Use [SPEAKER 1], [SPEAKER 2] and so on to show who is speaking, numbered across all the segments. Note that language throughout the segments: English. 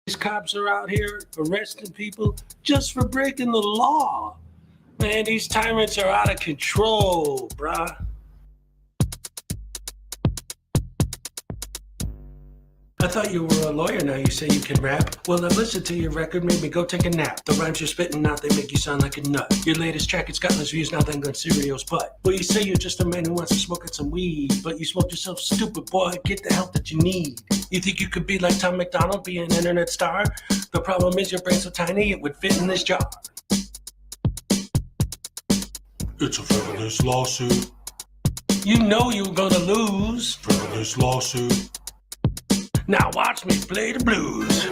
[SPEAKER 1] These cops are out here arresting people just for breaking the law. Man, these tyrants are out of control, bruh. I thought you were a lawyer, now you say you can rap. Well, I've listened to your record, made me go take a nap. The rhymes you're spitting out, they make you sound like a nut. Your latest track, it's got less views now than Guncerio's butt. Well, you say you're just a man who wants to smoke at some weed, but you smoked yourself stupid, boy, get the help that you need. You think you could be like Tom McDonald, be an internet star? The problem is your brain's so tiny, it would fit in this jar.
[SPEAKER 2] It's a frivolous lawsuit.
[SPEAKER 1] You know you're gonna lose.
[SPEAKER 2] Frivolous lawsuit.
[SPEAKER 1] Now watch me play the blues.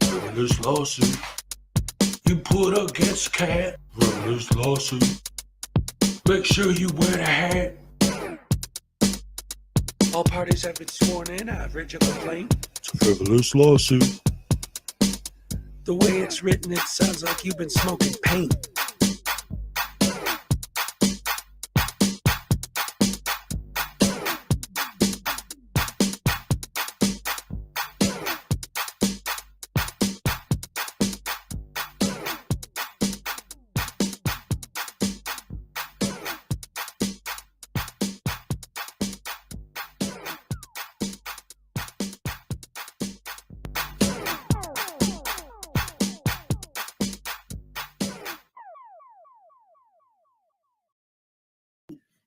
[SPEAKER 2] Frivolous lawsuit.
[SPEAKER 1] You put against cat.
[SPEAKER 2] Frivolous lawsuit.
[SPEAKER 1] Make sure you wear the hat. All parties have been sworn in. I've read your complaint.
[SPEAKER 2] It's a frivolous lawsuit.
[SPEAKER 1] The way it's written, it sounds like you've been smoking paint.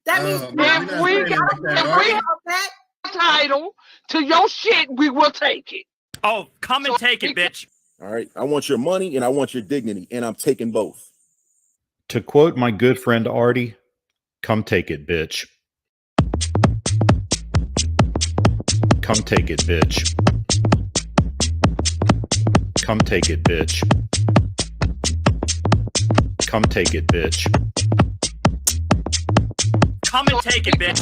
[SPEAKER 3] That means
[SPEAKER 4] if we have that title to your shit, we will take it.
[SPEAKER 5] Oh, come and take it, bitch.
[SPEAKER 6] All right. I want your money and I want your dignity, and I'm taking both.
[SPEAKER 7] To quote my good friend Artie, come take it, bitch. Come take it, bitch. Come take it, bitch. Come take it, bitch.
[SPEAKER 5] Come and take it, bitch.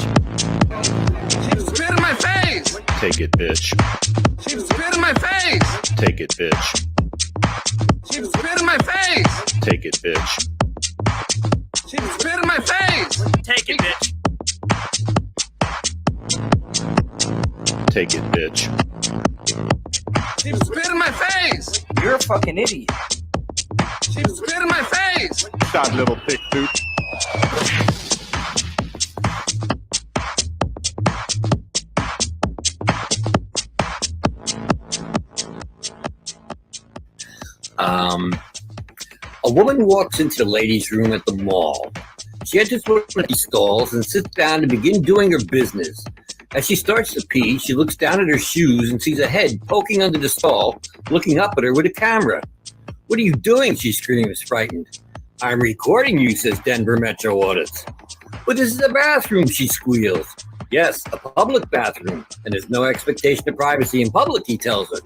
[SPEAKER 8] She spit in my face.
[SPEAKER 7] Take it, bitch.
[SPEAKER 8] She spit in my face.
[SPEAKER 7] Take it, bitch.
[SPEAKER 8] She spit in my face.
[SPEAKER 7] Take it, bitch.
[SPEAKER 8] She spit in my face.
[SPEAKER 5] Take it, bitch.
[SPEAKER 7] Take it, bitch.
[SPEAKER 8] She spit in my face.
[SPEAKER 9] You're a fucking idiot.
[SPEAKER 8] She spit in my face.
[SPEAKER 6] Shot little thick dude.
[SPEAKER 9] A woman walks into the ladies' room at the mall. She enters one of these stalls and sits down to begin doing her business. As she starts to pee, she looks down at her shoes and sees a head poking under the stall, looking up at her with a camera. "What are you doing?" she screams, frightened. "I'm recording you," says Denver Metro Audit. "But this is a bathroom," she squeals. "Yes, a public bathroom, and there's no expectation of privacy in public," he tells her.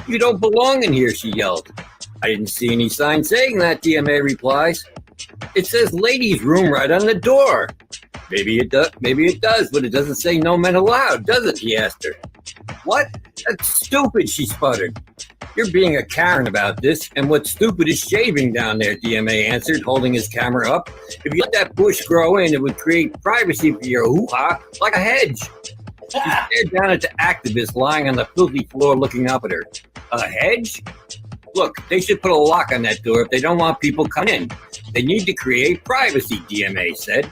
[SPEAKER 9] "You don't belong in here," she yelled. "I didn't see any sign saying that," DMA replies. "It says ladies' room right on the door." Maybe it does, but it doesn't say no men allowed, does it?" he asked her. "What? That's stupid," she sputtered. "You're being a Karen about this, and what's stupid is shaving down there," DMA answered, holding his camera up. "If you let that bush grow in, it would create privacy for your hoo-ha like a hedge." She stared down at the activist lying on the filthy floor looking up at her. "A hedge? Look, they should put a lock on that door if they don't want people coming in. They need to create privacy," DMA said.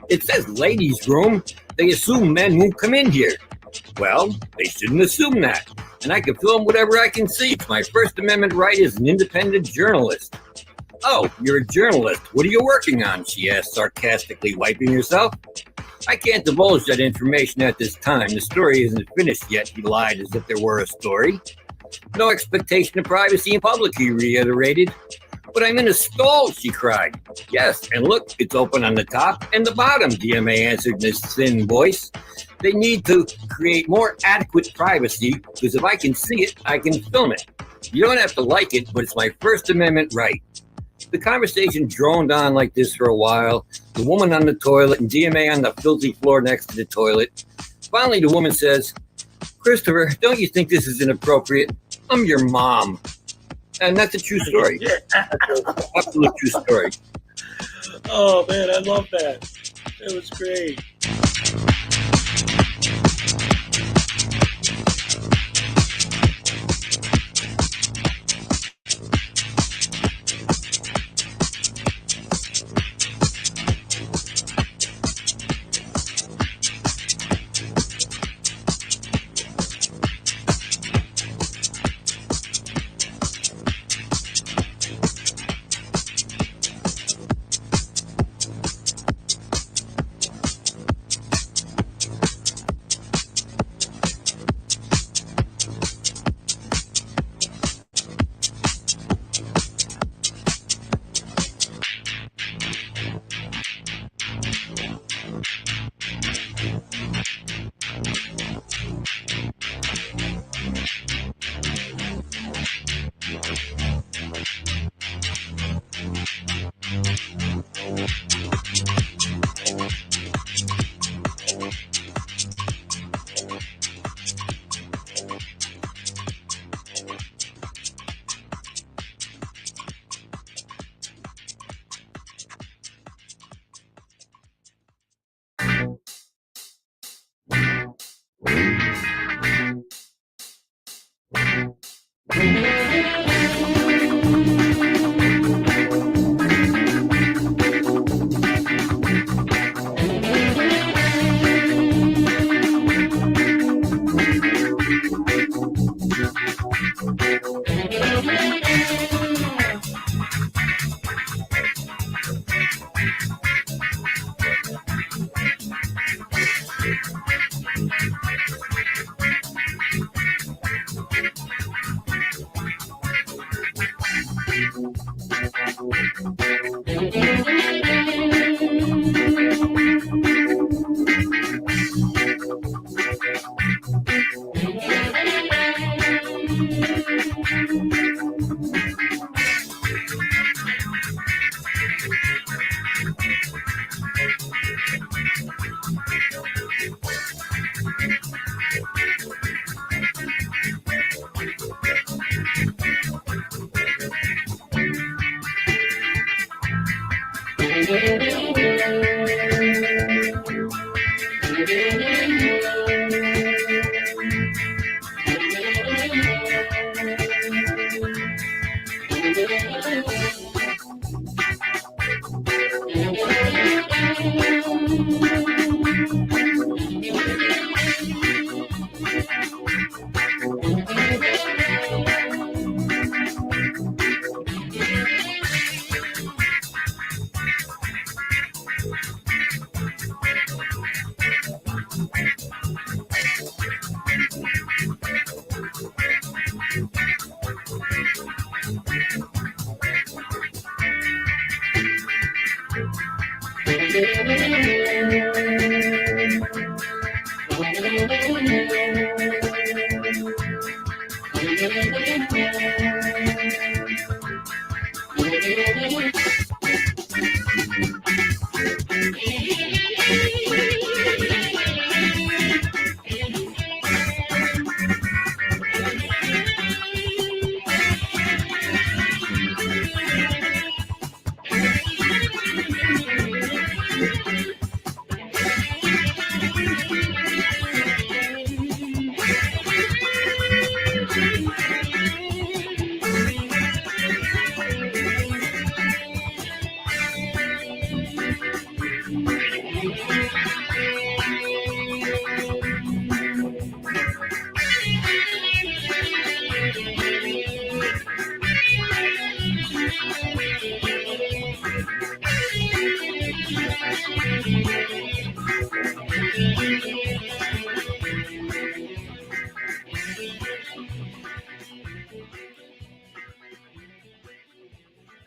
[SPEAKER 9] "It says ladies' room. They assume men won't come in here." "Well, they shouldn't assume that. And I can film whatever I can see. It's my First Amendment right as an independent journalist." "Oh, you're a journalist. What are you working on?" she asked, sarcastically, wiping herself. "I can't divulge that information at this time. The story isn't finished yet," he lied as if there were a story. "No expectation of privacy in public," he reiterated. "But I'm in a stall," she cried. "Yes, and look, it's open on the top and the bottom," DMA answered in his thin voice. They need to create more adequate privacy because if I can see it, I can film it. You don't have to like it, but it's my First Amendment right. The conversation droned on like this for a while. The woman on the toilet and DMA on the filthy floor next to the toilet. Finally, the woman says, "Christopher, don't you think this is inappropriate? I'm your mom." And that's a true story. Absolute true story.
[SPEAKER 1] Oh man, I love that. It was great.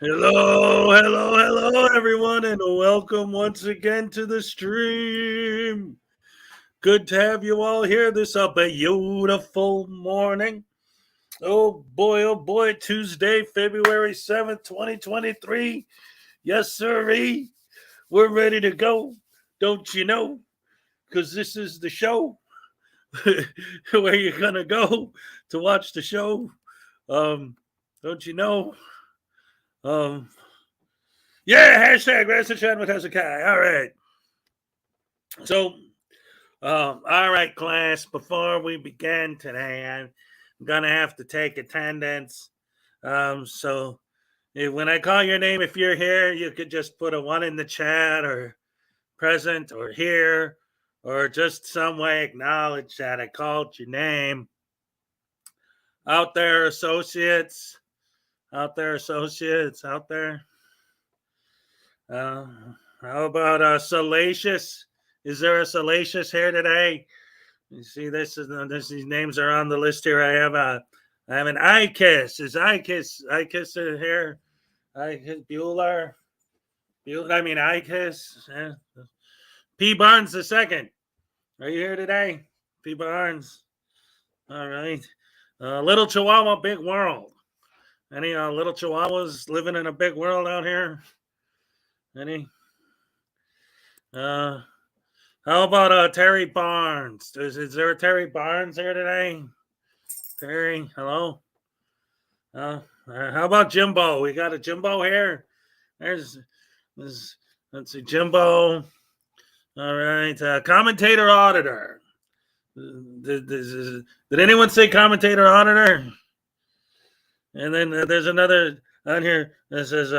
[SPEAKER 1] Hello, everyone, and welcome once again to the stream. Good to have you all here this beautiful morning. Oh boy, Tuesday, February 7th, 2023. Yes, sirree. We're ready to go. Don't you know? Because this is the show where you're going to go to watch the show. Don't you know? Yeah, hashtag Rants with Hezokuai. All right. So, all right, class, before we begin today, I'm going to have to take attendance. So when I call your name, if you're here, you could just put a 1 in the chat or present or here or just some way acknowledge that I called your name. Out there, associates. How about Salacious? Is there a Salacious here today? You see, these names are on the list here. I have an IKIS. Is IKIS here? IKIS Bueller. IKIS. Yeah. P. Barnes II. Are you here today? P. Barnes. All right. Little Chihuahua, big world. Any little Chihuahuas living in a big world out here? Any? How about Terry Barnes? Is there a Terry Barnes here today? Terry, hello? How about Jimbo? We got a Jimbo here. Let's see, Jimbo. All right. Commentator Auditor. Did anyone say commentator auditor? And then there's another on here that says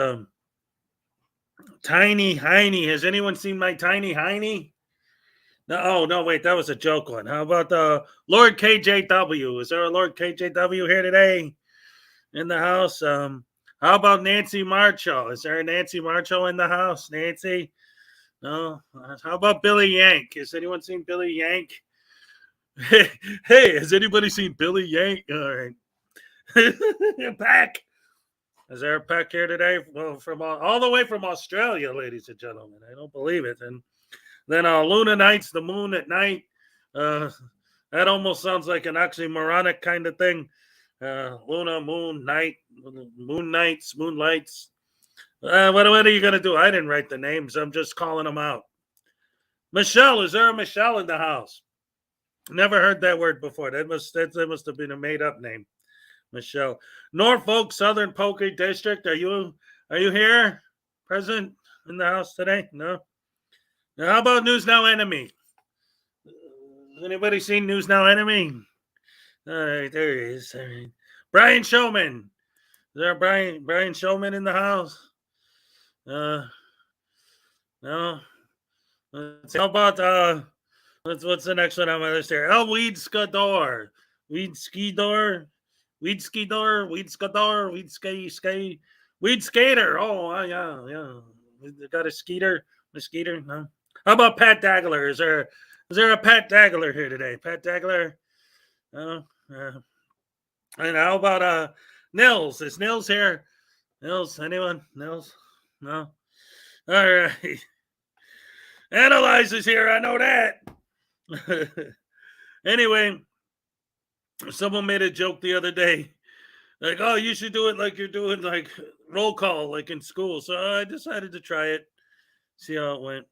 [SPEAKER 1] Tiny Heine. Has anyone seen my Tiny Heine? No, wait, that was a joke one. How about Lord KJW? Is there a Lord KJW here today in the house? How about Nancy Marshall? Is there a Nancy Marshall in the house? Nancy? No. How about Billy Yank? Has anyone seen Billy Yank? Hey, has anybody seen Billy Yank? All right. Pack. Is there a pack here today? Well, from all the way from Australia, ladies and gentlemen. I don't believe it. And then Luna Nights, the moon at night. That almost sounds like an oxymoronic kind of thing. Luna, moon, night, moon nights, moonlights. What are you going to do? I didn't write the names. I'm just calling them out. Michelle, is there a Michelle in the house? Never heard that word before. That must have been a made-up name. Michelle. Norfolk Southern Poker District. Are you here? Present in the house today? No? Now, how about News Now Enemy? Anybody seen News Now Enemy? All right, there he is. All right. Brian Showman. Is there a Brian Showman in the house? No. How about what's the next one on my list here? El Weed Skador. Weed Skater. Oh, yeah. Got a skeeter. A skeeter? No. How about Pat Dagler? Is there a Pat Dagler here today? Pat Dagler? No. And how about Nils? Is Nils here? Nils? Anyone? Nils? No. All right. Analyze is here. I know that. Anyway, someone made a joke the other day. Like, oh, you should do it like you're doing like roll call, like in school. So I decided to try it. See how it went.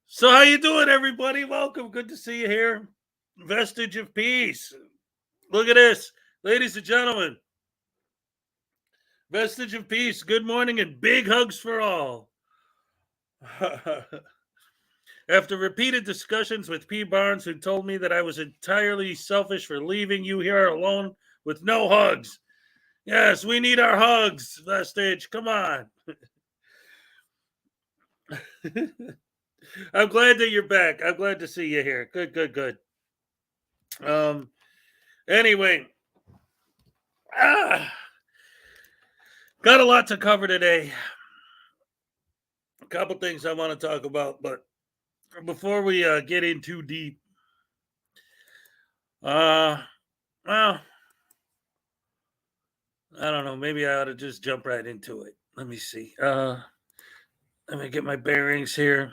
[SPEAKER 1] So how you doing, everybody? Welcome. Good to see you here. Vestige of Peace. Look at this. Ladies and gentlemen. Vestige of Peace. Good morning and big hugs for all. After repeated discussions with P. Barnes, who told me that I was entirely selfish for leaving you here alone with no hugs. Yes, we need our hugs, Vestige. Come on. I'm glad that you're back. I'm glad to see you here. Good. Anyway. Got a lot to cover today. A couple things I want to talk about, but before we get in too deep, well, I don't know. Maybe I ought to just jump right into it. Let me see. Let me get my bearings here.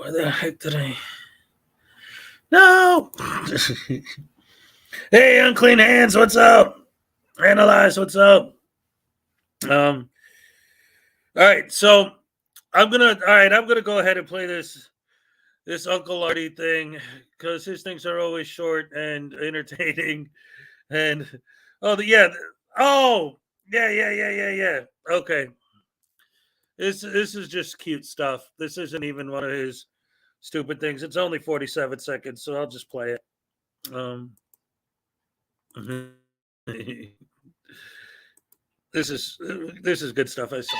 [SPEAKER 1] Where the heck did I? No! Hey, unclean hands, what's up? Analyze, what's up? All right, so I'm gonna go ahead and play this Uncle Artie thing because his things are always short and entertaining. And yeah. Okay. This is just cute stuff. This isn't even one of his stupid things. It's only 47 seconds, so I'll just play it. This is good stuff. I saw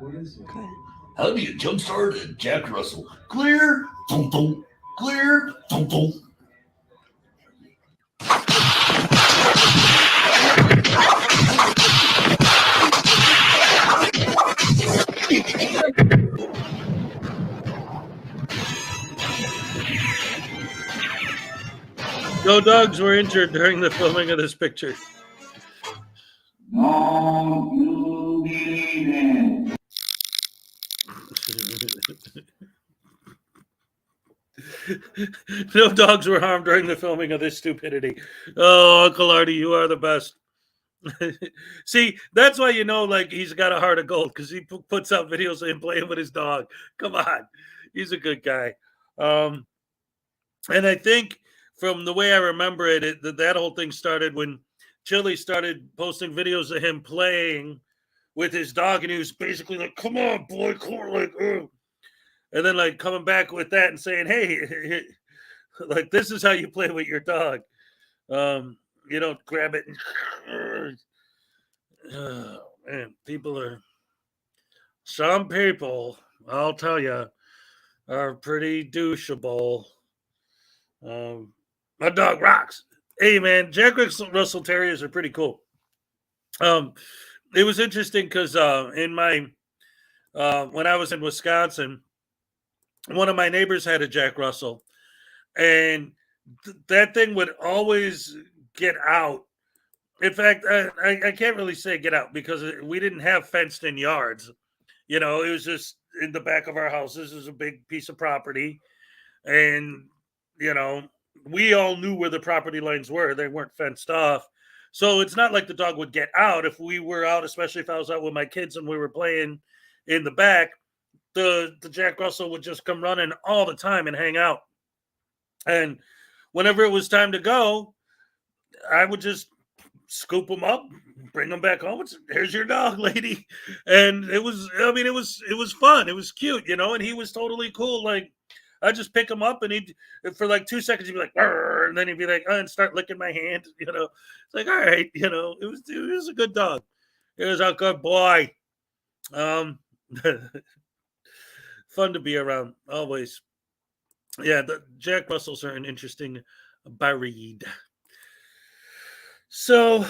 [SPEAKER 1] this.
[SPEAKER 10] How do you jumpstart a Jack Russell? Clear, thump, thump. Clear, thump, thump.
[SPEAKER 1] No dogs were injured during the filming of this picture. No dogs were harmed during the filming of this stupidity. Oh, Uncle Artie, you are the best. See, that's why like he's got a heart of gold because he puts out videos of him playing with his dog. Come on, he's a good guy. And I think from the way I remember it, that whole thing started when Chili started posting videos of him playing with his dog, and he was basically like, "Come on, boy, come on, like." And then like coming back with that and saying, "Hey, like this is how you play with your dog. You don't grab it and man, some people, I'll tell you, are pretty doucheable. My dog rocks. Hey man, Jack Russell Terriers are pretty cool. It was interesting because in my when I was in Wisconsin, one of my neighbors had a Jack Russell, and that thing would always get out. In fact, I can't really say get out because we didn't have fenced in yards. It was just in the back of our house. This is a big piece of property. And, we all knew where the property lines were. They weren't fenced off. So it's not like the dog would get out if we were out, especially if I was out with my kids and we were playing in the back. The Jack Russell would just come running all the time and hang out. And whenever it was time to go, I would just scoop them up, bring them back home. Here's your dog, lady. And it was fun. It was cute, and he was totally cool. Like, I just pick him up and for like 2 seconds, he'd be like, "Arr," and then he'd be like, and start licking my hand, It's like, all right, it was a good dog. It was a good boy. Fun to be around, always. Yeah, the Jack Russells are an interesting breed. So,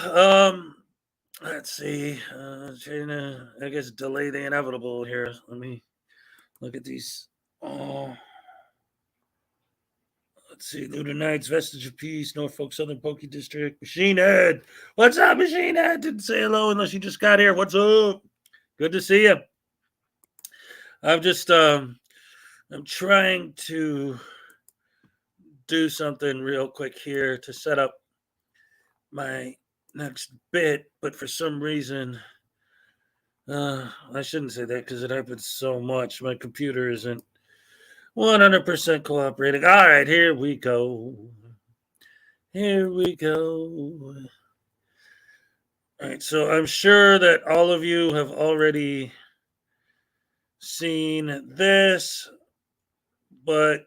[SPEAKER 1] let's see. Trying to, I guess, delay the inevitable here. Let me look at these. Oh, let's see. Lunar Nights, Vestige of Peace, Norfolk Southern Pokey District, Machine Head. What's up, Machine Head? Didn't say hello unless you just got here. What's up? Good to see you. I'm just, I'm trying to do something real quick here to set up my next bit, but for some reason, I shouldn't say that because it happens so much. My computer isn't 100% cooperating. All right, here we go. All right, so I'm sure that all of you have already seen this, but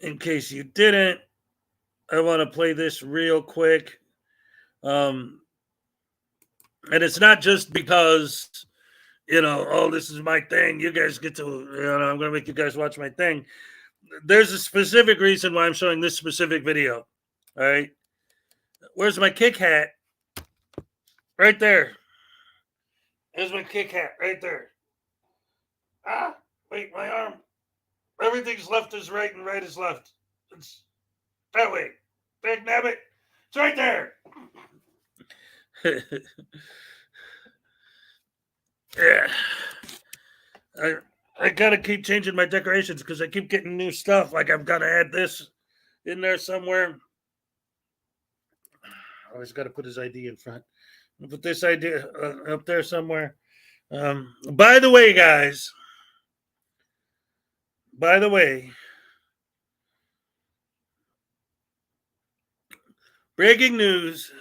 [SPEAKER 1] in case you didn't, I want to play this real quick. And it's not just because, this is my thing. You guys get to, I'm going to make you guys watch my thing. There's a specific reason why I'm showing this specific video. All right. Where's my kick hat? Right there. There's my kick hat right there. Wait, my arm. Everything's left is right and right is left. It's that way. Big nabbit. It's right there. Yeah. I gotta keep changing my decorations because I keep getting new stuff. Like I've got to add this in there somewhere. Always got to put his ID in front. I'll put this ID up there somewhere. By the way, guys. By the way, breaking news.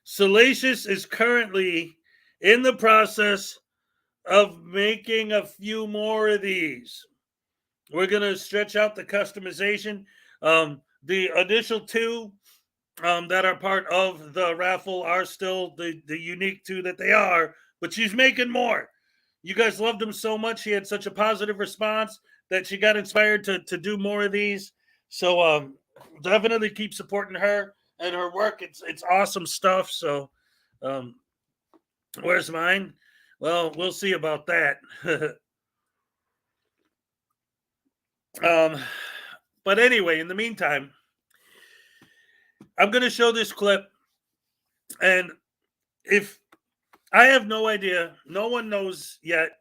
[SPEAKER 1] Salacious is currently in the process of making a few more of these. We're going to stretch out the customization. The initial two that are part of the raffle are still the unique two that they are, but she's making more. You guys loved them so much. She had such a positive response that she got inspired to do more of these. So definitely keep supporting her and her work. It's awesome stuff. So where's mine? Well, we'll see about that. But anyway, in the meantime, I'm going to show this clip. And if I have no idea, no one knows yet.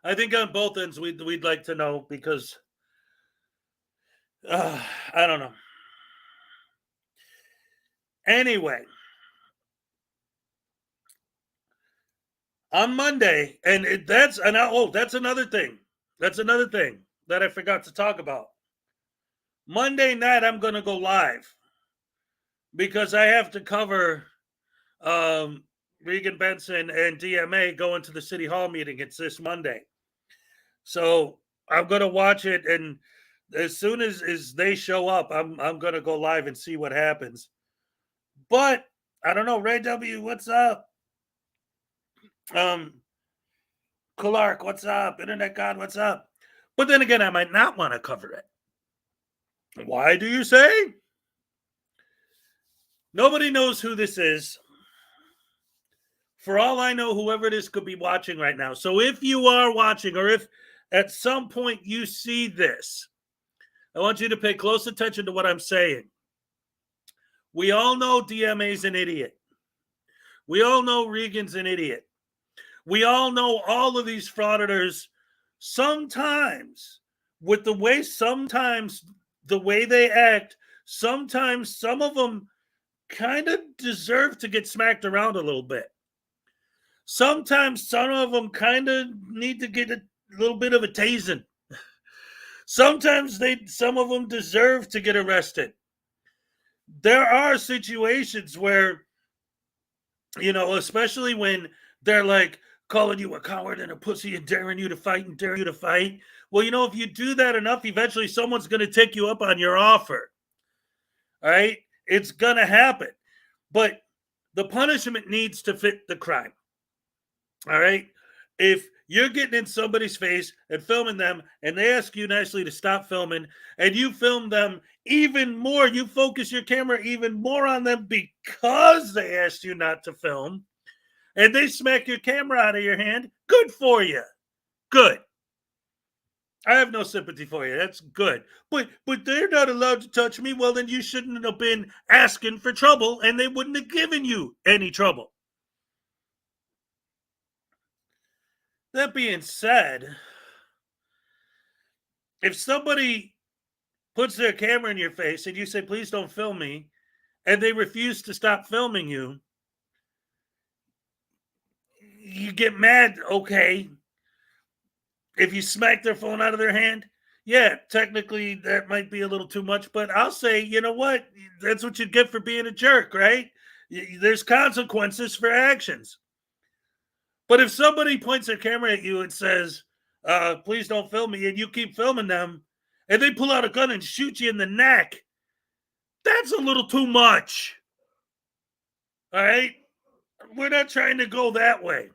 [SPEAKER 1] I think on both ends we'd like to know because I don't know. Anyway, on Monday, and that's another thing. That's another thing that I forgot to talk about. Monday night, I'm going to go live because I have to cover Regan Benson and DMA going to the City Hall meeting. It's this Monday. So I'm going to watch it, and as soon as they show up, I'm going to go live and see what happens. But I don't know, Ray W, what's up? Clark, what's up? Internet God, what's up? But then again, I might not want to cover it. Why do you say? Nobody knows who this is. For all I know, whoever it is could be watching right now. So if you are watching, or if at some point you see this, I want you to pay close attention to what I'm saying. We all know DMA's an idiot. We all know Regan's an idiot. We all know all of these frauditors sometimes with the way they act, sometimes some of them kind of deserve to get smacked around a little bit. Sometimes some of them kind of need to get a little bit of a tasing. Sometimes some of them deserve to get arrested. There are situations where, especially when they're like calling you a coward and a pussy and daring you to fight. Well, if you do that enough, eventually someone's going to take you up on your offer. All right? It's going to happen. But the punishment needs to fit the crime. All right? If you're getting in somebody's face and filming them and they ask you nicely to stop filming and you film them even more, you focus your camera even more on them because they asked you not to film, and they smack your camera out of your hand, good for you. Good. I have no sympathy for you. That's good. But they're not allowed to touch me. Well, then you shouldn't have been asking for trouble, and they wouldn't have given you any trouble. That being said, if somebody puts their camera in your face and you say, please don't film me, and they refuse to stop filming you, you get mad, okay. If you smack their phone out of their hand, yeah, technically that might be a little too much, but I'll say, you know what? That's what you get for being a jerk, right? There's consequences for actions. But if somebody points their camera at you and says, please don't film me, and you keep filming them, and they pull out a gun and shoot you in the neck, that's a little too much. All right? We're not trying to go that way.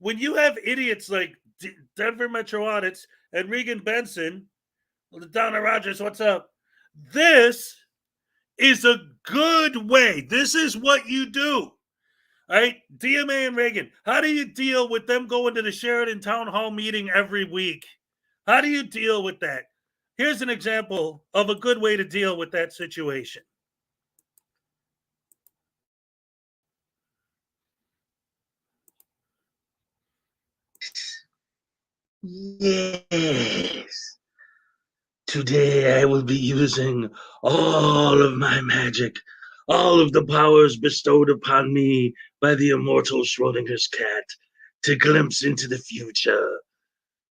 [SPEAKER 1] When you have idiots like Denver Metro Audits and Regan Benson, Donna Rogers, what's up? This is a good way. This is what you do. All right, DMA and Reagan, how do you deal with them going to the Sheridan Town Hall meeting every week? How do you deal with that? Here's an example of a good way to deal with that situation. Yes. Today I will be using all of my magic, all of the powers bestowed upon me by the immortal Schrodinger's cat to glimpse into the future.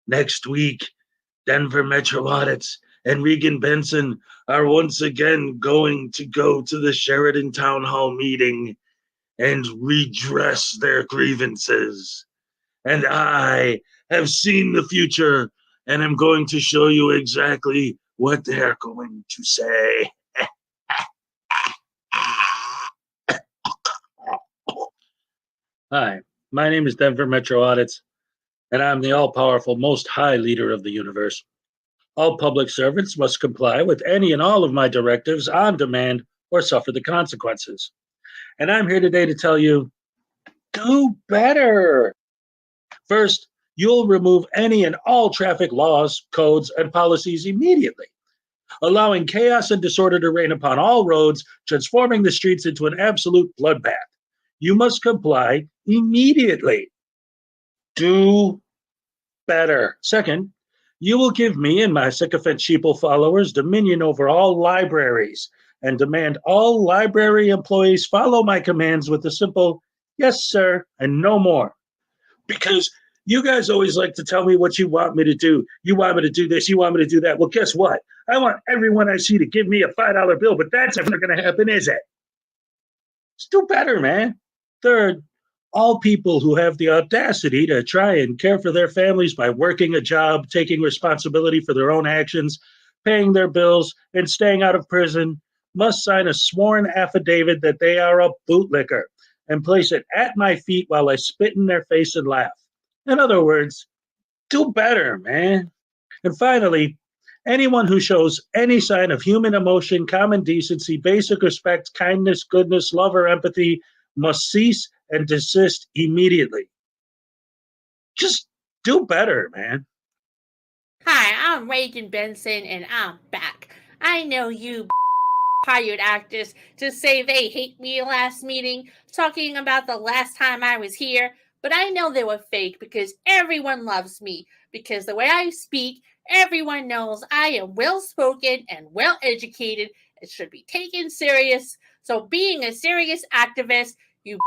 [SPEAKER 1] Next week, Denver Metro Audits and Regan Benson are once again going to go to the Sheridan Town Hall meeting and redress their grievances. And I have seen the future, and I'm going to show you exactly what they're going to say. Hi, my name is Denver Metro Audits, and I'm the all-powerful, most high leader of the universe. All public servants must comply with any and all of my directives on demand or suffer the consequences. And I'm here today to tell you, do better. First, you'll remove any and all traffic laws, codes, and policies immediately, allowing chaos and disorder to reign upon all roads, transforming the streets into an absolute bloodbath. You must comply immediately. Do better. Second, you will give me and my sycophant sheeple followers dominion over all libraries and demand all library employees follow my commands with a simple, yes, sir, and no more. Because you guys always like to tell me what you want me to do. You want me to do this. You want me to do that. Well, guess what? I want everyone I see to give me a $5 bill, but that's never going to happen, is it? Just do better, man. Third, all people who have the audacity to try and care for their families by working a job, taking responsibility for their own actions, paying their bills, and staying out of prison must sign a sworn affidavit that they are a bootlicker and place it at my feet while I spit in their face and laugh. In other words, do better, man. And finally, anyone who shows any sign of human emotion, common decency, basic respect, kindness, goodness, love, or empathy must cease and desist immediately. Just do better, man.
[SPEAKER 3] Hi, I'm Reagan Benson, and I'm back. I know you hired actors to say they hate me last meeting, talking about the last time I was here, but I know they were fake because everyone loves me. Because the way I speak, everyone knows I am well-spoken and well-educated and should be taken serious. So being a serious activist, you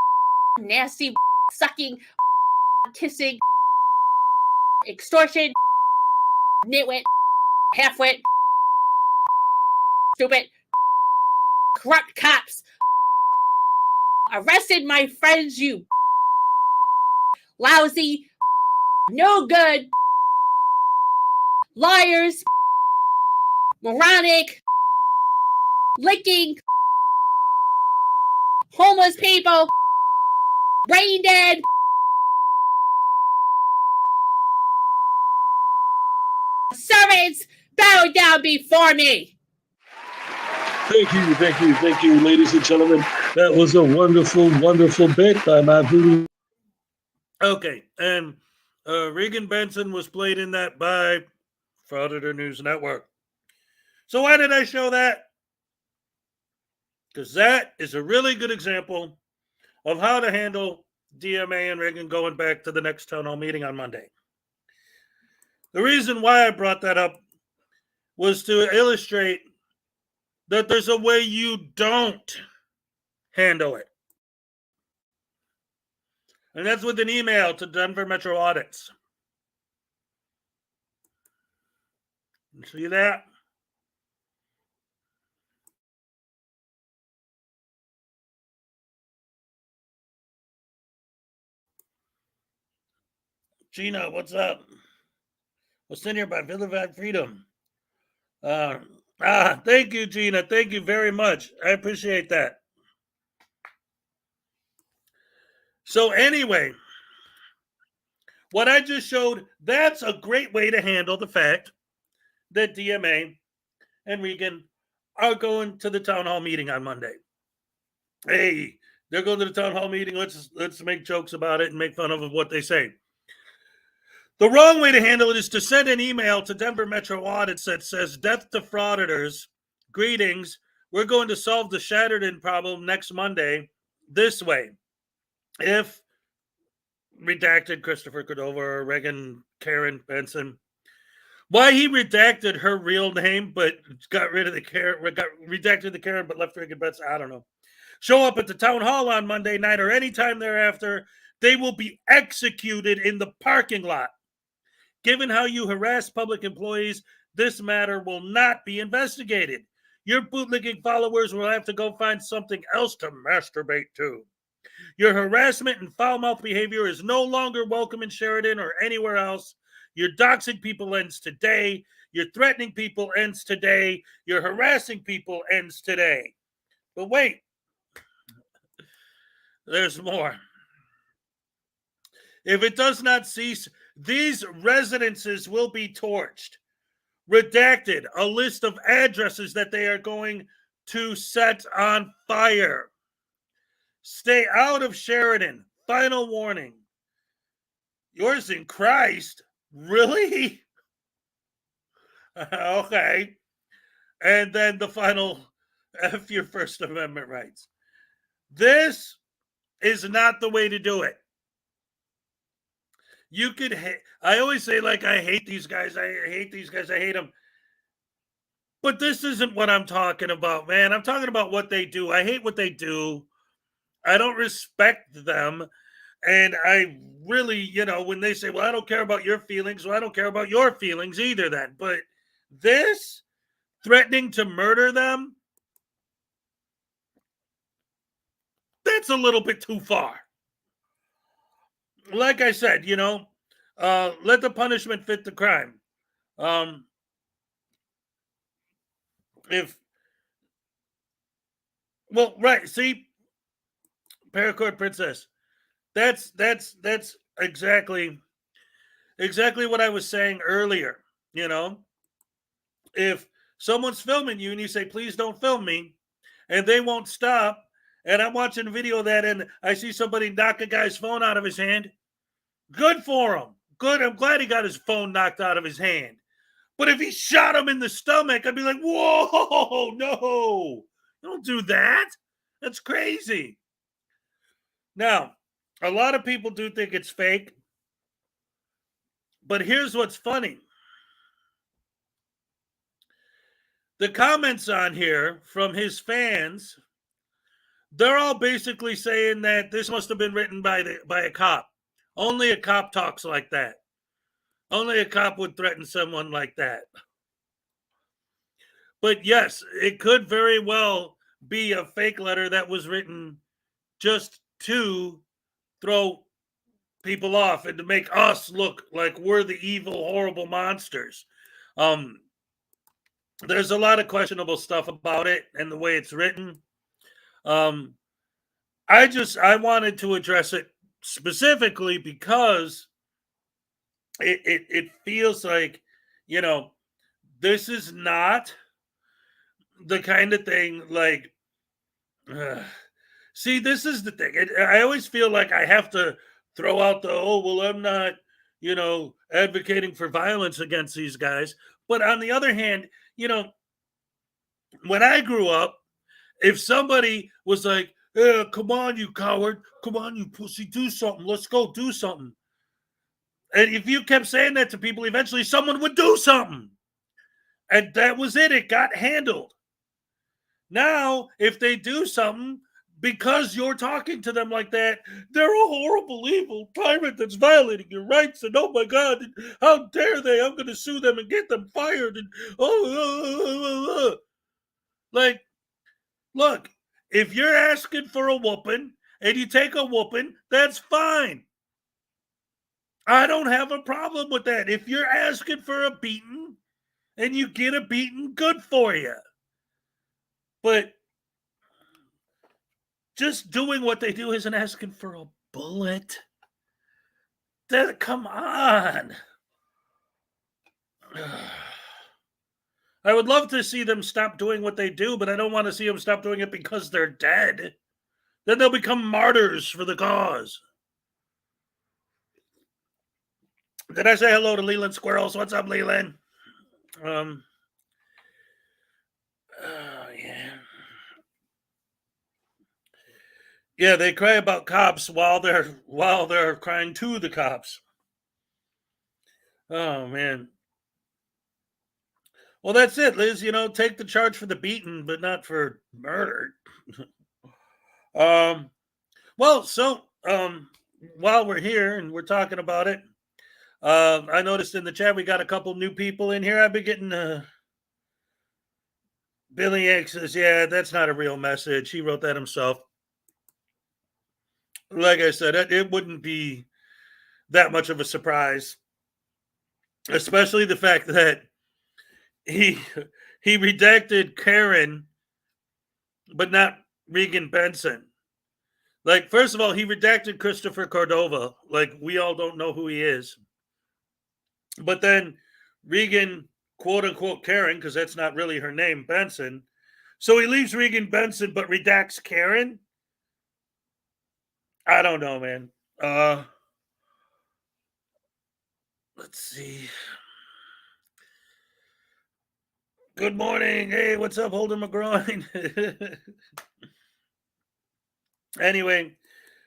[SPEAKER 3] nasty sucking, kissing, extortion, nitwit, halfwit, stupid, corrupt cops arrested my friends, you lousy, no good, liars, moronic, licking, homeless people, brain dead, servants, bow down before me.
[SPEAKER 1] Thank you, ladies and gentlemen. That was a wonderful, wonderful bit by my voodoo. Okay, and Regan Benson was played in that by Frauditor News Network. So why did I show that? Because that is a really good example of how to handle DMA and Reagan going back to the next town hall meeting on Monday. The reason why I brought that up was to illustrate that there's a way you don't handle it. And that's with an email to Denver Metro Audits. See that? Gina, what's up? What's in here by Vilified Freedom? Thank you, Gina. Thank you very much. I appreciate that. So anyway, what I just showed, that's a great way to handle the fact that DMA and Regan are going to the town hall meeting on Monday. Hey, they're going to the town hall meeting. Let's make jokes about it and make fun of what they say. The wrong way to handle it is to send an email to Denver Metro Audits that says, "Death to Frauditors. Greetings. We're going to solve the Sheridan problem next Monday this way. If redacted Christopher Cordova or Reagan Karen Benson. Why he redacted her real name but got rid of the Karen, redacted the Karen but left Reagan Benson, I don't know. Show up at the town hall on Monday night or any time thereafter, they will be executed in the parking lot. Given how you harass public employees, this matter will not be investigated. Your bootlicking followers will have to go find something else to masturbate to. Your harassment and foul-mouthed behavior is no longer welcome in Sheridan or anywhere else. Your doxing people ends today. Your threatening people ends today. Your harassing people ends today. But wait, there's more. If it does not cease, these residences will be torched. Redacted, a list of addresses that they are going to set on fire. Stay out of Sheridan. Final warning. Yours in Christ? Really? Okay. And then the final F your First Amendment rights. This is not the way to do it. You could I always say, like, I hate these guys. I hate these guys. I hate them. But this isn't what I'm talking about, man. I'm talking about what they do. I hate what they do. I don't respect them. And I really, when they say, well, I don't care about your feelings, well, I don't care about your feelings either then. But this, threatening to murder them, that's a little bit too far. Like I said, let the punishment fit the crime. See, Paracord Princess, that's exactly what I was saying earlier. If someone's filming you and you say, please don't film me, and they won't stop, and I'm watching a video of that and I see somebody knock a guy's phone out of his hand, good for him. Good. I'm glad he got his phone knocked out of his hand. But if he shot him in the stomach, I'd be like, whoa, no, don't do that. That's crazy. Now, a lot of people do think it's fake. But here's what's funny. The comments on here from his fans, they're all basically saying that this must have been written by a cop. Only a cop talks like that. Only a cop would threaten someone like that. But yes, it could very well be a fake letter that was written just to throw people off and to make us look like we're the evil, horrible monsters. There's a lot of questionable stuff about it and the way it's written. I wanted to address it specifically because it feels like, this is not the kind of thing like, see, this is the thing. I always feel like I have to throw out I'm not, advocating for violence against these guys. But on the other hand, when I grew up, if somebody was like, come on, you coward, come on, you pussy, do something, let's go do something. And if you kept saying that to people, eventually someone would do something. And that was it. It got handled. Now, if they do something, because you're talking to them like that, they're a horrible, evil tyrant that's violating your rights. And oh my God, how dare they? I'm going to sue them and get them fired. And like, look, if you're asking for a whooping and you take a whooping, that's fine. I don't have a problem with that. If you're asking for a beating and you get a beating, good for you. But just doing what they do isn't asking for a bullet. Come on. I would love to see them stop doing what they do, but I don't want to see them stop doing it because they're dead. Then they'll become martyrs for the cause. Did I say hello to Leland Squirrels? What's up, Leland? Yeah. Yeah, they cry about cops while they're crying to the cops. Oh man. Well, that's it, Liz. Take the charge for the beating, but not for murder. um. Well, so while we're here and we're talking about it, I noticed in the chat we got a couple new people in here. I've been getting Billy Yank says, yeah, that's not a real message. He wrote that himself. Like I said, it wouldn't be that much of a surprise, especially the fact that he redacted Karen, but not Regan Benson. Like, first of all, he redacted Christopher Cordova. Like, we all don't know who he is. But then Regan, quote unquote, Karen, because that's not really her name, Benson. So he leaves Regan Benson, but redacts Karen. I don't know, man. Let's see. Good morning. Hey, what's up, Holden McGroin? Anyway,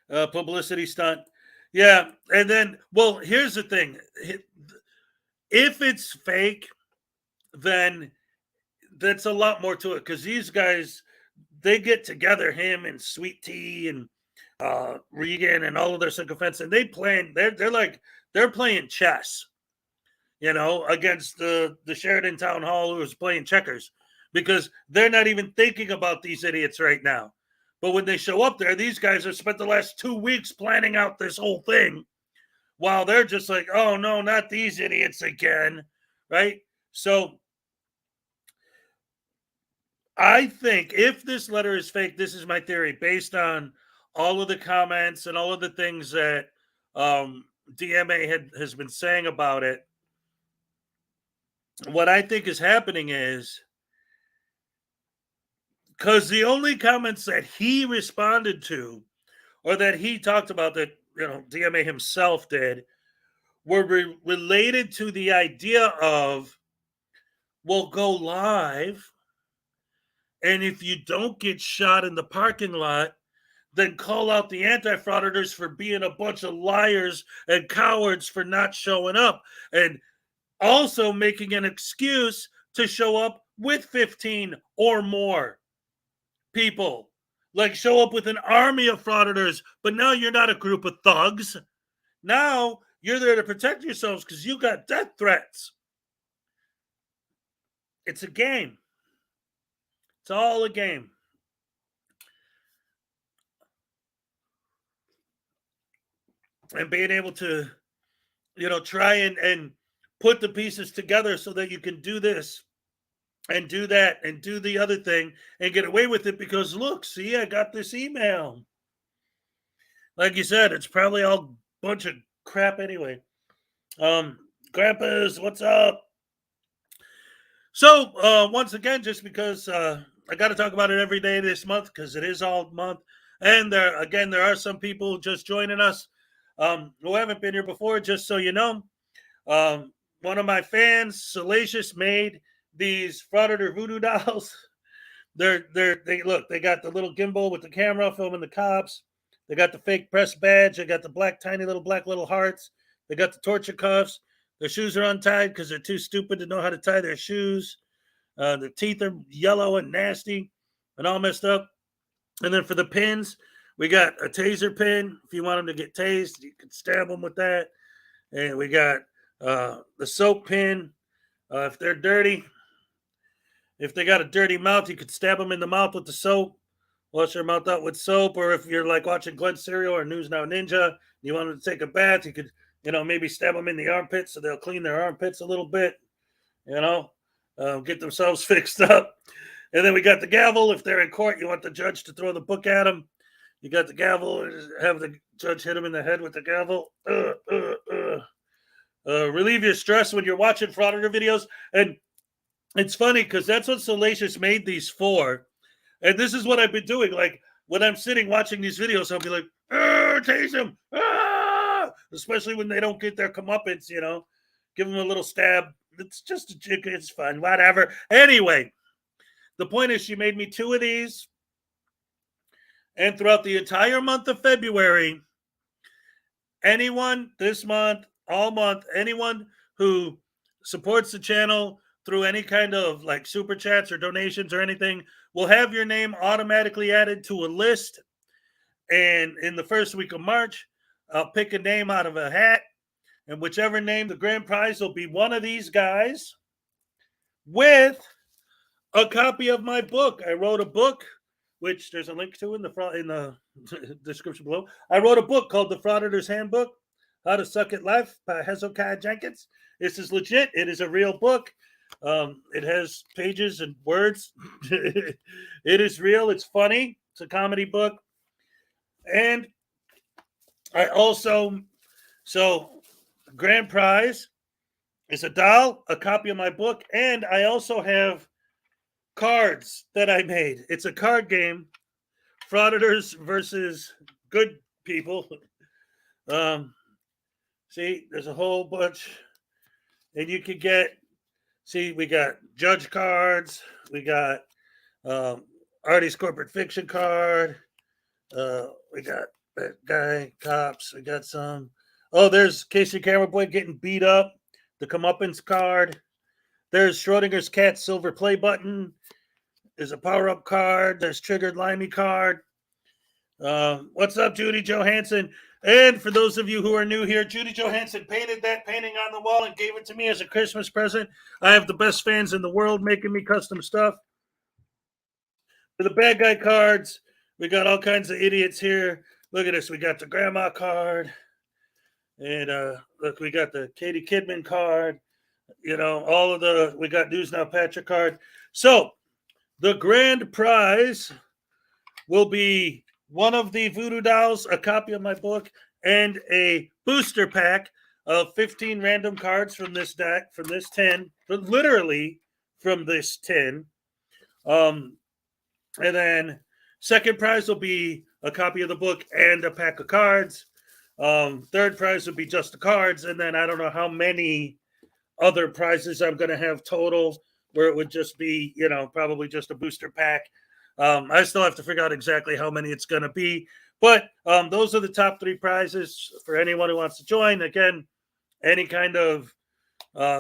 [SPEAKER 1] publicity stunt. Yeah, and then, well, here's the thing. If it's fake, then that's a lot more to it, because these guys, they get together, him and Sweet Tea and Regan and all of their sycophants, and they plan. They're playing chess, against the Sheridan Town Hall, who is playing checkers, because they're not even thinking about these idiots right now. But when they show up there, these guys have spent the last 2 weeks planning out this whole thing, while they're just like, oh no, not these idiots again, right? So I think if this letter is fake, this is my theory, based on all of the comments and all of the things that DMA has been saying about it. What I think is happening is, because the only comments that he responded to, or that he talked about, that DMA himself did, were related to the idea of, we'll go live, and if you don't get shot in the parking lot, then call out the anti-frauditors for being a bunch of liars and cowards for not showing up, and also making an excuse to show up with 15 or more people. Like, show up with an army of frauditors, but now you're not a group of thugs. Now you're there to protect yourselves because you got death threats. It's a game. It's all a game. And being able to, try and put the pieces together so that you can do this and do that and do the other thing and get away with it, because look, see, I got this email. Like you said, it's probably all a bunch of crap anyway. Grandpas, what's up? So once again, just because I got to talk about it every day this month, because it is all month, and there are some people just joining us who haven't been here before. Just so you know, one of my fans, Salacious, made these Frauditor voodoo dolls. They got the little gimbal with the camera filming the cops. They got the fake press badge. They got the tiny little black little hearts. They got the torture cuffs. Their shoes are untied because they're too stupid to know how to tie their shoes. The teeth are yellow and nasty and all messed up. And then for the pins, we got a taser pin. If you want them to get tased, you can stab them with that. And we got the soap pin. If they're dirty, if they got a dirty mouth, you could stab them in the mouth with the soap. Wash their mouth out with soap. Or if you're like watching Glenn Serial or News Now Ninja, you want them to take a bath, you could, maybe stab them in the armpits so they'll clean their armpits a little bit, get themselves fixed up. And then we got the gavel. If they're in court, you want the judge to throw the book at them. You got the gavel, have the judge hit him in the head with the gavel. Relieve your stress when you're watching Frauditor videos. And it's funny because that's what Salacious made these for. And this is what I've been doing. Like, when I'm sitting watching these videos, I'll be like, tase him. Especially when they don't get their comeuppance, give them a little stab. It's just a chick. It's fun. Whatever. Anyway, the point is, she made me 2 of these. And throughout the entire month of February, anyone this month, all month, anyone who supports the channel through any kind of like super chats or donations or anything will have your name automatically added to a list. And in the first week of March, I'll pick a name out of a hat. And whichever name, the grand prize will be one of these guys with a copy of my book. I wrote a book, which there's a link to in the description below. I wrote a book called The Frauditors Handbook, How to Suck at Life by Hezokuai Jenkins. This is legit. It is a real book. It has pages and words. It is real. It's funny. It's a comedy book. And I also, grand prize is a doll, a copy of my book, and I also have cards that I made. It's a card game, Frauditors versus good people. See, there's a whole bunch, and you could get. See, we got judge cards, we got Artie's corporate fiction card, we got that guy, cops, we got some. Oh, there's Casey Camera Boy getting beat up, the comeuppance card. There's Schrodinger's cat silver play button. There's a power-up card. There's Triggered Limey card. What's up, Judy Johansson? And for those of you who are new here, Judy Johansson painted that painting on the wall and gave it to me as a Christmas present. I have the best fans in the world making me custom stuff. For the bad guy cards, we got all kinds of idiots here. Look at this. We got the grandma card. And look, we got the Katie Kidman card. You know, we got News Now Patrick card. So the grand prize will be one of the voodoo dolls, a copy of my book, and a booster pack of 15 random cards from this deck, from this tin, but literally from this tin. And then second prize will be a copy of the book and a pack of cards. Third prize would be just the cards, and then I don't know how many other prizes I'm going to have total, where it would just be, you know, probably just a booster pack. I still have to figure out exactly how many it's going to be, but those are the top three prizes for anyone who wants to join. Again, any kind of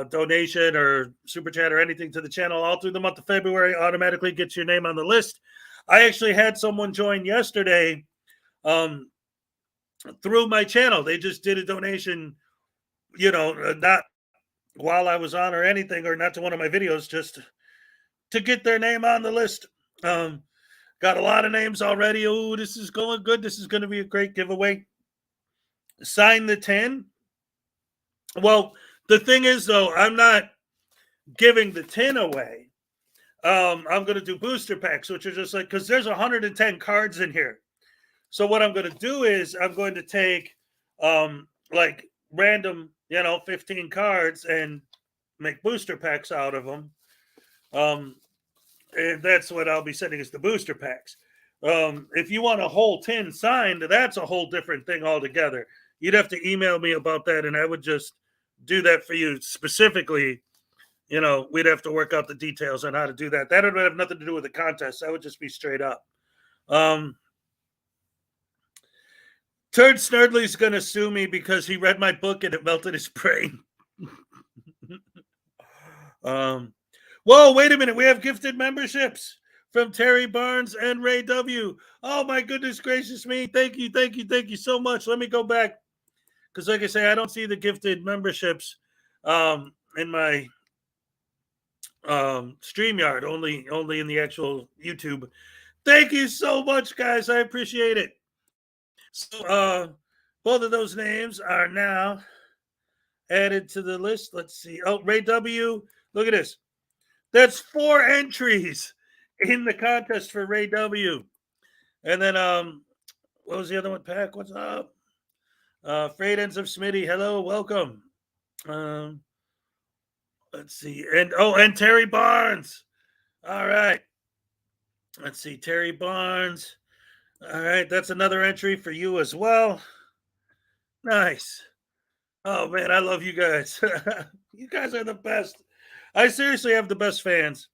[SPEAKER 1] donation or super chat or anything to the channel all through the month of February automatically gets your name on the list. I actually had someone join yesterday through my channel. They just did a donation, you know, not while I was on or anything, or not to one of my videos, just to get their name on the list. Got a lot of names already. Oh, this is going good. This is going to be a great giveaway. Sign the 10. Well, the thing is, though, I'm not giving the 10 away. I'm going to do booster packs, which are just like, because there's 110 cards in here. So what I'm going to do is I'm going to take like random, 15 cards and make booster packs out of them. And that's what I'll be sending as the booster packs. If you want a whole 10 signed, that's a whole different thing altogether. You'd have to email me about that, and I would just do that for you specifically. We'd have to work out the details on how to do that. That would have nothing to do with the contest. That would just be straight up. Turd Snurdly's going to sue me because he read my book and it melted his brain. Whoa, wait a minute. We have gifted memberships from Terry Barnes and Ray W. Oh, my goodness gracious me. Thank you so much. Let me go back. Because like I say, I don't see the gifted memberships in my StreamYard, only in the actual YouTube. Thank you so much, guys. I appreciate it. So both of those names are now added to the list. Let's see. Oh, Ray W. Look at this. That's 4 entries in the contest for Ray W. And then what was the other one? Pack, what's up? Freight Ends of Smitty. Hello, welcome. Let's see. And Terry Barnes. All right. Let's see. Terry Barnes. All right. That's another entry for you as well. Nice. Oh, man. I love you guys. You guys are the best. I seriously have the best fans.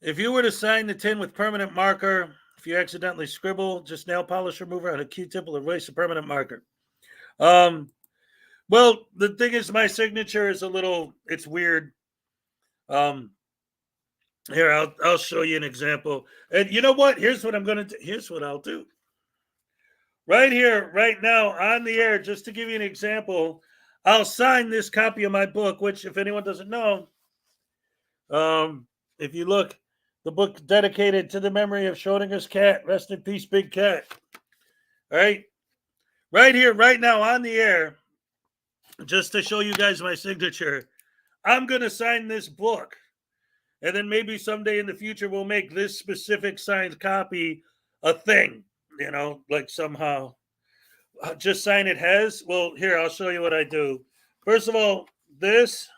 [SPEAKER 1] If you were to sign the tin with permanent marker, if you accidentally scribble, just nail polish remover on a Q-tip will erase the permanent marker. Well, the thing is, my signature is it's weird. Here, I'll show you an example. And you know what? Here's what here's what I'll do. Right here, right now, on the air, just to give you an example, I'll sign this copy of my book, which, if anyone doesn't know, if you look, the book dedicated to the memory of Schrodinger's cat. Rest in peace, Big Cat. All right. Right here, right now, on the air, just to show you guys my signature, I'm going to sign this book. And then maybe someday in the future, we'll make this specific signed copy a thing, like somehow. Just sign it Hez. Well, here, I'll show you what I do. First of all, most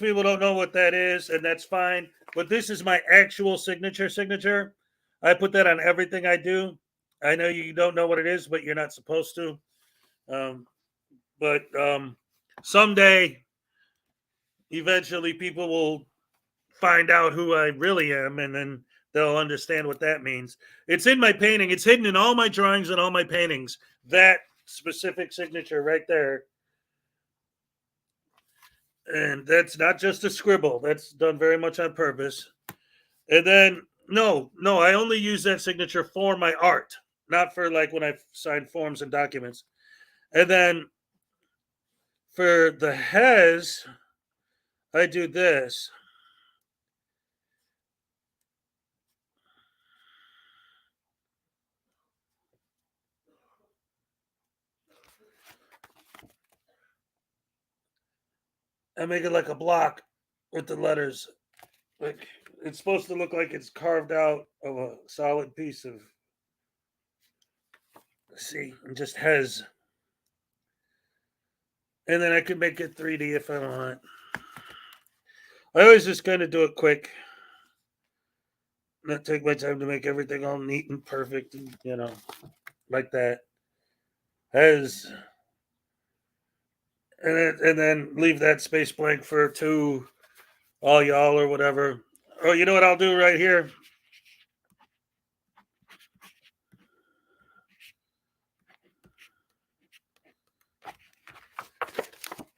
[SPEAKER 1] people don't know what that is, and that's fine. But this is my actual signature. I put that on everything I do. I know you don't know what it is, but you're not supposed to. But someday, eventually, people will find out who I really am, and then they'll understand what that means. It's in my painting. It's hidden in all my drawings and all my paintings. That specific signature right there. And that's not just a scribble. That's done very much on purpose. And then, no, I only use that signature for my art, not for like when I sign forms and documents. And then for the Hez, I do this. I make it like a block with the letters. Like it's supposed to look like it's carved out of a solid piece of. See, it just Hez. And then I could make it 3D if I want. I always just kind of do it quick. Not take my time to make everything all neat and perfect and, like that. Hez. And then leave that space blank for to all y'all or whatever. Oh, you know what I'll do right here?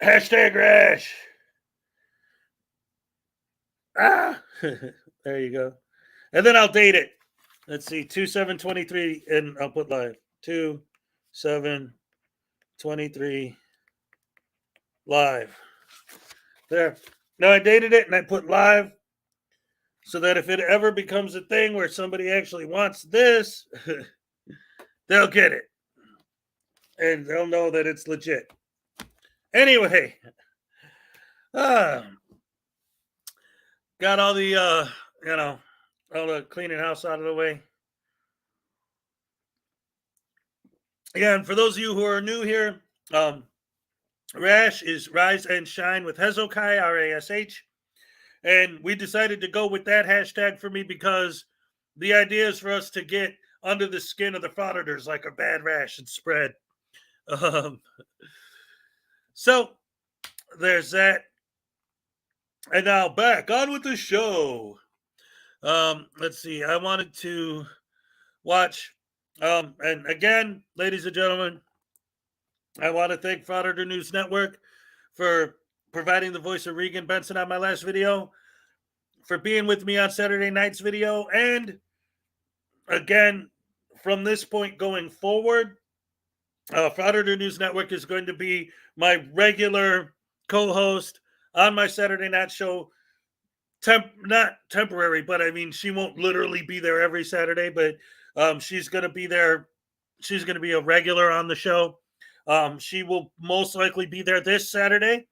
[SPEAKER 1] Hashtag Rash. There you go. And then I'll date it. Let's see, 2/7/23, and I'll put live. 2/7/23 live. There. Now I dated it and I put live so that if it ever becomes a thing where somebody actually wants this, they'll get it. And they'll know that it's legit. Anyway, got all the, all the cleaning house out of the way. Yeah, and for those of you who are new here, Rash is Rise and Shine with Hezokuai, R-A-S-H. And we decided to go with that hashtag for me because the idea is for us to get under the skin of the Frauditors like a bad rash and spread. So there's that. And now back on with the show. Let's see. I wanted to watch. And again, ladies and gentlemen, I want to thank Frauditor News Network for providing the voice of Regan Benson on my last video, for being with me on Saturday night's video, and again, from this point going forward, Frauditor News Network is going to be my regular co-host on my Saturday night show. Not temporary, but I mean, she won't literally be there every Saturday, but she's going to be there. She's going to be a regular on the show. She will most likely be there this Saturday.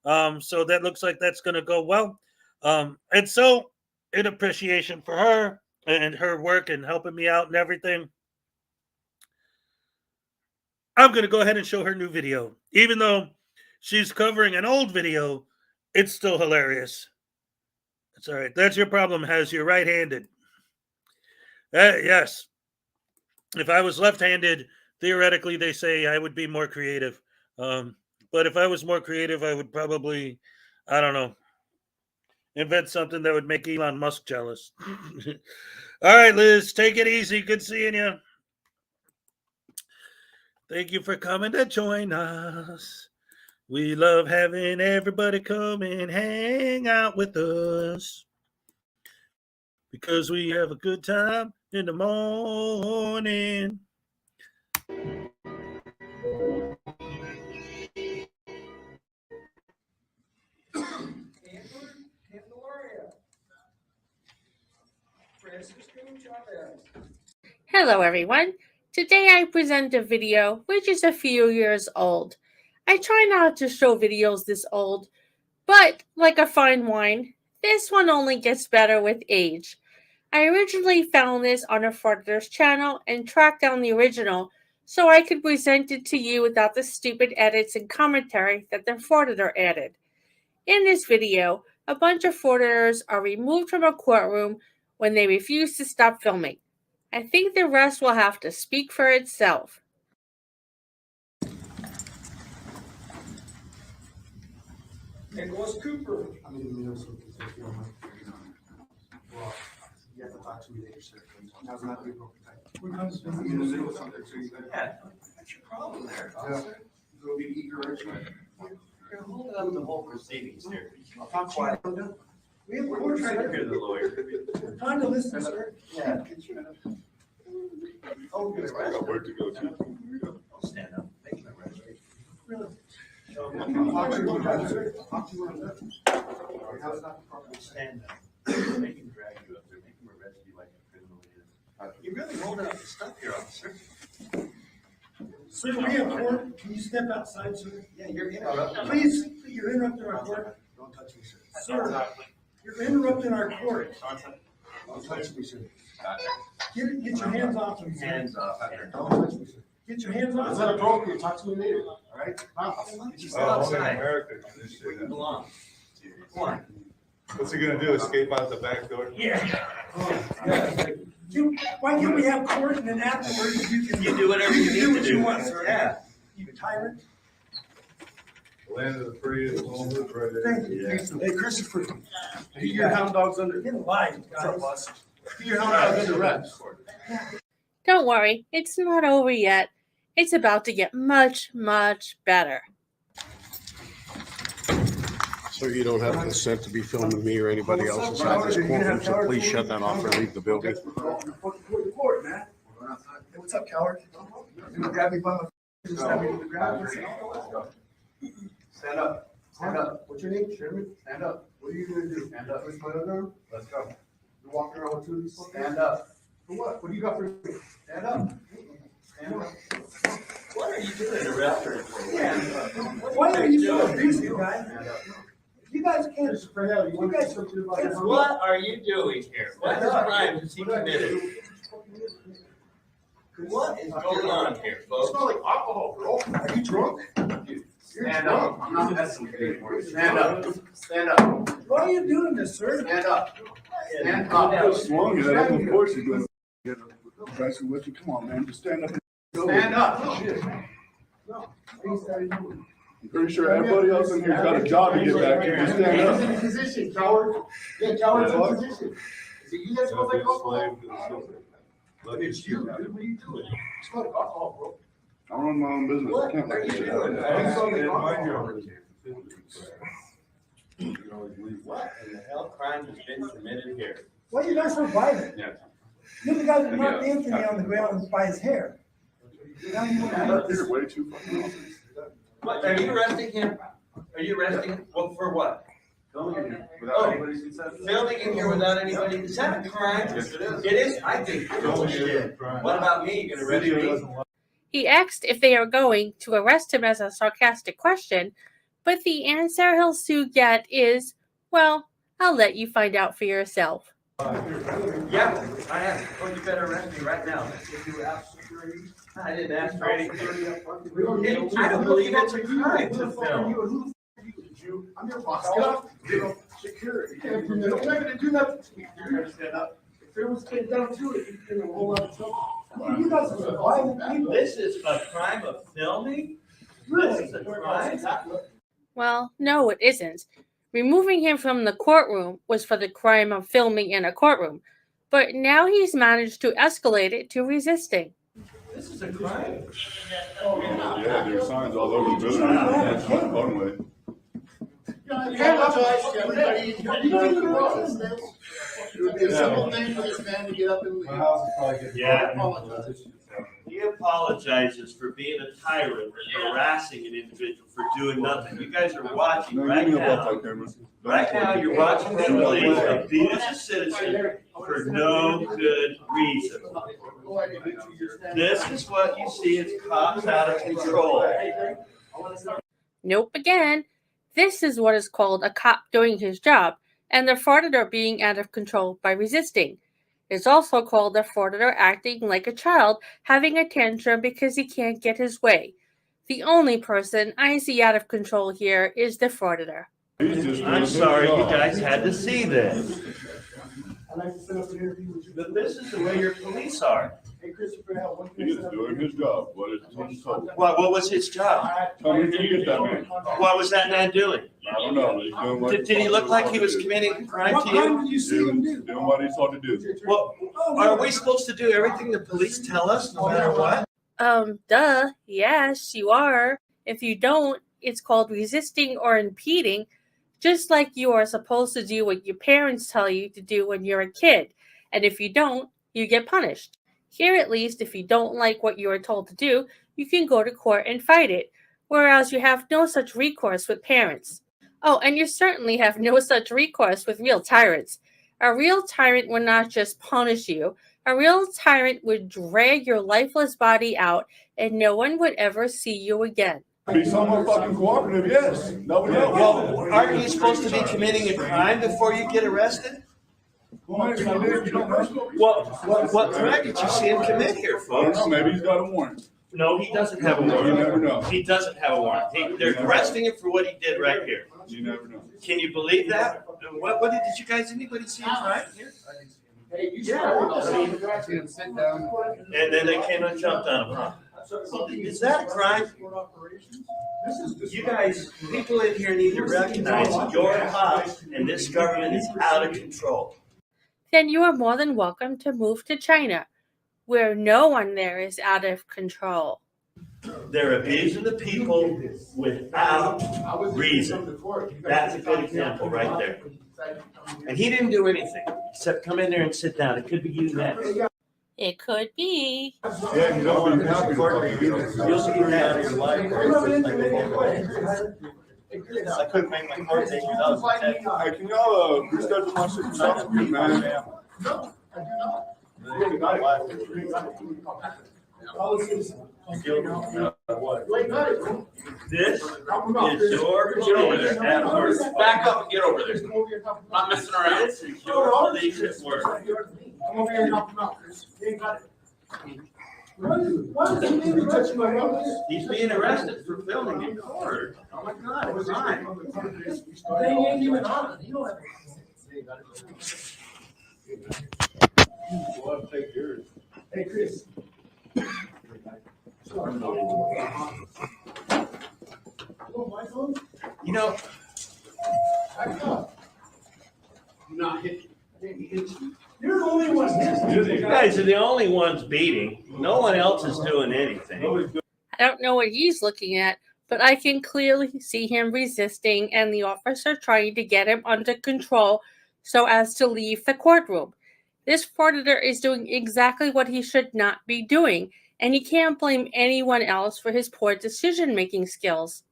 [SPEAKER 1] So that looks like that's going to go well. And so in appreciation for her and her work and helping me out and everything, I'm going to go ahead and show her new video. Even though she's covering an old video, it's still hilarious. It's all right. That's your problem, Hez. You're right-handed. Yes. If I was left-handed, theoretically, they say I would be more creative. But if I was more creative, I would probably, I don't know. Invent something that would make Elon Musk jealous. All right, Liz, take it easy. Good seeing you. Thank you for coming to join us. We love having everybody come and hang out with us because we have a good time in the morning.
[SPEAKER 3] Hello everyone. Today I present a video which is a few years old. I try not to show videos this old, but like a fine wine, this one only gets better with age. I originally found this on a Frauditors channel and tracked down the original so I could present it to you without the stupid edits and commentary that the Frauditor added. In this video, a bunch of Frauditors are removed from a courtroom when they refuse to stop filming. I think the rest will have to speak for itself.
[SPEAKER 11] There goes Cooper. I'm in the middle of something, so if you don't mind. Well, you have to talk to me later, sir. How's not be broken time? I'm in the middle of something, so you got. Yeah, what's your problem there, officer? Go be eager, right? You're holding up the whole proceedings here. I'll talk quiet. We have court trying to hear the lawyer. We're trying to listen, sir. Yeah. Oh, good. I got work to go to. I'll stand up. Make my arrest. Really? Talk to you one time, sir. Talk to you one time. How's not the problem? Stand up. They can drag you up there. Make them arrest you like a criminal is. You're really holding up the stuff here, officer. Sir, we have court. Can you step outside, sir? Yeah, you're interrupting. Please, you're interrupting our court. Don't touch me, sir. Sir, you're interrupting our court. Don't touch me, sir. Get your hands off me, sir. Hands off. Don't touch me, sir. Get your hands off. Is that appropriate? Talk to me later. All right? Get yourself outside. You belong. Come on.
[SPEAKER 2] What's he gonna do? Escape out the back door?
[SPEAKER 11] Yeah. Why can't we have court and then afterwards you can
[SPEAKER 10] do whatever you need to do.
[SPEAKER 11] What you want, sir. Yeah. You tyrant.
[SPEAKER 2] Land of the free and home right there.
[SPEAKER 11] Thank you. Hey, Christopher. Get your hound dogs under. Get alive, guys. Get your hound dogs under wraps.
[SPEAKER 3] Don't worry, it's not over yet. It's about to get much, much better.
[SPEAKER 12] So you don't have consent to be filming me or anybody else inside this courtroom, so please shut that off or leave the building.
[SPEAKER 11] What's up, coward? You gonna grab me by my just stab me to the ground? Stand up. Stand up. What's your name? Sherman? Stand up. What are you gonna do? Stand up. Where's my underarm? Let's go. You're walking around with two of these. Stand up. For what? What do you got for me? Stand up. Stand up. What are you doing in a restaurant? Yeah. Why are you so abusive, guys? You guys can't spread out. You guys are too much.
[SPEAKER 10] What are you doing here? What crime has he committed? What is going on here,
[SPEAKER 11] You
[SPEAKER 10] folks?
[SPEAKER 11] smell like alcohol, bro. Are you drunk? Stand up. I'm not messing with you anymore. Stand up. Stand up. Why are you doing this, sir? Stand up. Stand up.
[SPEAKER 2] Of course you're gonna get aggressive with you. Come on, man, just stand up.
[SPEAKER 11] Stand up. No.
[SPEAKER 2] I'm pretty sure everybody else in here's got a job to get back to. Just stand up.
[SPEAKER 11] He's in position, coward. Yeah, coward's in position. Is it you that smells like alcohol? It's you, dude. What are you doing? You smell like alcohol, bro.
[SPEAKER 2] I run my own business. I can't let you shit out of
[SPEAKER 10] What in the hell crime has been committed here?
[SPEAKER 11] Why are you guys so violent?
[SPEAKER 10] Yeah.
[SPEAKER 11] You're the guy that knocked Anthony on the ground by his hair. Now you want to
[SPEAKER 2] You're way too fucking awesome.
[SPEAKER 10] What, are you arresting him? Are you arresting him? Well, for what?
[SPEAKER 2] Filming in here without anybody's consent.
[SPEAKER 10] Filming in here without anybody, is that a crime?
[SPEAKER 2] Yes, it is.
[SPEAKER 10] It is? I think. What about me? You gonna arrest me?
[SPEAKER 3] He asked if they are going to arrest him as a sarcastic question, but the answer he'll soon get is, well, I'll let you find out for yourself.
[SPEAKER 10] Yeah, I am. Oh, you better arrest me right now. I didn't ask for anything. I don't believe it's a crime to film.
[SPEAKER 11] I'm your boss. Get off. Security. You're not gonna do nothing to me. You're gonna stand up. If it was getting down to it, you're gonna roll out of trouble. You guys are violent people.
[SPEAKER 10] This is a crime of filming? This is a crime?
[SPEAKER 3] Well, no, it isn't. Removing him from the courtroom was for the crime of filming in a courtroom, but now he's managed to escalate it to resisting.
[SPEAKER 10] This is a crime.
[SPEAKER 2] Yeah, there's signs all over the building. That's not fun with it.
[SPEAKER 11] Apologize to everybody. It would be a simple thing for this man to get up and leave.
[SPEAKER 10] Yeah.
[SPEAKER 11] Apologize.
[SPEAKER 10] He apologizes for being a tyrant and harassing an individual for doing nothing. You guys are watching right now. Right now, you're watching the police abuse a citizen for no good reason. This is what you see as cops out of control.
[SPEAKER 3] Nope again. This is what is called a cop doing his job, and the frauditor being out of control by resisting. It's also called the frauditor acting like a child, having a tantrum because he can't get his way. The only person I see out of control here is the frauditor.
[SPEAKER 10] I'm sorry you guys had to see this. But this is the way your police are.
[SPEAKER 2] He is doing his job. What is he told?
[SPEAKER 10] What was his job?
[SPEAKER 2] Tell me if you get that man.
[SPEAKER 10] What was that man doing?
[SPEAKER 2] I don't know. He's doing what
[SPEAKER 10] Did he look like he was committing a crime to you?
[SPEAKER 2] Doing what he's told to do.
[SPEAKER 10] Well, are we supposed to do everything the police tell us, no matter what?
[SPEAKER 3] Duh. Yes, you are. If you don't, it's called resisting or impeding, just like you are supposed to do what your parents tell you to do when you're a kid. And if you don't, you get punished. Here, at least, if you don't like what you are told to do, you can go to court and fight it, whereas you have no such recourse with parents. Oh, and you certainly have no such recourse with real tyrants. A real tyrant would not just punish you. A real tyrant would drag your lifeless body out, and no one would ever see you again.
[SPEAKER 2] Be somewhat fucking cooperative, yes. Nobody else.
[SPEAKER 10] Well, aren't you supposed to be committing a crime before you get arrested? What crime did you see him commit here, folks?
[SPEAKER 2] I don't know, maybe he's got a warrant.
[SPEAKER 10] No, he doesn't have a warrant.
[SPEAKER 2] You never know.
[SPEAKER 10] He doesn't have a warrant. They're arresting him for what he did right here.
[SPEAKER 2] You never know.
[SPEAKER 10] Can you believe that? What did you guys, anybody see him right here? Yeah. And then they came and jumped on him. Is that a crime? You guys, people in here need to recognize your cops and this government is out of control.
[SPEAKER 3] Then you are more than welcome to move to China, where no one there is out of control.
[SPEAKER 10] They're abusing the people without reason. That's a good example right there. And he didn't do anything except come in there and sit down. It could be you next.
[SPEAKER 3] It could be.
[SPEAKER 2] Yeah, you don't be happy to
[SPEAKER 10] You'll see that in your life.
[SPEAKER 11] I couldn't make my court date without.
[SPEAKER 2] Hey, can y'all reschedule my shit for something, man?
[SPEAKER 11] No, I do not.
[SPEAKER 10] This is your police at work.
[SPEAKER 8] Back up and get over there. Not messing around.
[SPEAKER 10] This is your police at work.
[SPEAKER 11] Come over here and help him out, Chris. You ain't got it. Why does he need to touch my nose?
[SPEAKER 10] He's being arrested for filming in court. Oh my God, it's fine.
[SPEAKER 11] They ain't even on it. You don't have to. Hey, Chris.
[SPEAKER 10] You know,
[SPEAKER 11] You're the only one here.
[SPEAKER 10] you guys are the only ones beating. No one else is doing anything.
[SPEAKER 3] I don't know what he's looking at, but I can clearly see him resisting and the officer trying to get him under control so as to leave the courtroom. This frauditor is doing exactly what he should not be doing, and he can't blame anyone else for his poor decision-making skills.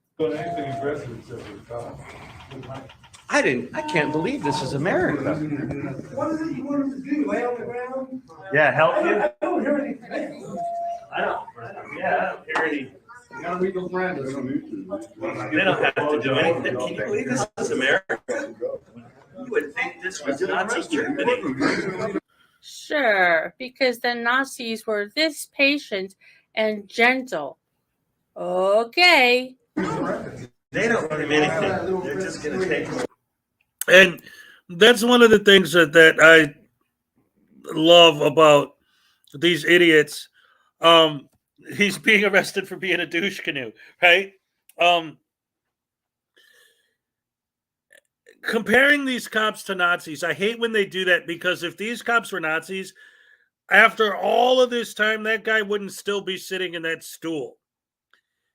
[SPEAKER 10] I can't believe this is America.
[SPEAKER 11] What is it you want him to do? Lay on the ground?
[SPEAKER 10] Yeah, help you?
[SPEAKER 11] I don't hear anything.
[SPEAKER 10] I don't hear any.
[SPEAKER 2] You gotta read those brands.
[SPEAKER 10] They don't have to do anything. Can you believe this is America? You would think this was Nazi Germany.
[SPEAKER 3] Sure, because the Nazis were this patient and gentle. Okay.
[SPEAKER 10] They don't do anything. They're just going to take.
[SPEAKER 1] And that's one of the things that I love about these idiots. He's being arrested for being a douche canoe, right?
[SPEAKER 13] comparing these cops to Nazis, I hate when they do that, because if these cops were Nazis, after all of this time, that guy wouldn't still be sitting in that stool.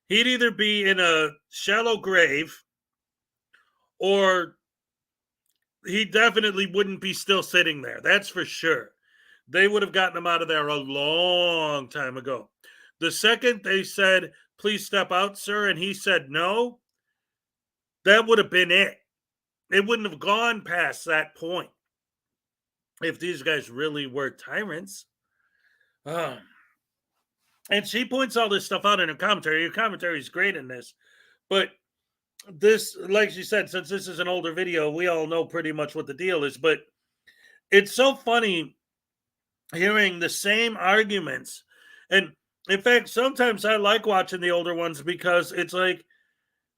[SPEAKER 13] He'd either be in a shallow grave, or he definitely wouldn't be still sitting there. That's for sure. They would have gotten him out of there a long time ago. The second they said, "Please step out, sir," and he said no, that would have been it. It wouldn't have gone past that point if these guys really were tyrants. And she points all this stuff out in her commentary. Her commentary is great in this. But this, like she said, since this is an older video, we all know pretty much what the deal is. But it's so funny hearing the same arguments. And in fact, sometimes I like watching the older ones, because it's like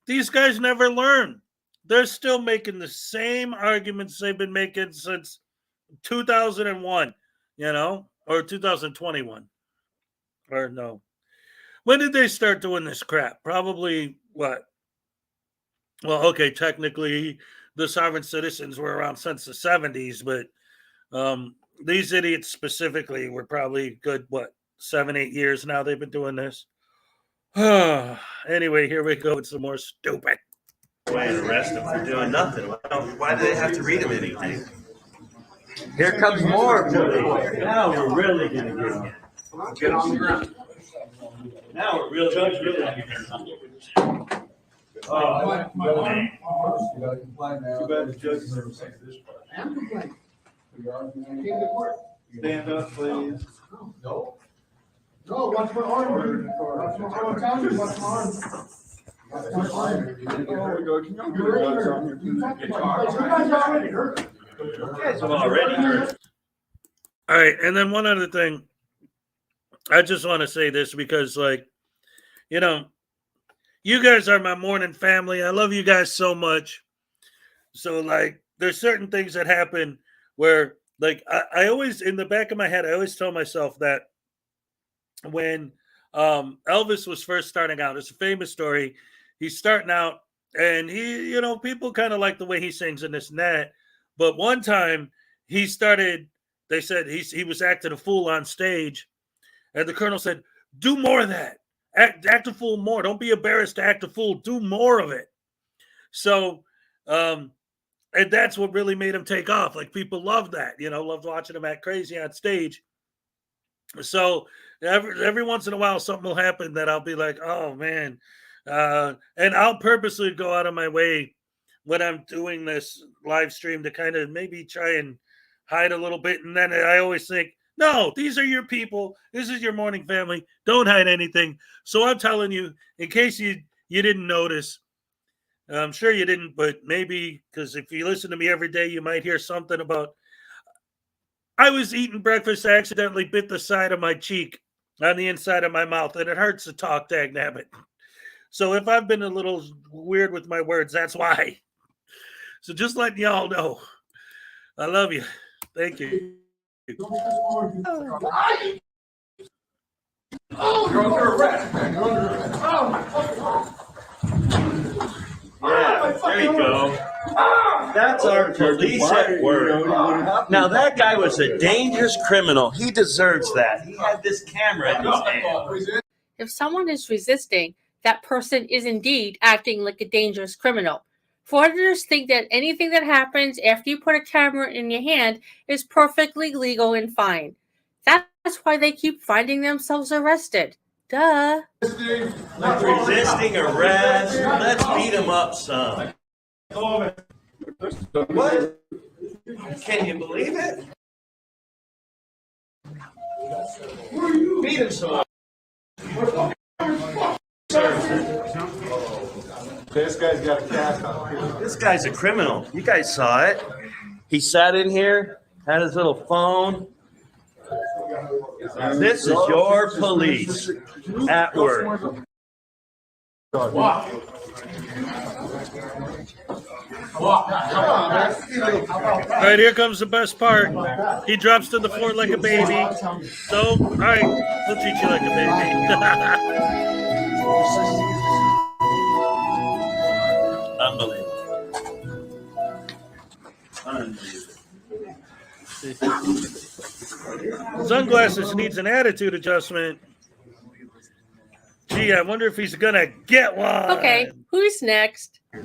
[SPEAKER 13] these guys never learn. They're still making the same arguments they've been making since 2001, or 2021. Or no. When did they start doing this crap? Probably what? Well, okay, technically the sovereign citizens were around since the 70s, but these idiots specifically were probably good, 7-8 years now they've been doing this. Anyway, here we go with some more stupid.
[SPEAKER 10] Why arrest them for doing nothing? Why do they have to read them anything? Here comes more. Now we're really going to get on the ground. Now we're really going to get on the ground. Oh, man.
[SPEAKER 2] You gotta comply now. Too bad the judges never say this part. I am complaining. Stand up, please. No. No, watch my arm. Watch my arm. Watch my arm. There we go. Can you
[SPEAKER 10] already hurt.
[SPEAKER 13] All right, and then one other thing. I just want to say this because, you guys are my morning family. I love you guys so much. So, there's certain things that happen where, I always, in the back of my head, I always tell myself that when Elvis was first starting out, it's a famous story. He's starting out, and he, people kind of like the way he sings and this and that. But one time, he started, they said he was acting a fool on stage, and the colonel said, "Do more of that. Act a fool more. Don't be embarrassed to act a fool. Do more of it." So, and that's what really made him take off. People loved that, loved watching him act crazy on stage. So every once in a while, something will happen that I'll be like, "Oh man," and I'll purposely go out of my way when I'm doing this live stream to kind of maybe try and hide a little bit. And then I always think, no, these are your people. This is your morning family. Don't hide anything. So I'm telling you, in case you didn't notice, I'm sure you didn't, but maybe, because if you listen to me every day, you might hear something about, I was eating breakfast, I accidentally bit the side of my cheek on the inside of my mouth, and it hurts to talk, dagnabbit. So if I've been a little weird with my words, that's why. So just letting y'all know. I love you. Thank you.
[SPEAKER 2] You're under arrest, man. You're under arrest.
[SPEAKER 10] Yeah, there you go. That's our police at work. Now that guy was a dangerous criminal. He deserves that. He had this camera in his hand.
[SPEAKER 3] If someone is resisting, that person is indeed acting like a dangerous criminal. Frauditors think that anything that happens after you put a camera in your hand is perfectly legal and fine. That's why they keep finding themselves arrested. Duh.
[SPEAKER 10] Resisting arrest. Let's beat him up some. What? Can you believe it? Beat him some.
[SPEAKER 2] This guy's got a cast on.
[SPEAKER 10] This guy's a criminal. You guys saw it. He sat in here, had his little phone. This is your police at work.
[SPEAKER 2] Wow.
[SPEAKER 13] All right, here comes the best part. He drops to the floor like a baby. So, all right, we'll treat you like a baby.
[SPEAKER 10] Unbelievable.
[SPEAKER 13] Sunglasses needs an attitude adjustment. Gee, I wonder if he's gonna get one.
[SPEAKER 3] Okay, who's next?
[SPEAKER 2] I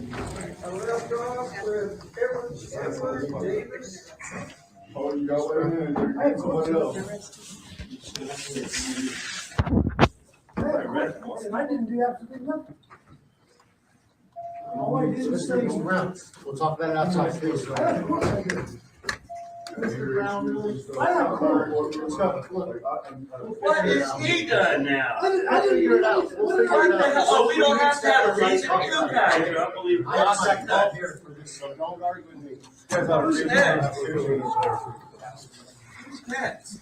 [SPEAKER 2] didn't do absolutely nothing. All I did was say some rounds. We'll talk about it outside. Of course I did. Mr. Brown, really? I have
[SPEAKER 10] What is he done now?
[SPEAKER 2] I didn't figure it out. We'll figure it out.
[SPEAKER 10] Oh, we don't have to have a reason. You guys are unbelievable.
[SPEAKER 2] I second that here for this, so don't argue with me.
[SPEAKER 10] Who's next? Who's next?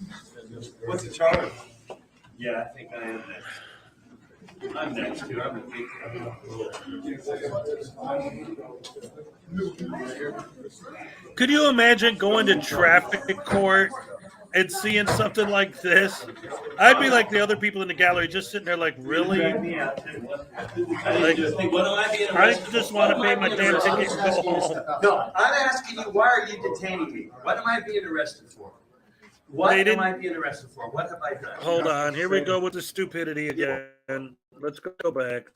[SPEAKER 10] What's the charge? Yeah, I think I am next. I'm next too. I'm a big.
[SPEAKER 13] Could you imagine going to traffic court and seeing something like this? I'd be like the other people in the gallery, just sitting there like, really? Like, I just want to pay my damn ticket and go home.
[SPEAKER 10] No, I'm asking you, why are you detaining me? What am I being arrested for? What am I being arrested for? What have I done?
[SPEAKER 13] Hold on. Here we go with the stupidity again. Let's go back.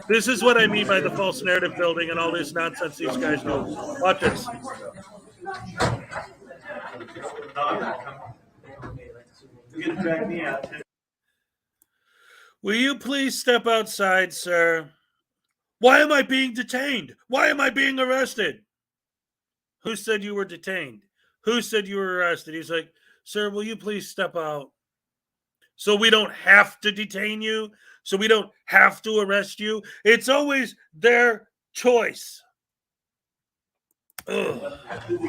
[SPEAKER 13] This is what I mean by the false narrative building and all this nonsense these guys do. Watch this.
[SPEAKER 10] No, I'm not coming. You're going to drag me out too.
[SPEAKER 13] Will you please step outside, sir? Why am I being detained? Why am I being arrested? Who said you were detained? Who said you were arrested? He's like, sir, will you please step out? So we don't have to detain you? So we don't have to arrest you? It's always their choice. Ugh.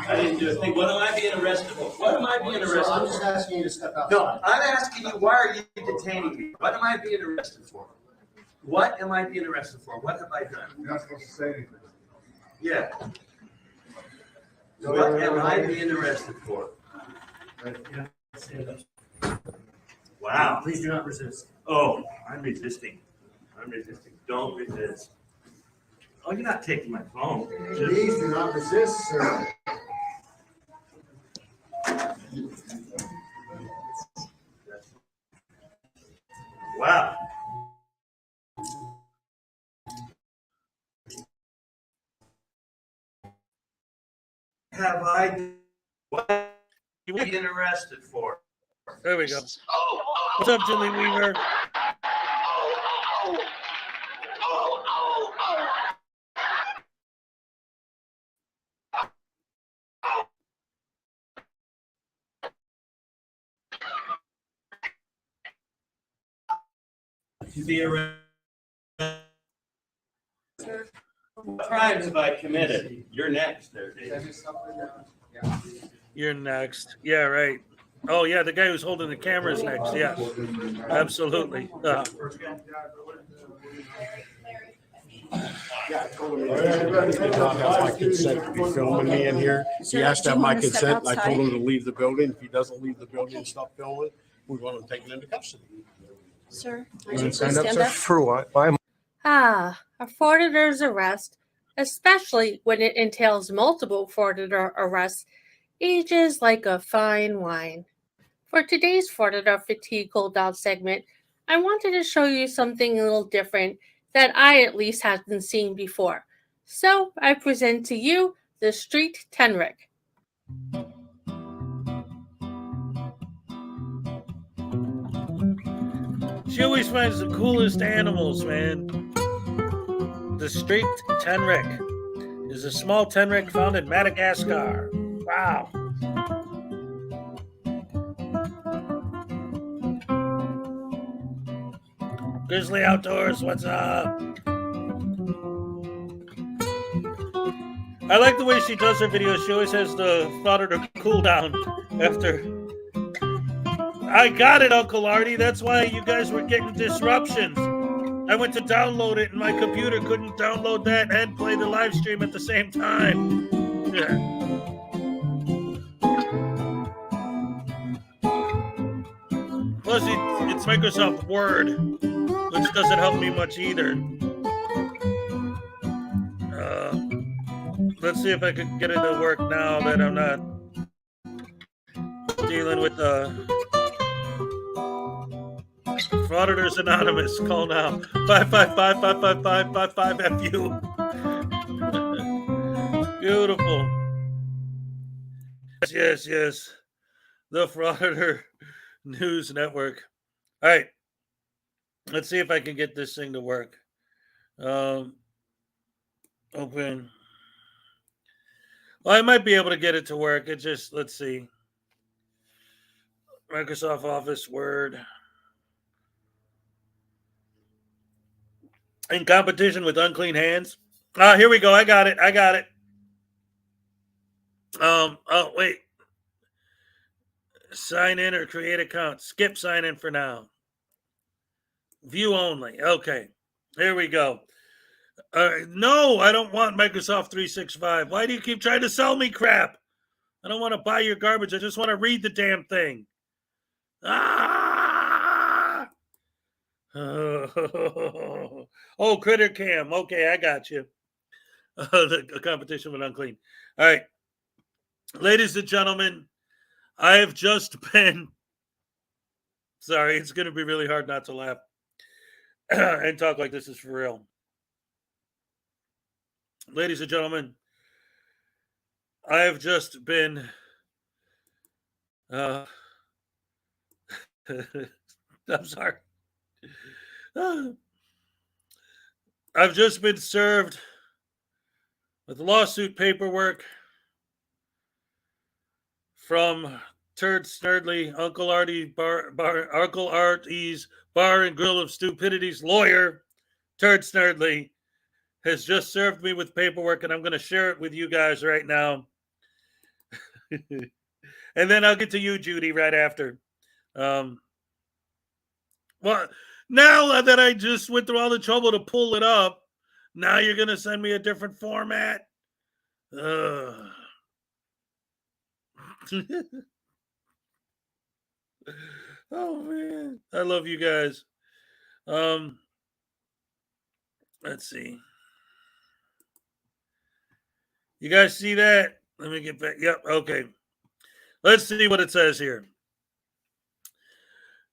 [SPEAKER 10] I didn't do a thing. What am I being arrested for? What am I being arrested for?
[SPEAKER 2] I'm just asking you to step out.
[SPEAKER 10] No, I'm asking you, why are you detaining me? What am I being arrested for? What am I being arrested for? What have I done?
[SPEAKER 2] You're not supposed to say anything.
[SPEAKER 10] Yeah. What am I being arrested for? Wow.
[SPEAKER 2] Please do not resist.
[SPEAKER 10] Oh, I'm resisting. I'm resisting. Don't resist. Oh, you're not taking my phone.
[SPEAKER 2] Please do not resist, sir.
[SPEAKER 10] Wow. Have I what are you being arrested for?
[SPEAKER 13] There we go. What's up, Julie Weaver?
[SPEAKER 10] To be arrested. What crimes have I committed? You're next there, Dave.
[SPEAKER 13] You're next. Yeah, right. Oh, yeah, the guy who's holding the camera is next. Yeah, absolutely.
[SPEAKER 12] Yeah, I told him he did not have my consent to be filming me in here. He has to have my consent. I told him to leave the building. If he doesn't leave the building and stop filming, we want him taken into custody.
[SPEAKER 14] Sir,
[SPEAKER 2] Stand up. For what? Why?
[SPEAKER 3] A Frauditor's arrest, especially when it entails multiple Frauditor arrests, ages like a fine wine. For today's Frauditor Fatigue Cooldown segment, I wanted to show you something a little different that I at least hadn't seen before. So I present to you the Street Tenric.
[SPEAKER 13] She always finds the coolest animals, man. The Street Tenric is a small tenric found in Madagascar. Wow. Grizzly Outdoors, what's up? I like the way she does her videos. She always has the Frauditor cooldown after. I got it, Uncle Artie. That's why you guys were getting disruptions. I went to download it and my computer couldn't download that and play the live stream at the same time. Yeah. Plus, it's Microsoft Word, which doesn't help me much either. Let's see if I can get it to work now that I'm not dealing with Frauditors Anonymous. Call now. 555-555-55FU. Beautiful. Yes. The Frauditor News Network. All right. Let's see if I can get this thing to work. Open. Well, I might be able to get it to work. It just, let's see. Microsoft Office, Word. In competition with unclean hands. Here we go. I got it. Oh, wait. Sign in or create account. Skip sign in for now. View only. Okay. Here we go. No, I don't want Microsoft 365. Why do you keep trying to sell me crap? I don't want to buy your garbage. I just want to read the damn thing. Ah! Oh, Critter Cam. Okay, I got you. The competition with unclean. All right. Ladies and gentlemen, I have just been... Sorry, it's going to be really hard not to laugh and talk like this is for real. Ladies and gentlemen, I have just been... I'm sorry. I've just been served with lawsuit paperwork from Turd Snurdly, Uncle Artie's Bar and Grill of Stupidity's lawyer, Turd Snurdly, has just served me with paperwork, and I'm going to share it with you guys right now. And then I'll get to you, Judy, right after. Well, now that I just went through all the trouble to pull it up, now you're going to send me a different format? Oh, man. I love you guys. Let's see. You guys see that? Let me get back. Yep, okay. Let's see what it says here.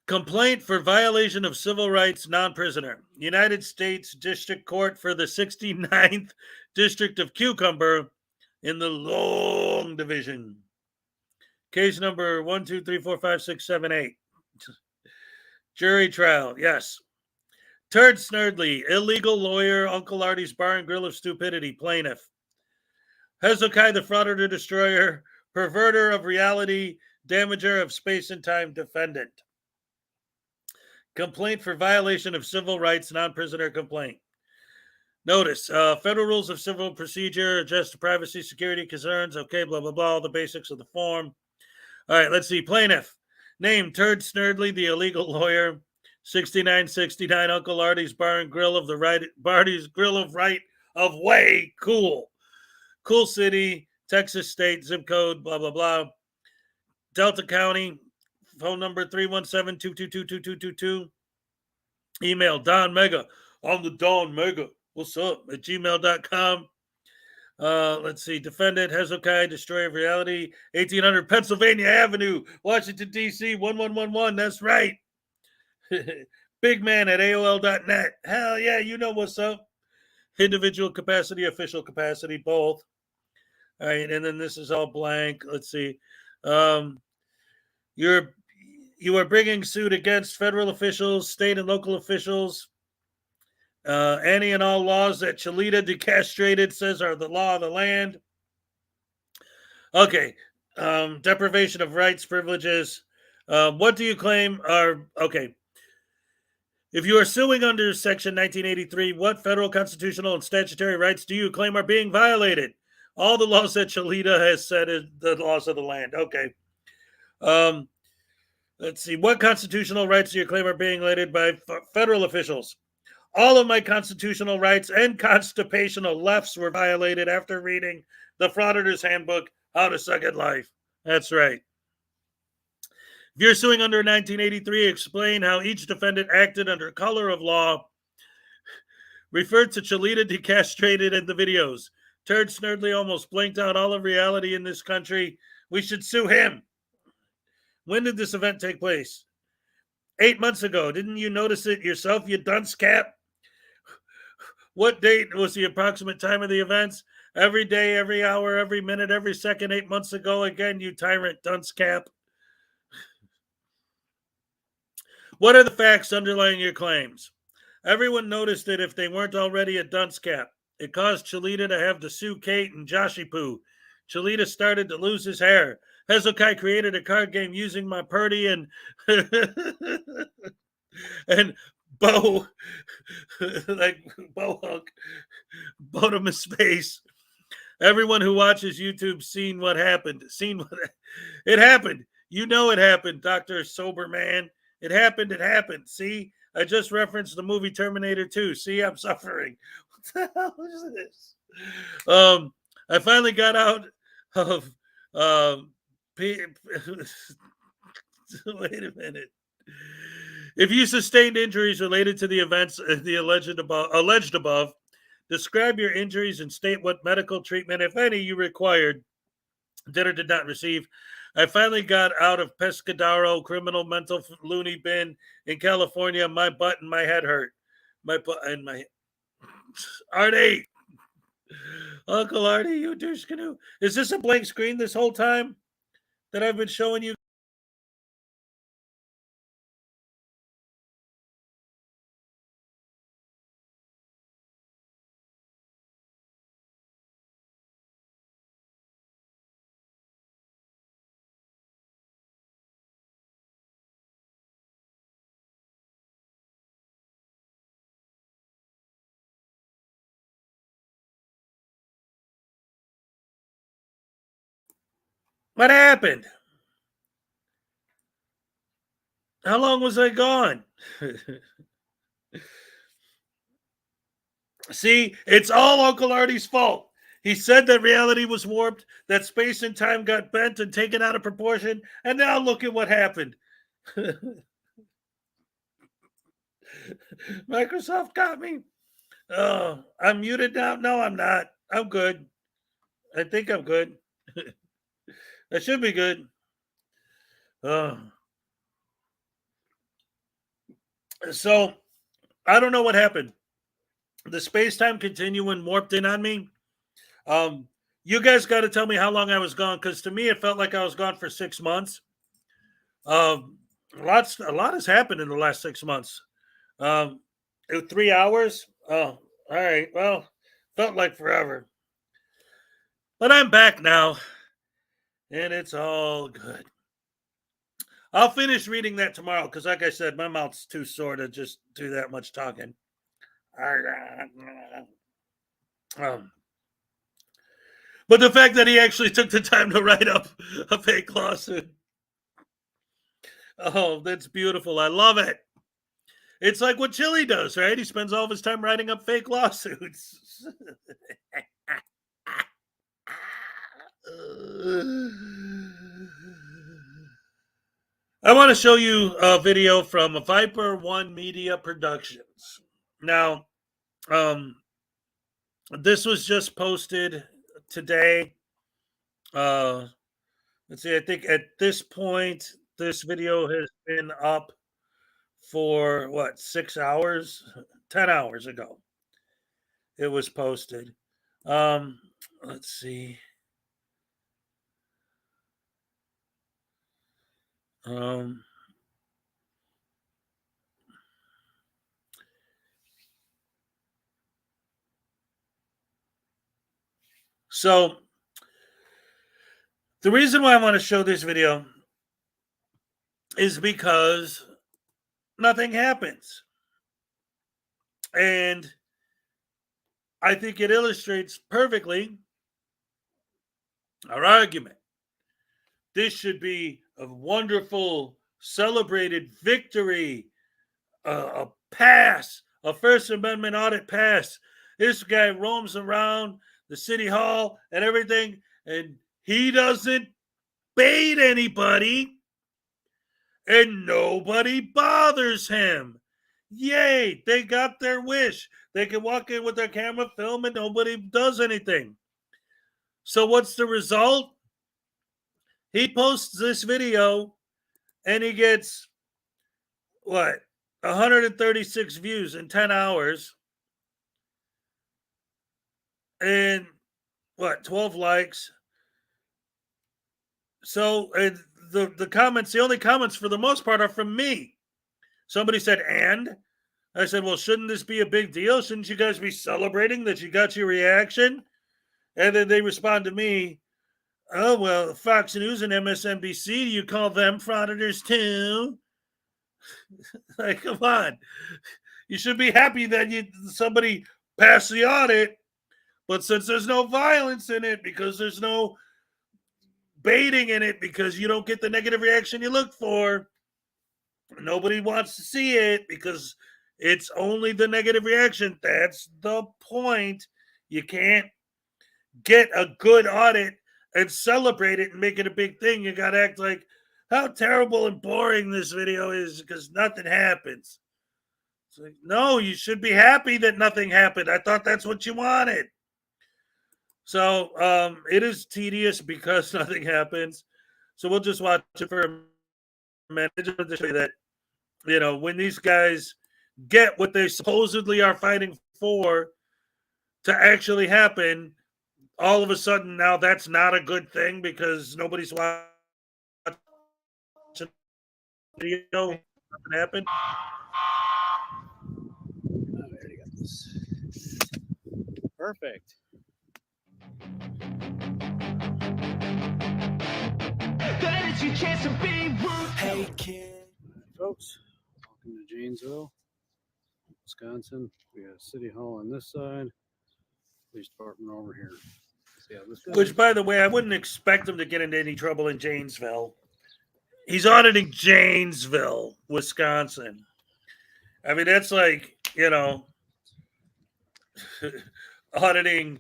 [SPEAKER 13] Complaint for violation of civil rights, non-prisoner. United States District Court for the 69th District of Cucumber in the Long Division. Case number 1, 2, 3, 4, 5, 6, 7, 8. Jury trial, yes. Turd Snurdly, illegal lawyer, Uncle Artie's Bar and Grill of Stupidity, plaintiff. Hezokuai, the Frauditor Destroyer, perverter of reality, damager of space and time, defendant. Complaint for violation of civil rights, non-prisoner complaint. Notice, federal rules of civil procedure, just privacy, security concerns, okay, blah, blah, blah, all the basics of the form. All right, let's see. Plaintiff, name Turd Snurdly, the illegal lawyer, 6969 Uncle Artie's Bar and Grill of the Right, Barty's Grill of Right of Way, cool city, Texas State, zip code, blah, blah, blah. Delta County, phone number 317-222-2222. Email Don Mega. I'm the Don Mega. What's up? At gmail.com. Let's see. Defendant Hezokuai, Destroyer of Reality, 1800 Pennsylvania Avenue, Washington, D.C., 1111. That's right. Big man at AOL.net. Hell yeah, you know what's up. Individual capacity, official capacity, both. All right, and then this is all blank. Let's see. You are bringing suit against federal officials, state and local officials, any and all laws that Cholita decastrated says are the law of the land. Okay. Deprivation of rights, privileges. What do you claim are, okay. If you are suing under Section 1983, what federal constitutional and statutory rights do you claim are being violated? All the laws that Cholita has said is the laws of the land. Okay. Let's see. What constitutional rights do you claim are being violated by federal officials? All of my constitutional rights and constitutional lefts were violated after reading the Frauditors Handbook, How to Suck at Life. That's right. If you're suing under 1983, explain how each defendant acted under color of law. Refer to Cholita decastrated in the videos. Turd Snurdly almost blinked out all of reality in this country. We should sue him. When did this event take place? 8 months ago. Didn't you notice it yourself, you dunce cap? What date was the approximate time of the events? Every day, every hour, every minute, every second, 8 months ago. Again, you tyrant dunce cap. What are the facts underlying your claims? Everyone noticed it if they weren't already a dunce cap. It caused Chalita to have to sue Kate and Joshi Poo. Chalita started to lose his hair. Hezokuai created a card game using my Purdy and and Bo, like Bohunk, Botomus space. Everyone who watches YouTube seen what happened. It happened. You know it happened, Dr. Soberman. It happened. It happened. See, I just referenced the movie Terminator 2. See, I'm suffering. What the hell is this? I finally got out of wait a minute. If you sustained injuries related to the events the alleged above, describe your injuries and state what medical treatment, if any, you required, did or did not receive. I finally got out of Pescadero criminal mental loony bin in California. My butt and my head hurt. My butt and my Artie. Uncle Artie, you douche canoe. Is this a blank screen this whole time that I've been showing you? What happened? How long was I gone? See, it's all Uncle Artie's fault. He said that reality was warped, that space and time got bent and taken out of proportion, and now look at what happened. Microsoft got me. Oh, I'm muted now? No, I'm not. I'm good. I think I'm good. I should be good. So, I don't know what happened. The space-time continuum warped in on me. You guys got to tell me how long I was gone, because to me it felt like I was gone for 6 months. A lot has happened in the last 6 months. 3 hours. Oh, all right. Well, felt like forever, but I'm back now, and it's all good. I'll finish reading that tomorrow because, like I said, my mouth's too sore to just do that much talking. But the fact that he actually took the time to write up a fake lawsuit. Oh, that's beautiful. I love it. It's like what Chili does, right? He spends all of his time writing up fake lawsuits. I want to show you a video from Viper One Media Productions. Now, this was just posted today. Let's see, I think at this point, this video has been up for 6 hours? 10 hours ago. It was posted. Let's see. So the reason why I want to show this video is because nothing happens. And I think it illustrates perfectly our argument. This should be a wonderful, celebrated victory, a pass, a First Amendment audit pass. This guy roams around the city hall and everything, and he doesn't bait anybody, and nobody bothers him. Yay, they got their wish. They can walk in with their camera, film, and nobody does anything. So what's the result? He posts this video and he gets what, 136 views in 10 hours and what, 12 likes. So the comments, the only comments for the most part are from me. Somebody said, and I said, well, shouldn't this be a big deal? Shouldn't you guys be celebrating that you got your reaction? And then they respond to me, oh, well, Fox News and MSNBC, do you call them frauditors too? Like, come on. You should be happy that somebody passed the audit, but since there's no violence in it, because there's no baiting in it, because you don't get the negative reaction you look for, nobody wants to see it because it's only the negative reaction. That's the point. You can't get a good audit and celebrate it and make it a big thing. You got to act like how terrible and boring this video is because nothing happens. It's like, no, you should be happy that nothing happened. I thought that's what you wanted. So it is tedious because nothing happens. So we'll just watch it for a minute just to show you that, you know, when these guys get what they supposedly are fighting for to actually happen, all of a sudden now that's not a good thing because nobody's watching the video. Nothing happened.
[SPEAKER 14] Perfect.
[SPEAKER 1] Hey, kid.
[SPEAKER 14] Folks, welcome to Janesville, Wisconsin. We got City Hall on this side, police department over here. So, yeah, this
[SPEAKER 13] Which, by the way, I wouldn't expect him to get into any trouble in Janesville. He's auditing Janesville, Wisconsin. I mean, that's like, you know, auditing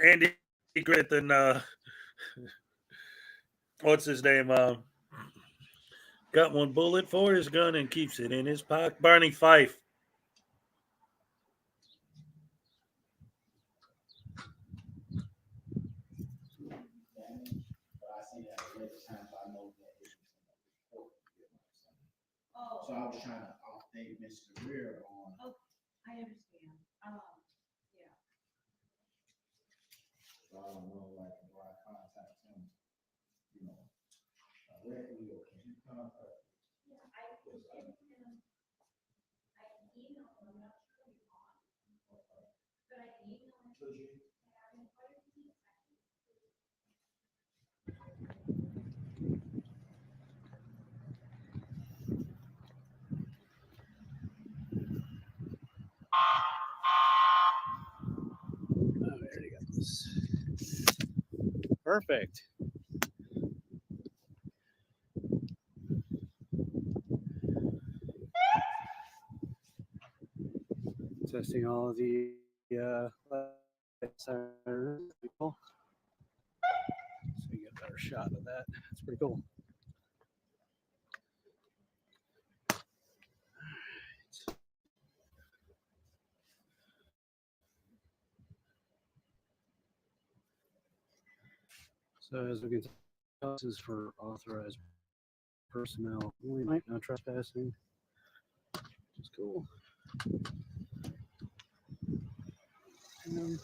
[SPEAKER 13] Andy Griffith and what's his name? Got one bullet for his gun and keeps it in his pocket. Barney Fife.
[SPEAKER 2] So I was trying to update Mr. Greer on.
[SPEAKER 15] Oh, I understand. Yeah.
[SPEAKER 2] So I don't know, like, do I contact him, you know, directly, or can you contact?
[SPEAKER 15] Yeah, I can give him, I can email him, I'm not sure he's on. But I can email him.
[SPEAKER 2] Could you?
[SPEAKER 14] I already got this. Perfect. Testing all of the people. So you get a better shot of that. That's pretty cool. So as we can tell, this is for authorized personnel. We might not trespassing. It's cool. And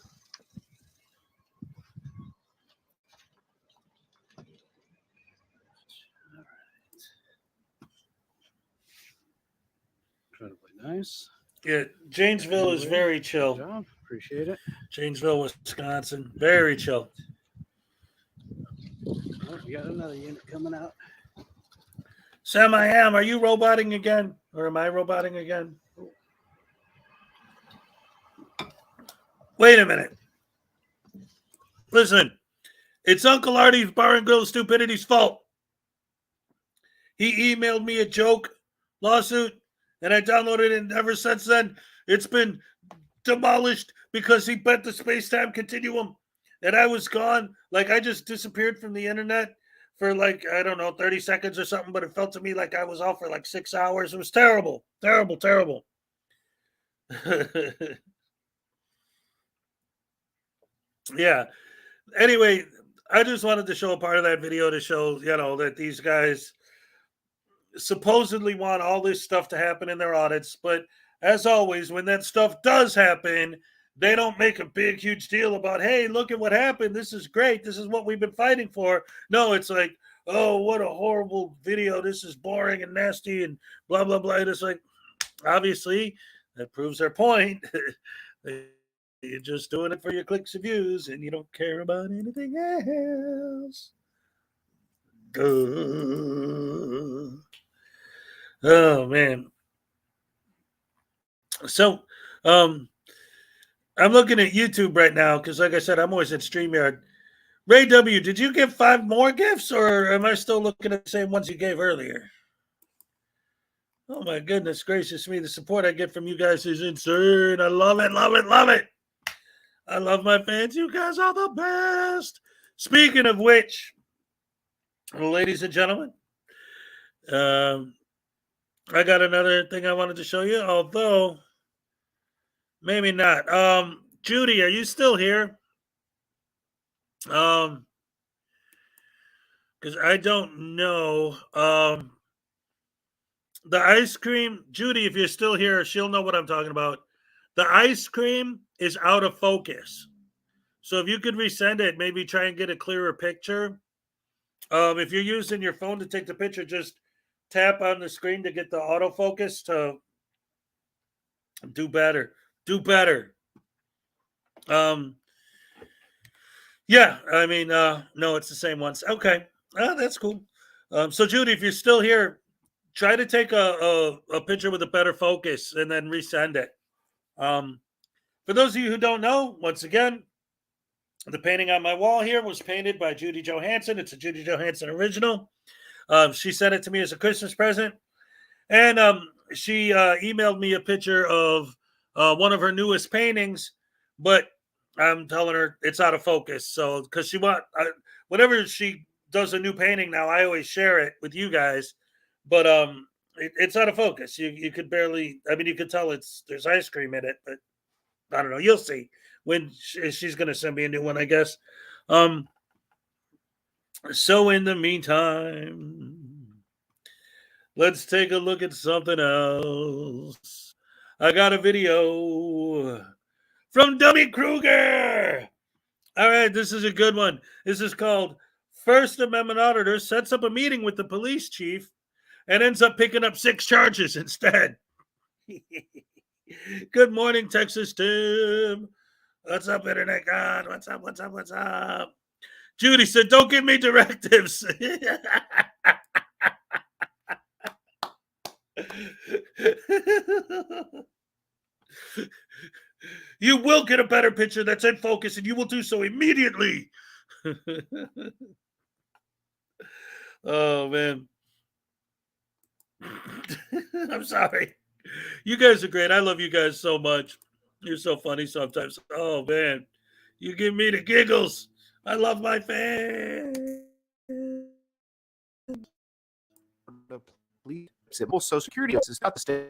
[SPEAKER 14] incredibly nice.
[SPEAKER 13] Yeah, Janesville is very chill.
[SPEAKER 14] Good job. Appreciate it.
[SPEAKER 13] Janesville, Wisconsin, very chill.
[SPEAKER 14] Oh, we got another unit coming out.
[SPEAKER 13] Sam, I am. Are you roboting again? Or am I roboting again? Wait a minute. Listen, it's Uncle Artie's Bar and Grill Stupidity's fault. He emailed me a joke lawsuit, and I downloaded it, and ever since then, it's been demolished because he bent the space-time continuum, and I was gone. Like, I just disappeared from the internet for, like, I don't know, 30 seconds or something, but it felt to me like I was off for, like, 6 hours. It was terrible. Terrible, terrible. Yeah. Anyway, I just wanted to show a part of that video to show, you know, that these guys supposedly want all this stuff to happen in their audits, but as always, when that stuff does happen, they don't make a big, huge deal about, hey, look at what happened. This is great. This is what we've been fighting for. No, it's like, oh, what a horrible video. This is boring and nasty and blah, blah, blah. And it's like, obviously, that proves their point. You're just doing it for your clicks and views, and you don't care about anything else. Oh, man. So, I'm looking at YouTube right now because, like I said, I'm always at StreamYard. Ray W., did you give 5 more gifts, or am I still looking at the same ones you gave earlier? Oh, my goodness gracious me. The support I get from you guys is insane. I love it, love it, love it. I love my fans. You guys are the best. Speaking of which, ladies and gentlemen, I got another thing I wanted to show you, although maybe not. Judy, are you still here? Because I don't know. The ice cream, Judy, if you're still here, she'll know what I'm talking about. The ice cream is out of focus. So if you could resend it, maybe try and get a clearer picture. If you're using your phone to take the picture, just tap on the screen to get the autofocus to do better. Do better. Yeah, I mean, no, it's the same ones. Okay, that's cool. So Judy, if you're still here, try to take a picture with a better focus and then resend it. For those of you who don't know, once again, the painting on my wall here was painted by Judy Johansson. It's a Judy Johansson original. She sent it to me as a Christmas present. And she emailed me a picture of one of her newest paintings, but I'm telling her it's out of focus. So, because she whenever she does a new painting now, I always share it with you guys, but it's out of focus. You could barely, I mean, you could tell there's ice cream in it, but I don't know. You'll see when she's going to send me a new one, I guess. So in the meantime, let's take a look at something else. I got a video from Dummy Kruger. All right, this is a good one. This is called First Amendment Auditor Sets Up a Meeting with the Police Chief and ends up picking up 6 charges instead. Good morning, Texas Tim. What's up, Internet God? What's up, what's up, what's up? Judy said, don't give me directives. You will get a better picture that's in focus, and you will do so immediately. Oh, man. I'm sorry. You guys are great. I love you guys so much. You're so funny sometimes. Oh, man. You give me the giggles. I love my fans.
[SPEAKER 16] The police, civil social security is not the state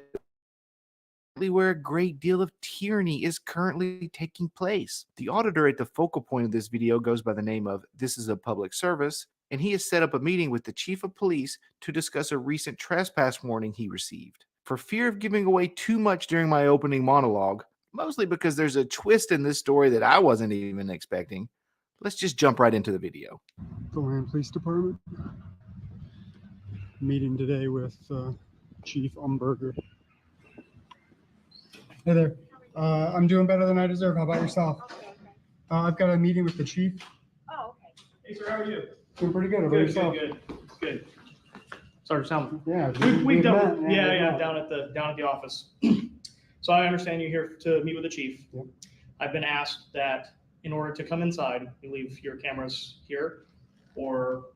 [SPEAKER 16] where a great deal of tyranny is currently taking place. The auditor at the focal point of this video goes by the name of This is a Public Service, and he has set up a meeting with the chief of police to discuss a recent trespass warning he received. For fear of giving away too much during my opening monologue, mostly because there's a twist in this story that I wasn't even expecting, let's just jump right into the video.
[SPEAKER 17] Deland Police Department. Meeting today with Chief Umberger. Hey there. I'm doing better than I deserve. How about yourself? I've got a meeting with the chief.
[SPEAKER 18] Oh, okay. Hey, sir, how are you?
[SPEAKER 17] Doing pretty good. How about yourself?
[SPEAKER 18] Good. Sorry, sound.
[SPEAKER 17] Yeah,
[SPEAKER 18] We've done. Yeah, down at the office. So I understand you're here to meet with the chief.
[SPEAKER 17] Yep.
[SPEAKER 18] I've been asked that in order to come inside, you leave your cameras here or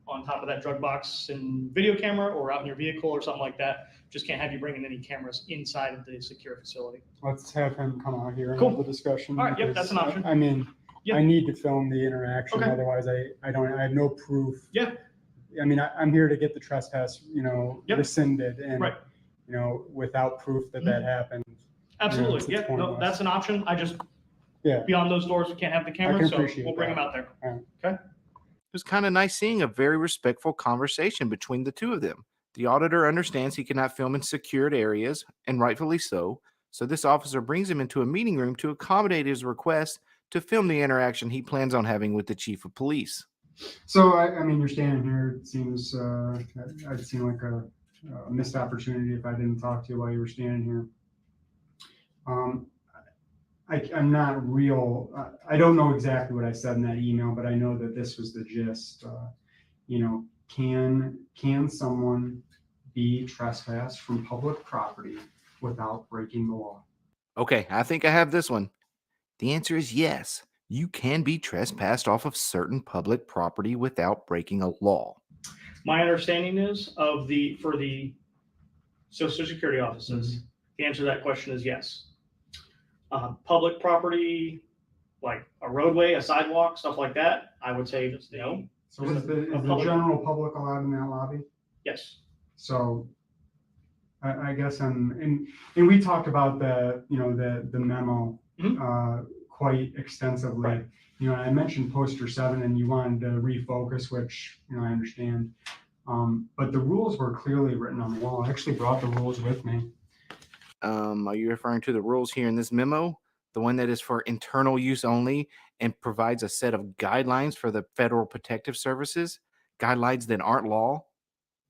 [SPEAKER 18] on top of that drug box and video camera or out in your vehicle or something like that. Just can't have you bringing any cameras inside of the secure facility.
[SPEAKER 17] Let's have him come out here and
[SPEAKER 18] Cool.
[SPEAKER 17] have the discussion.
[SPEAKER 18] All right, yep,
[SPEAKER 17] because
[SPEAKER 18] that's an option.
[SPEAKER 17] I mean,
[SPEAKER 18] Yep.
[SPEAKER 17] I need to film the interaction.
[SPEAKER 18] Okay.
[SPEAKER 17] Otherwise, I have no proof.
[SPEAKER 18] Yeah.
[SPEAKER 17] I mean, I'm here to get the trespass,
[SPEAKER 18] Yep.
[SPEAKER 17] rescinded, and
[SPEAKER 18] Right.
[SPEAKER 17] without proof that that happened.
[SPEAKER 18] Absolutely.
[SPEAKER 17] it's
[SPEAKER 18] Yeah, no,
[SPEAKER 17] pointless.
[SPEAKER 18] that's an option. I just,
[SPEAKER 17] Yeah.
[SPEAKER 18] beyond those doors, we can't have the
[SPEAKER 17] I
[SPEAKER 18] cameras,
[SPEAKER 17] can
[SPEAKER 18] so
[SPEAKER 17] appreciate
[SPEAKER 18] we'll bring
[SPEAKER 17] that.
[SPEAKER 18] them out there.
[SPEAKER 17] All right.
[SPEAKER 18] Okay.
[SPEAKER 16] It was kind of nice seeing a very respectful conversation between the two of them. The auditor understands he cannot film in secured areas, and rightfully so. So this officer brings him into a meeting room to accommodate his request to film the interaction he plans on having with the chief of police.
[SPEAKER 17] So, I mean, you're standing here, it seems, I'd seem like a missed opportunity if I didn't talk to you while you were standing here. I'm not real, I don't know exactly what I said in that email, but I know that this was the gist. You know, can someone be trespassed from public property without breaking the law?
[SPEAKER 16] Okay, I think I have this one. The answer is yes. You can be trespassed off of certain public property without breaking a law.
[SPEAKER 18] My understanding is for the Social Security offices, the answer to that question is yes. Public property, like a roadway, a sidewalk, stuff like that, I would say no.
[SPEAKER 17] So is the general public allowed in that lobby?
[SPEAKER 18] Yes.
[SPEAKER 17] So I guess and we talked about the memo quite extensively.
[SPEAKER 18] Right.
[SPEAKER 17] You know, I mentioned poster 7 and you wanted to refocus, which, you know, I understand. But the rules were clearly written on the wall. I actually brought the rules with me.
[SPEAKER 16] Are you referring to the rules here in this memo? The one that is for internal use only and provides a set of guidelines for the Federal Protective Services? Guidelines that aren't law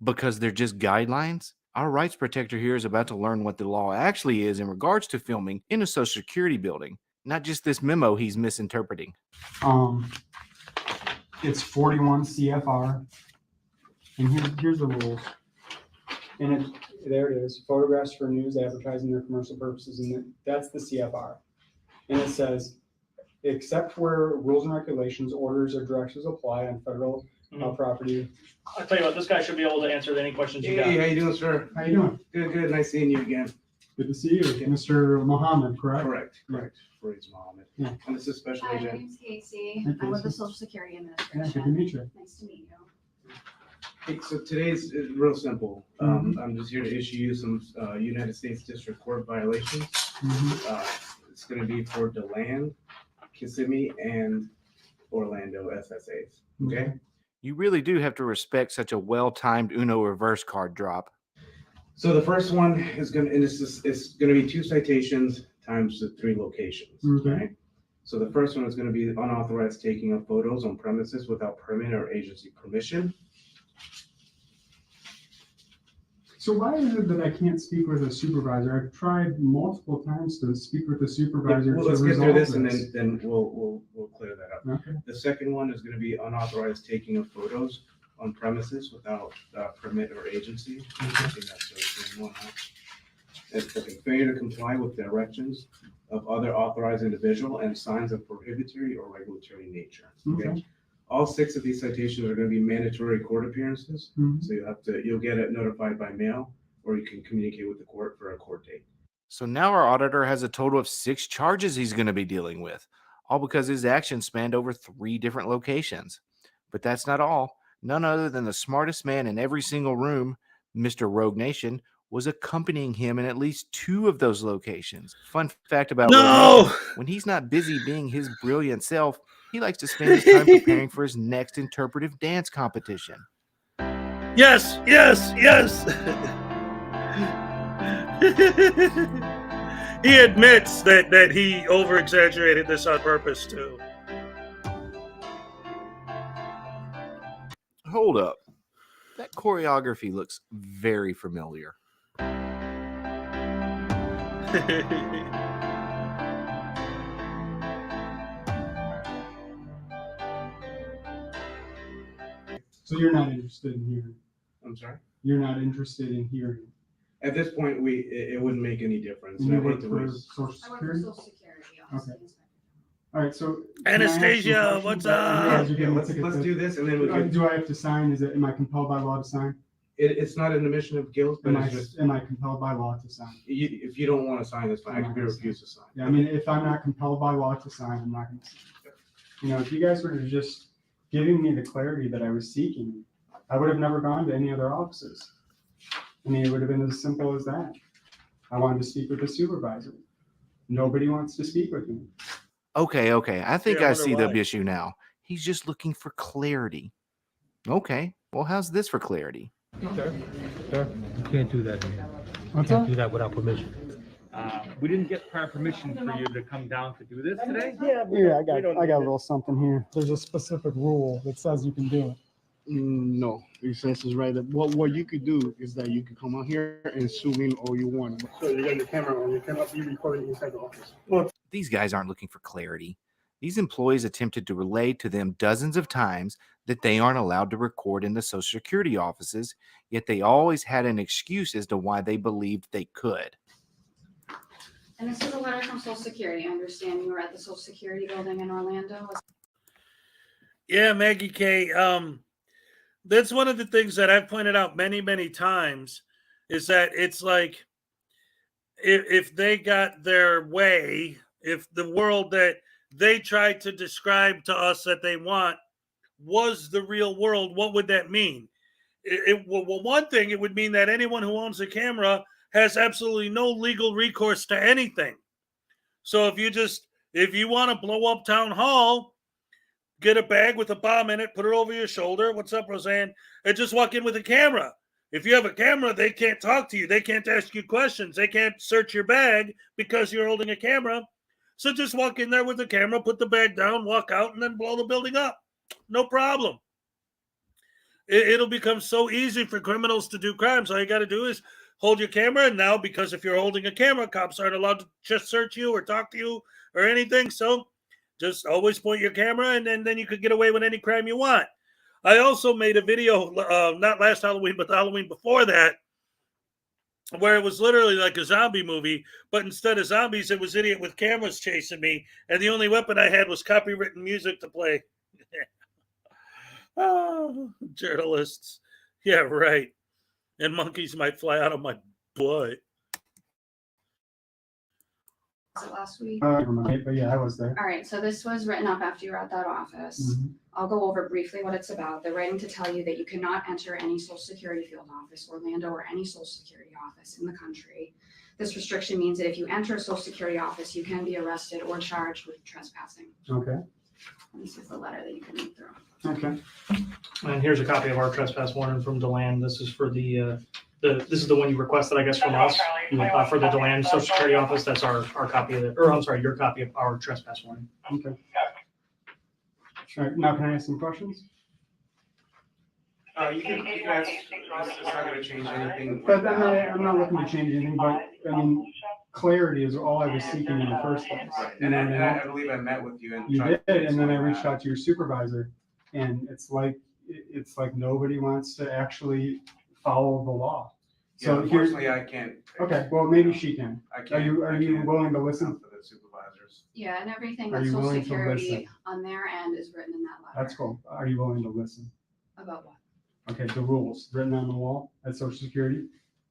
[SPEAKER 16] because they're just guidelines? Our rights protector here is about to learn what the law actually is in regards to filming in a Social Security building, not just this memo he's misinterpreting.
[SPEAKER 17] It's 41 CFR, and here's the rules. And there it is, photographs for news, advertising, or commercial purposes, and that's the CFR. And it says, except where rules and regulations, orders, or directives apply on federal property.
[SPEAKER 18] I'll tell you what, this guy should be able to answer any questions you got.
[SPEAKER 19] Hey, how you doing, sir?
[SPEAKER 17] How you doing?
[SPEAKER 19] Good. Nice seeing you again.
[SPEAKER 17] Good to see you, Mr. Mohammed, correct?
[SPEAKER 19] Correct. Frauditor Mohammed.
[SPEAKER 17] Yeah.
[SPEAKER 19] And this is Special
[SPEAKER 15] Hi, my
[SPEAKER 19] Agent.
[SPEAKER 15] name's Casey.
[SPEAKER 17] Hi,
[SPEAKER 15] I'm with the
[SPEAKER 17] Casey.
[SPEAKER 15] Social Security
[SPEAKER 17] Yeah,
[SPEAKER 15] Administration.
[SPEAKER 17] good to meet you.
[SPEAKER 15] Nice to meet you.
[SPEAKER 19] Hey, so today's real simple. I'm just here to issue you some United States District Court violations. It's going to be for DeLand, Kissimmee, and Orlando SSAs. Okay.
[SPEAKER 16] You really do have to respect such a well-timed Uno reverse card drop.
[SPEAKER 19] So the first one is going to, and it's going to be 2 citations times the 3 locations.
[SPEAKER 17] Okay.
[SPEAKER 19] Right? So the first one is going to be unauthorized taking of photos on premises without permit or agency permission.
[SPEAKER 17] So why is it that I can't speak with a supervisor? I've tried multiple times to speak with a supervisor.
[SPEAKER 19] Well,
[SPEAKER 17] to
[SPEAKER 19] let's get through
[SPEAKER 17] resolve
[SPEAKER 19] this and then we'll clear that up.
[SPEAKER 17] Okay.
[SPEAKER 19] The second one is going to be unauthorized taking of photos on premises without permit or agency. I think that's the same one, huh? It's a failure to comply with directions of other authorized individual and signs of prohibitory or regulatory nature.
[SPEAKER 17] Okay.
[SPEAKER 19] All 6 of these citations are going to be mandatory court appearances. So you'll get it notified by mail, or you can communicate with the court for a court date.
[SPEAKER 16] So now our auditor has a total of 6 charges he's going to be dealing with, all because his actions spanned over 3 different locations. But that's not all. None other than the smartest man in every single room, Mr. Rogue Nation, was accompanying him in at least 2 of those locations. Fun fact about Rogue Nation, when he's not busy being his brilliant self, he likes to spend his time preparing for his next interpretive dance competition.
[SPEAKER 13] Yes. He admits that he over-exaggerated this on purpose too.
[SPEAKER 16] Hold up. That choreography looks very familiar.
[SPEAKER 17] So you're not interested in hearing?
[SPEAKER 19] I'm sorry?
[SPEAKER 17] You're not interested in hearing?
[SPEAKER 19] At this point, it wouldn't make any difference.
[SPEAKER 17] And you
[SPEAKER 19] I hate
[SPEAKER 17] work
[SPEAKER 19] to
[SPEAKER 17] for
[SPEAKER 19] waste-
[SPEAKER 17] Social
[SPEAKER 15] I work for
[SPEAKER 17] Security?
[SPEAKER 15] Social Security. Office.
[SPEAKER 17] Okay. All right, so. can I ask you
[SPEAKER 13] Anastasia,
[SPEAKER 17] questions?
[SPEAKER 13] what's
[SPEAKER 17] I
[SPEAKER 13] up?
[SPEAKER 17] realize you're getting
[SPEAKER 19] let's
[SPEAKER 17] tickets.
[SPEAKER 19] do this and then we can.
[SPEAKER 17] Do I have to sign? Am I compelled by law to sign?
[SPEAKER 19] It's not an admission of guilt, but it's just,
[SPEAKER 17] Am I compelled by law to sign?
[SPEAKER 19] if you don't want to sign, it's fine. I can be refused to sign.
[SPEAKER 17] Yeah, I mean, if I'm not compelled by law to sign, I'm not going to sign. You know, if you guys were just giving me the clarity that I was seeking, I would have never gone to any other offices. I mean, it would have been as simple as that. I wanted to speak with the supervisor. Nobody wants to speak with me.
[SPEAKER 16] Okay. I think
[SPEAKER 13] Yeah, I
[SPEAKER 16] I
[SPEAKER 13] wonder
[SPEAKER 16] see the
[SPEAKER 13] why.
[SPEAKER 16] issue now. He's just looking for clarity. Okay. Well, how's this for clarity?
[SPEAKER 20] Sir, you can't do that.
[SPEAKER 17] What's
[SPEAKER 20] Can't
[SPEAKER 17] that?
[SPEAKER 20] do that without permission. We didn't get prior permission for you to come down to do this today.
[SPEAKER 17] Yeah, I got a little something here. There's a specific rule that says you can do it. No, it says is right. What you could do is that you could come out here and zoom in all you want. So you got your camera on. You cannot be recording inside the office. Well,
[SPEAKER 16] These guys aren't looking for clarity. These employees attempted to relay to them dozens of times that they aren't allowed to record in the Social Security offices, yet they always had an excuse as to why they believed they could.
[SPEAKER 15] And this is a letter from Social Security. I understand you were at the Social Security building in Orlando.
[SPEAKER 13] Yeah, Maggie K. That's one of the things that I've pointed out many, many times is that it's like if they got their way, if the world that they tried to describe to us that they want was the real world, what would that mean? Well, one thing, it would mean that anyone who owns a camera has absolutely no legal recourse to anything. So if you want to blow up town hall, get a bag with a bomb in it, put it over your shoulder. What's up, Roseanne? And just walk in with a camera. If you have a camera, they can't talk to you. They can't ask you questions. They can't search your bag because you're holding a camera. So just walk in there with the camera, put the bag down, walk out, and then blow the building up. No problem. It'll become so easy for criminals to do crimes. All you got to do is hold your camera. And now, because if you're holding a camera, cops aren't allowed to just search you or talk to you or anything. So just always point your camera, and then you could get away with any crime you want. I also made a video, not last Halloween, but the Halloween before that, where it was literally like a zombie movie, but instead of zombies, it was idiot with cameras chasing me, and the only weapon I had was copywritten music to play. Oh, journalists. Yeah, right. And monkeys might fly out of my butt.
[SPEAKER 15] Was it last week?
[SPEAKER 17] But yeah, I was there.
[SPEAKER 15] All right, so this was written up after you were at that office.
[SPEAKER 17] Mhm.
[SPEAKER 15] I'll go over briefly what it's about. They're writing to tell you that you cannot enter any Social Security field office, Orlando, or any Social Security office in the country. This restriction means that if you enter a Social Security office, you can be arrested or charged with trespassing.
[SPEAKER 17] Okay.
[SPEAKER 15] And this is the letter that you can read through.
[SPEAKER 17] Okay.
[SPEAKER 18] And here's a copy of our trespass warrant from Deland. This is for this is the one you requested, I guess, from us for the Deland Social Security office. That's our copy of it, or I'm sorry, your copy of our trespass warrant.
[SPEAKER 17] Okay. All right. Now, can I ask some questions?
[SPEAKER 19] You can ask, it's not gonna change anything.
[SPEAKER 17] But I'm not looking to change anything, but I mean, clarity is all I was seeking in the first place.
[SPEAKER 19] And I believe I met with you and.
[SPEAKER 17] You did, and then I reached out to your supervisor, and it's like nobody wants to actually follow the law. So
[SPEAKER 19] Yeah, unfortunately, I can't.
[SPEAKER 17] Okay, well, maybe she can.
[SPEAKER 19] I can't.
[SPEAKER 17] Are you willing to listen?
[SPEAKER 19] For the supervisors.
[SPEAKER 15] Yeah, and everything
[SPEAKER 17] Are
[SPEAKER 15] with
[SPEAKER 17] you
[SPEAKER 15] Social
[SPEAKER 17] willing to
[SPEAKER 15] Security
[SPEAKER 17] listen?
[SPEAKER 15] on their end is written in that letter.
[SPEAKER 17] That's cool. Are you willing to listen?
[SPEAKER 15] About what?
[SPEAKER 17] Okay, the rules written on the wall at Social Security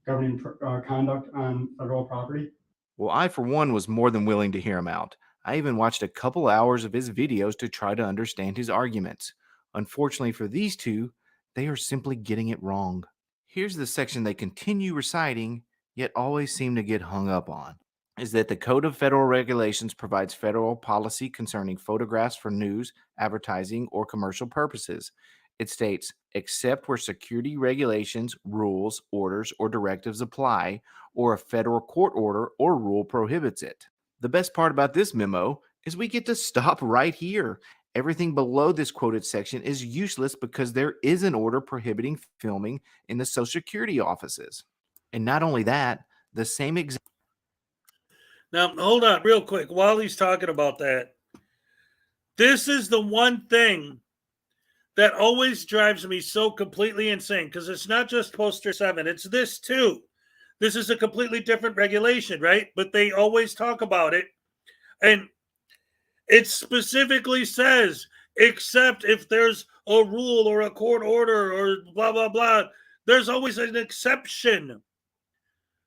[SPEAKER 17] governing conduct on federal property.
[SPEAKER 16] Well, I, for one, was more than willing to hear him out. I even watched a couple hours of his videos to try to understand his arguments. Unfortunately for these two, they are simply getting it wrong. Here's the section they continue reciting, yet always seem to get hung up on, is that the Code of Federal Regulations provides federal policy concerning photographs for news, advertising, or commercial purposes. It states, except where security regulations, rules, orders, or directives apply, or a federal court order or rule prohibits it. The best part about this memo is we get to stop right here. Everything below this quoted section is useless because there is an order prohibiting filming in the Social Security offices. And not only that, the same exact.
[SPEAKER 13] Now, hold on real quick. While he's talking about that, this is the one thing that always drives me so completely insane, because it's not just poster 7, it's this too. This is a completely different regulation, right? But they always talk about it. And it specifically says, except if there's a rule or a court order or blah, blah, blah, there's always an exception.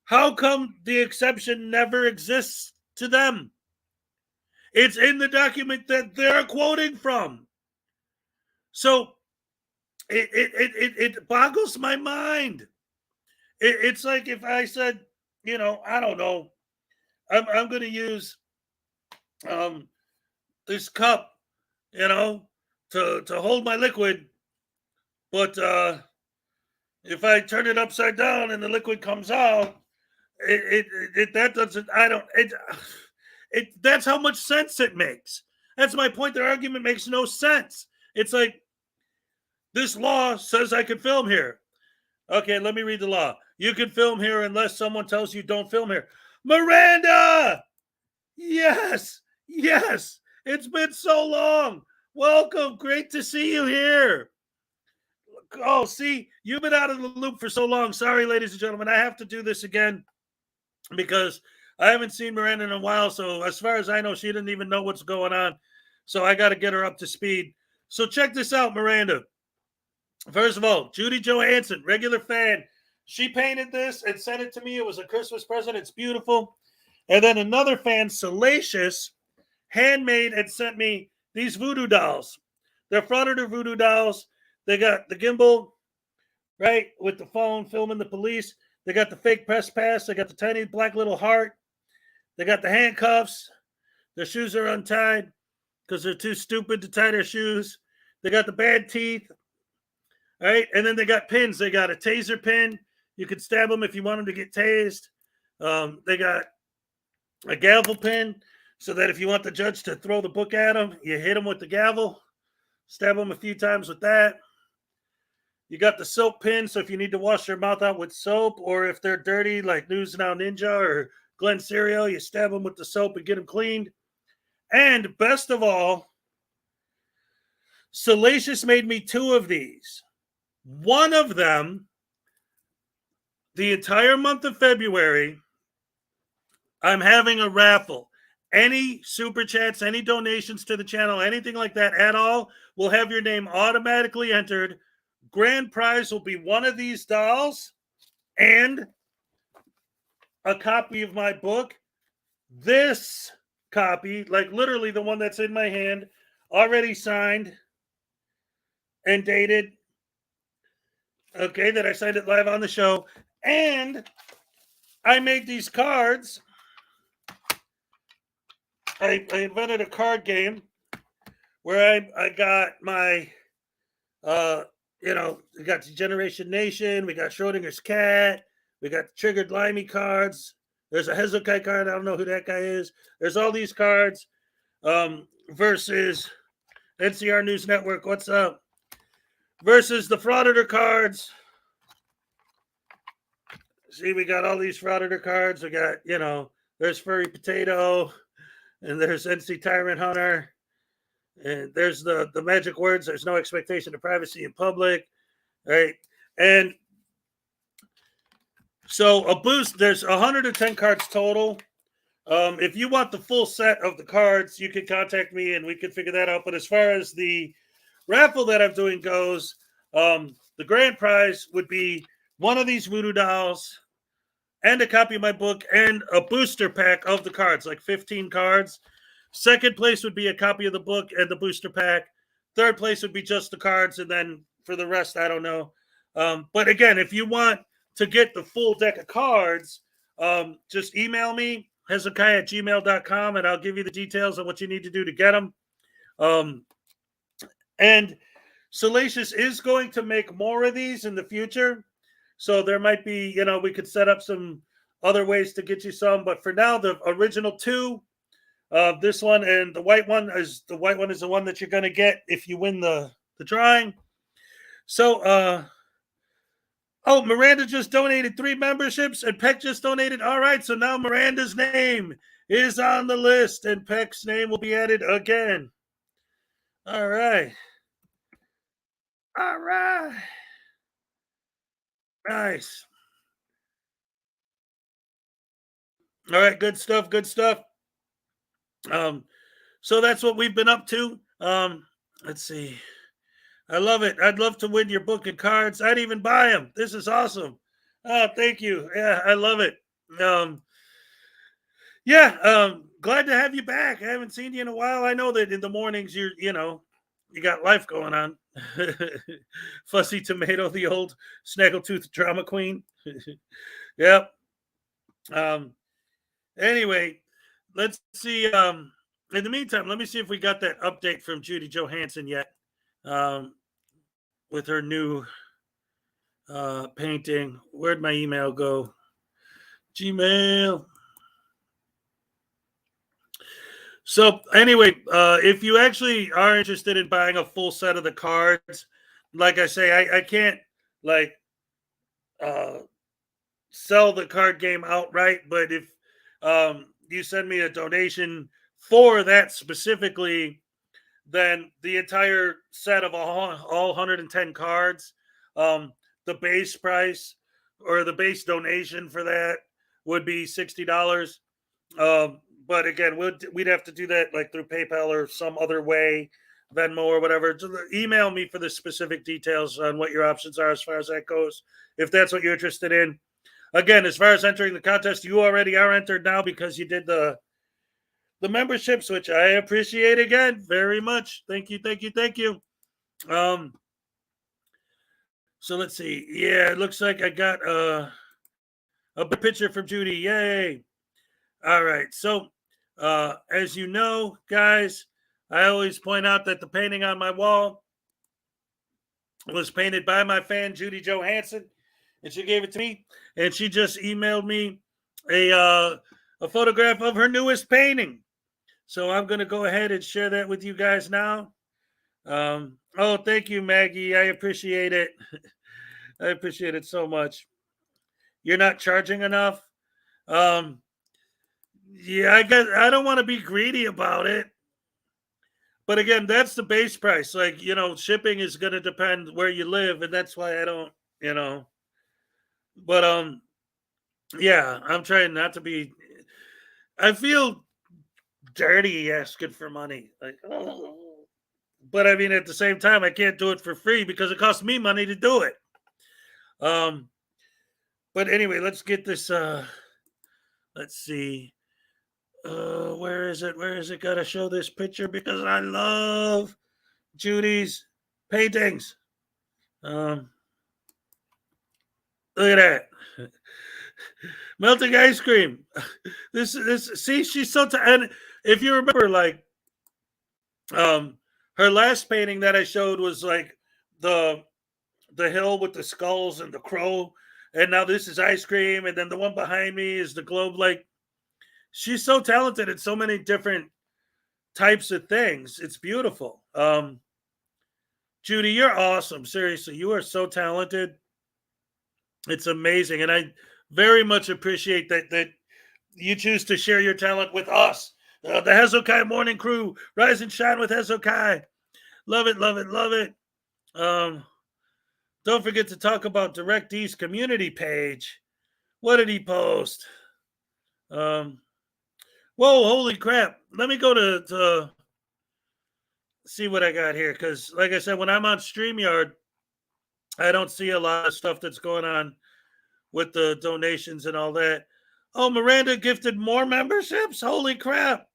[SPEAKER 13] How come the exception never exists to them? It's in the document that they're quoting from. So it boggles my mind. It's like if I said, I don't know, I'm going to use this cup, to hold my liquid, but If I turn it upside down and the liquid comes out, that doesn't, I don't, that's how much sense it makes. That's my point. Their argument makes no sense. It's like, this law says I can film here. Okay, let me read the law. You can film here unless someone tells you don't film here. Miranda! Yes, yes. It's been so long. Welcome. Great to see you here. Oh, see, you've been out of the loop for so long. Sorry, ladies and gentlemen. I have to do this again because I haven't seen Miranda in a while. So as far as I know, she didn't even know what's going on. So I got to get her up to speed. So check this out, Miranda. First of all, Judy Johansson, regular fan. She painted this and sent it to me. It was a Christmas present. It's beautiful. And then another fan, Salacious, handmade and sent me these voodoo dolls. They're Frauditor voodoo dolls. They got the gimbal, right, with the phone filming the police. They got the fake press pass. They got the tiny black little heart. They got the handcuffs. Their shoes are untied because they're too stupid to tie their shoes. They got the bad teeth. All right, and then they got pins. They got a taser pin. You could stab them if you want them to get tased. They got a gavel pin so that if you want the judge to throw the book at them, you hit them with the gavel, stab them a few times with that. You got the soap pin, so if you need to wash their mouth out with soap, or if they're dirty like News Now Ninja or Glenn Cereal, you stab them with the soap and get them cleaned. And best of all, Salacious made me 2 of these. One of them, the entire month of February, I'm having a raffle. Any super chats, any donations to the channel, anything like that at all, will have your name automatically entered. Grand prize will be one of these dolls and a copy of my book. This copy, like literally the one that's in my hand, already signed and dated. Okay, that I signed it live on the show. And I made these cards. I invented a card game where I got my, we got Generation Nation, we got Schrodinger's Cat, we got Triggered Limey cards. There's a Hezokuai card. I don't know who that guy is. There's all these cards versus NCR News Network. What's up? Versus the Frauditor cards. See, we got all these Frauditor cards. We got, there's Furry Potato, and there's NC Tyrant Hunter, and there's the magic words. There's no expectation of privacy in public, right? And so a boost, there's 110 cards total. If you want the full set of the cards, you can contact me and we can figure that out. But as far as the raffle that I'm doing goes, the grand prize would be one of these voodoo dolls and a copy of my book and a booster pack of the cards, like 15 cards. Second place would be a copy of the book and the booster pack. Third place would be just the cards. And then for the rest, I don't know. But again, if you want to get the full deck of cards, just email me, Hezokuai@gmail.com, and I'll give you the details on what you need to do to get them. And Salacious is going to make more of these in the future. So there might be, we could set up some other ways to get you some. But for now, the original 2, this one and the white one is the one that you're going to get if you win the drawing. So, Miranda just donated 3 memberships and Peck just donated. All right, so now Miranda's name is on the list and Peck's name will be added again. All right. All right. Nice. All right, good stuff, good stuff. So that's what we've been up to. Let's see. I love it. I'd love to win your book and cards. I'd even buy them. This is awesome. Oh, thank you. Yeah, I love it. Glad to have you back. I haven't seen you in a while. I know that in the mornings you got life going on. Fussy Tomato, the old snaggletooth drama queen. Yep. Anyway, let's see. In the meantime, let me see if we got that update from Judy Johansson yet. With her new painting. Where'd my email go? Gmail. So anyway, if you actually are interested in buying a full set of the cards, like I say, I can't like sell the card game outright, but if you send me a donation for that specifically, then the entire set of all 110 cards, the base price or the base donation for that would be $60. But again, we'd have to do that like through PayPal or some other way, Venmo or whatever. Email me for the specific details on what your options are as far as that goes, if that's what you're interested in. Again, as far as entering the contest, you already are entered now because you did the memberships, which I appreciate again very much. Thank you, thank you, thank you. So let's see. Yeah, it looks like I got a picture from Judy. Yay! All right. So, as you know, guys, I always point out that the painting on my wall was painted by my fan Judy Johansson, and she gave it to me, and she just emailed me a photograph of her newest painting. So I'm going to go ahead and share that with you guys now. Oh, thank you, Maggie. I appreciate it. I appreciate it so much. You're not charging enough. Yeah, I guess I don't want to be greedy about it. But again, that's the base price. Like, shipping is going to depend where you live, and that's why I don't, But yeah, I'm trying not to be. I feel dirty asking for money. Like, oh. But I mean, at the same time, I can't do it for free because it costs me money to do it. But anyway, let's get this. Let's see. Where is it? Where is it? Gotta show this picture because I love Judy's paintings. Look at that. Melting ice cream. This see, she's so and if you remember, like her last painting that I showed was like the hill with the skulls and the crow, and now this is ice cream, and then the one behind me is the globe. Like, she's so talented in so many different types of things. It's beautiful. Judy, you're awesome. Seriously, you are so talented. It's amazing, and I very much appreciate that you choose to share your talent with us, the Hezokuai Morning Crew. Rise and shine with Hezokuai. Love it, love it, love it. Don't forget to talk about DirectD's community page. What did he post? Whoa, holy crap. Let me go to see what I got here. Because, like I said, when I'm on StreamYard, I don't see a lot of stuff that's going on with the donations and all that. Oh, Miranda gifted more memberships? Holy crap.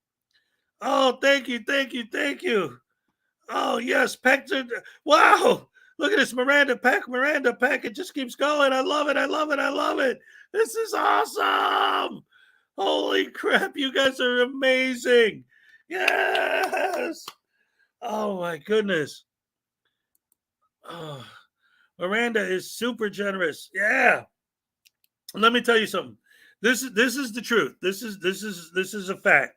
[SPEAKER 13] Oh, thank you, thank you, thank you. Oh, yes, Peck. Wow. Look at this, Miranda Peck. It just keeps going. I love it. I love it. I love it. This is awesome. Holy crap. You guys are amazing. Yes. Oh, my goodness. Oh, Miranda is super generous. Yeah. Let me tell you something. This is the truth. This is a fact.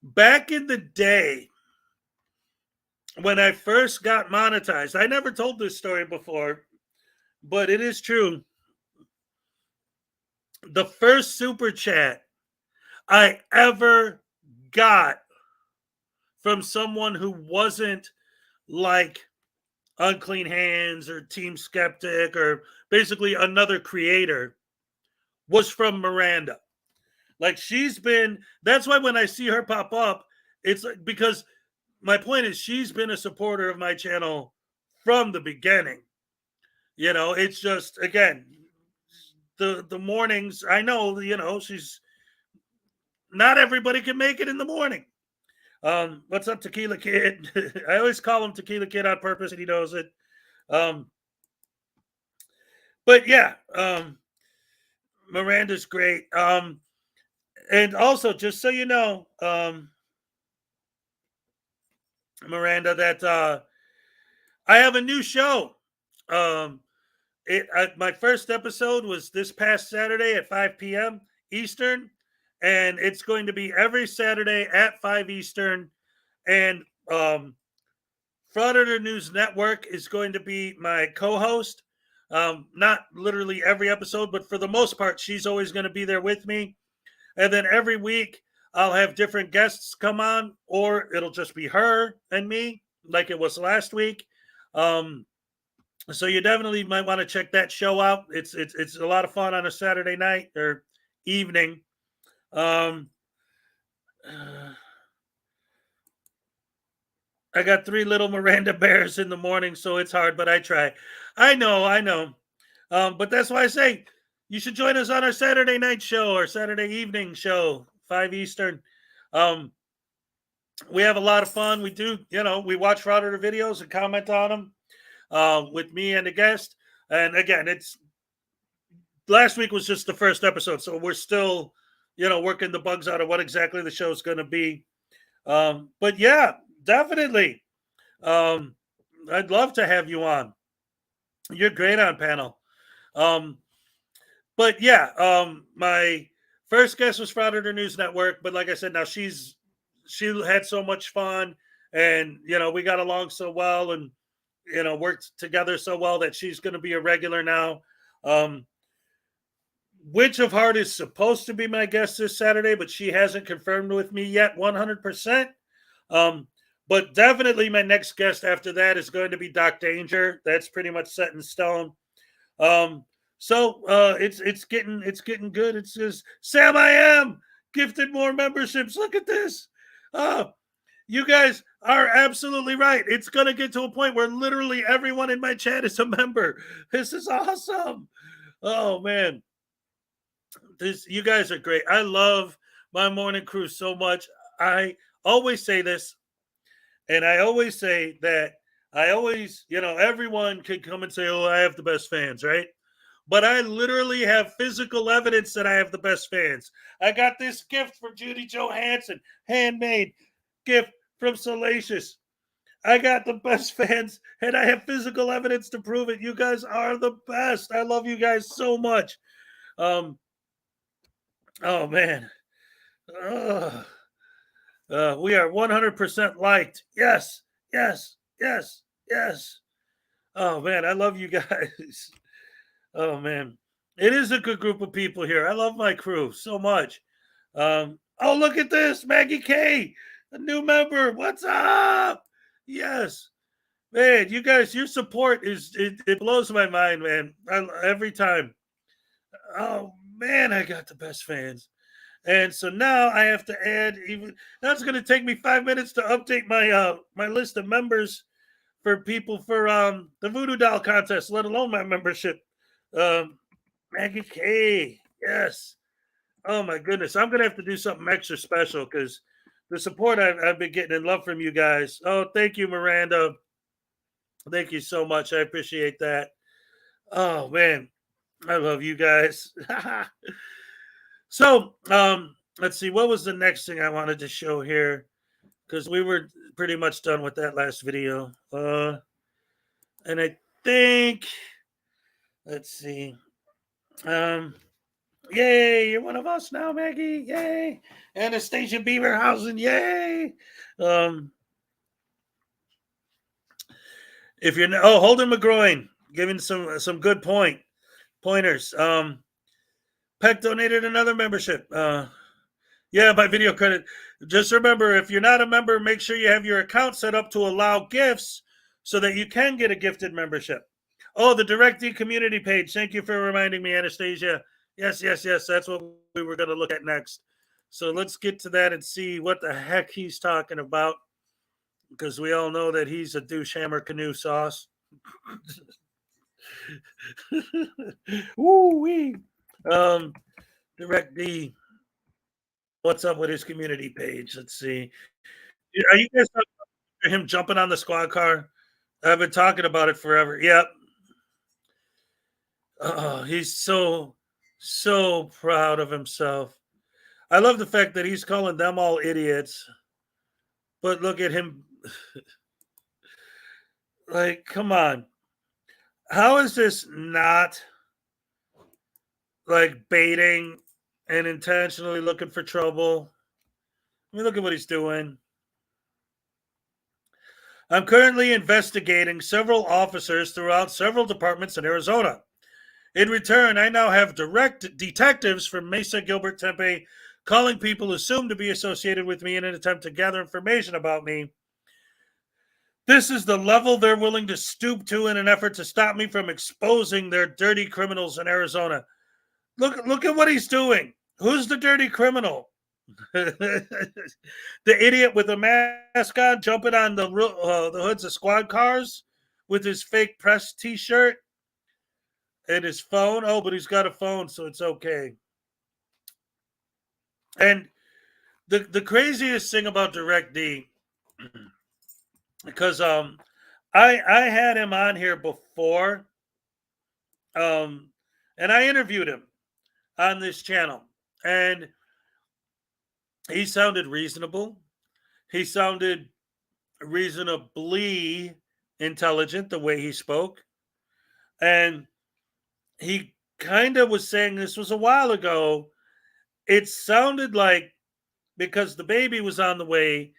[SPEAKER 13] Back in the day, when I first got monetized, I never told this story before, but it is true. The first super chat I ever got from someone who wasn't like Unclean Hands or Team Skeptic or basically another creator was from Miranda. Like, that's why when I see her pop up, it's because my point is she's been a supporter of my channel from the beginning. It's just, again, the mornings, I know, she's not everybody can make it in the morning. What's up, Tequila Kid? I always call him Tequila Kid on purpose, and he knows it. But yeah, Miranda's great. And also, just so you know, Miranda, that I have a new show. My first episode was this past Saturday at 5 p.m. Eastern, and it's going to be every Saturday at 5 Eastern. And Frauditor News Network is going to be my co-host. Not literally every episode, but for the most part, she's always going to be there with me. And then every week, I'll have different guests come on, or it'll just be her and me, like it was last week. So you definitely might want to check that show out. It's a lot of fun on a Saturday night or evening. I got 3 little Miranda bears in the morning, so it's hard, but I try. I know. But that's why I say you should join us on our Saturday night show or Saturday evening show, 5 Eastern. We have a lot of fun. We do, we watch Frauditor videos and comment on them with me and the guest. And again, last week was just the first episode, so we're still, working the bugs out of what exactly the show's going to be. But yeah, definitely. I'd love to have you on. You're great on panel. But yeah, my first guest was Frauditor News Network, but like I said, now she had so much fun, and we got along so well, and worked together so well that she's going to be a regular now. Witch of Heart is supposed to be my guest this Saturday, but she hasn't confirmed with me yet 100%. But definitely my next guest after that is going to be Doc Danger. That's pretty much set in stone. So it's getting good. It's just Sam I Am gifted more memberships. Look at this. You guys are absolutely right. It's gonna get to a point where literally everyone in my chat is a member. This is awesome. Oh man. You guys are great. I love my morning crew so much. I always say this, and I always say that everyone can come and say, oh, I have the best fans, right? But I literally have physical evidence that I have the best fans. I got this gift from Judy Johansson, handmade gift from Salacious. I got the best fans, and I have physical evidence to prove it. You guys are the best. I love you guys so much. Oh, man. We are 100% liked. Yes. Oh, man, I love you guys. Oh, man. It is a good group of people here. I love my crew so much. Oh, look at this. Maggie K, a new member. What's up? Yes. Man, you guys, your support it blows my mind, man. Every time. Oh, man, I got the best fans. And so now I have to add that's going to take me 5 minutes to update my list of members for people for the Voodoo Doll contest, let alone my membership. Maggie K, yes. Oh my goodness, I'm gonna have to do something extra special because the support I've been getting in love from you guys. Oh, thank you, Miranda. Thank you so much. I appreciate that. Oh man, I love you guys. So, let's see. What was the next thing I wanted to show here? Because we were pretty much done with that last video. And I think, let's see. Yay, you're one of us now, Maggie. Yay. Anastasia Beaverhausen, yay. If you're Holden McGroin, giving some good pointers. Peck donated another membership. Yeah, my video credit. Just remember, if you're not a member, make sure you have your account set up to allow gifts so that you can get a gifted membership. Oh, the DirectD community page. Thank you for reminding me, Anastasia. Yes. That's what we were going to look at next. So let's get to that and see what the heck he's talking about, because we all know that he's a douche hammer canoe sauce. Woo-wee. DirectD. What's up with his community page? Let's see. Are you guys talking about him jumping on the squad car? I've been talking about it forever. Yep. Oh, he's so proud of himself. I love the fact that he's calling them all idiots. But look at him. Like, come on. How is this not like baiting and intentionally looking for trouble? I mean, look at what he's doing. I'm currently investigating several officers throughout several departments in Arizona. In return, I now have direct detectives from Mesa, Gilbert, Tempe calling people assumed to be associated with me in an attempt to gather information about me. This is the level they're willing to stoop to in an effort to stop me from exposing their dirty criminals in Arizona. Look at what he's doing. Who's the dirty criminal? The idiot with a mask on jumping on the hoods of squad cars with his fake press t-shirt and his phone. Oh, but he's got a phone, so it's okay. And the craziest thing about DirectD, because I had him on here before, and I interviewed him on this channel, and he sounded reasonable. He sounded reasonably intelligent the way he spoke, and he kind of was saying, this was a while ago, it sounded like, because the baby was on the way,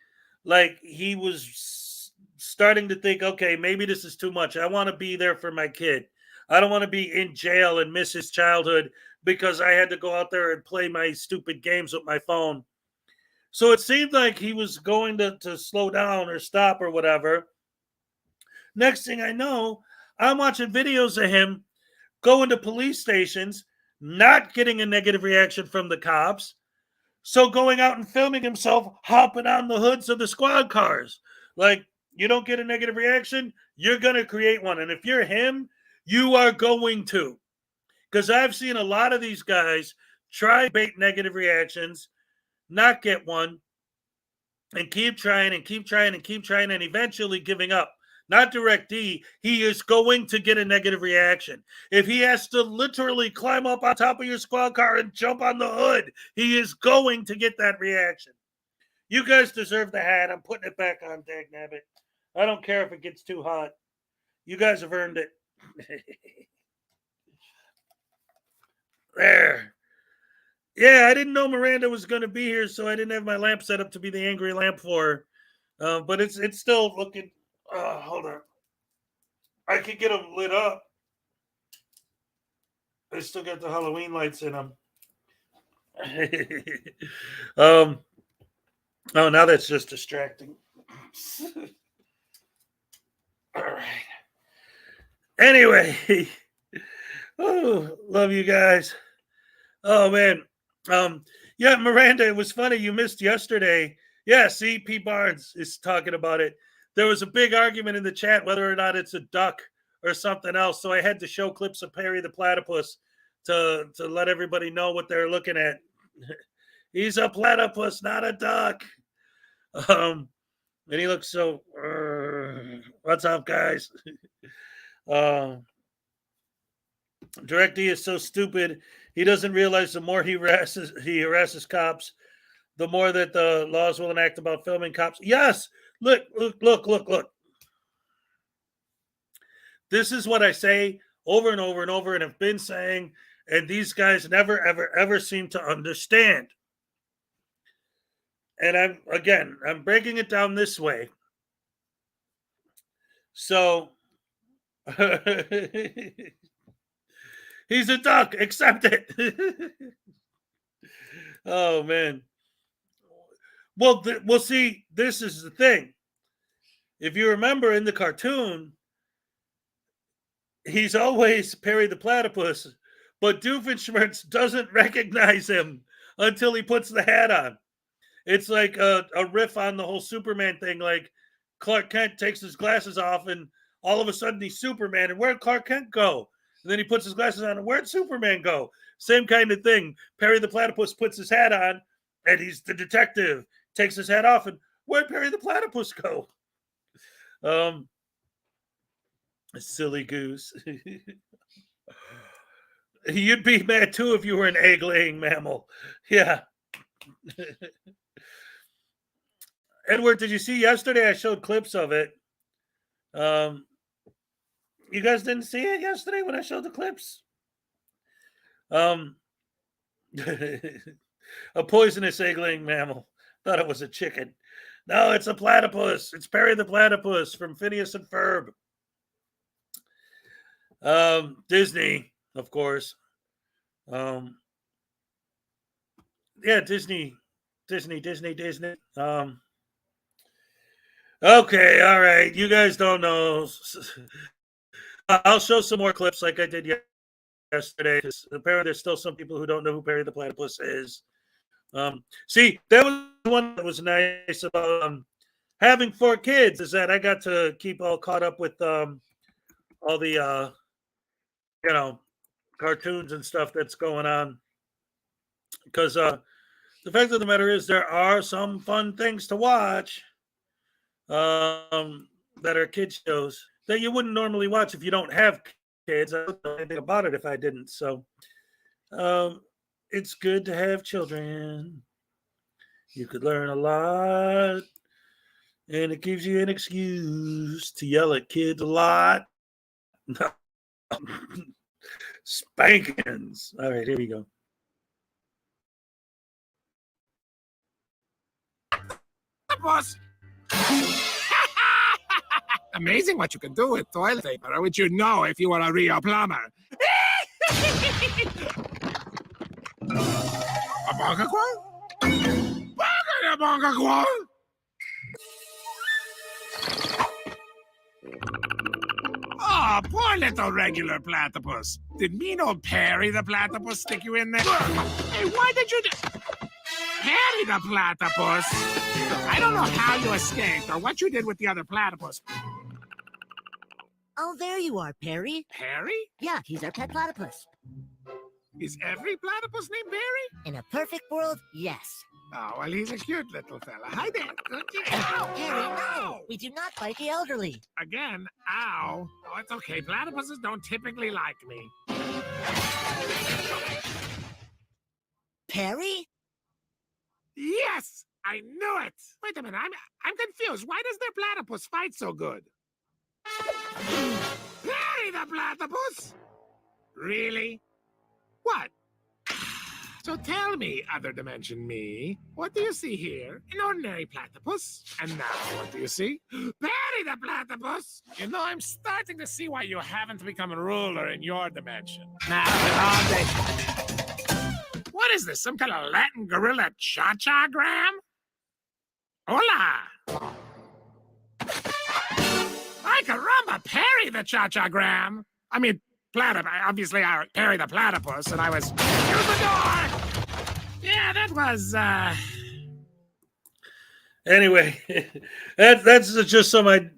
[SPEAKER 13] like he was starting to think, okay, maybe this is too much. I want to be there for my kid. I don't want to be in jail and miss his childhood because I had to go out there and play my stupid games with my phone. So it seemed like he was going to slow down or stop or whatever. Next thing I know, I'm watching videos of him going to police stations, not getting a negative reaction from the cops. So going out and filming himself hopping on the hoods of the squad cars. Like, you don't get a negative reaction, you're going to create one. And if you're him, you are going to. Because I've seen a lot of these guys try bait negative reactions, not get one, and keep trying and keep trying and keep trying and eventually giving up. Not DirectD, he is going to get a negative reaction. If he has to literally climb up on top of your squad car and jump on the hood, he is going to get that reaction. You guys deserve the hat. I'm putting it back on, dagnabbit. I don't care if it gets too hot. You guys have earned it. There. Yeah, I didn't know Miranda was going to be here, so I didn't have my lamp set up to be the angry lamp for her. But it's still looking... hold on. I could get them lit up. They still got the Halloween lights in them. Oh, now that's just distracting. All right. Anyway, oh, love you guys. Oh man, yeah, Miranda, it was funny you missed yesterday. Yeah, see, P. Barnes is talking about it. There was a big argument in the chat whether or not it's a duck or something else. So I had to show clips of Perry the Platypus to let everybody know what they're looking at. He's a platypus, not a duck. And he looks so. What's up, guys? DirectD is so stupid. He doesn't realize the more he harasses cops, the more that the laws will enact about filming cops. Yes, look. This is what I say over and over and over and have been saying, and these guys never, ever, ever seem to understand. And I'm breaking it down this way. So he's a duck. Accept it. Oh man. Well, see, this is the thing. If you remember in the cartoon, he's always Perry the Platypus, but Doofenshmirtz doesn't recognize him until he puts the hat on. It's like a riff on the whole Superman thing. Like Clark Kent takes his glasses off and all of a sudden he's Superman. And where'd Clark Kent go? And then he puts his glasses on and where'd Superman go? Same kind of thing. Perry the Platypus puts his hat on and he's the detective. Takes his hat off and where'd Perry the Platypus go? Silly goose. You'd be mad too if you were an egg-laying mammal. Yeah. Edward, did you see yesterday? I showed clips of it. You guys didn't see it yesterday when I showed the clips? A poisonous egg-laying mammal. Thought it was a chicken. No, it's a platypus. It's Perry the Platypus from Phineas and Ferb. Disney, of course. Yeah, Disney. Okay, all right. You guys don't know. I'll show some more clips like I did yesterday. Apparently, there's still some people who don't know who Perry the Platypus is. See, that was one that was nice about having 4 kids, is that I got to keep all caught up with all the cartoons and stuff that's going on. Because the fact of the matter is, there are some fun things to watch that are kid shows that you wouldn't normally watch if you don't have kids. I don't know anything about it if I didn't. So it's good to have children. You could learn a lot, and it gives you an excuse to yell at kids a lot. Spankings. All right, here we go.
[SPEAKER 8] Boss. Amazing what you can do with toilet paper, which you'd know if you were a real plumber. A bonga qual? A bonga qual? Oh, poor little regular platypus. Did mean old Perry the Platypus stick you in there? Hey, why did you do... Perry the Platypus? I don't know how you escaped or what you did with the other platypus.
[SPEAKER 21] Oh, there you are, Perry.
[SPEAKER 8] Perry?
[SPEAKER 21] Yeah, he's our pet platypus.
[SPEAKER 8] Is every platypus named Perry?
[SPEAKER 21] In a perfect world, yes.
[SPEAKER 8] Oh, well, he's a cute little fella. Hi there.
[SPEAKER 21] Ow, Perry, no! We do not bite the elderly.
[SPEAKER 8] Again, ow. Oh, it's okay. Platypuses don't typically like me.
[SPEAKER 21] Perry?
[SPEAKER 8] Yes! I knew it! Wait a minute, I'm confused. Why does their platypus fight so good? Perry the Platypus? Really? What? So tell me, other dimension me, what do you see here? An ordinary platypus. And now, what do you see? Perry the Platypus! You know, I'm starting to see why you haven't become a ruler in your dimension. Now, what is this, some kind of Latin gorilla cha-cha-gram? Hola! Ay, caramba, Perry the cha-cha-gram! I mean, obviously, Perry the Platypus, and I was... Here's the door! Yeah, that was,
[SPEAKER 13] Anyway, that's just a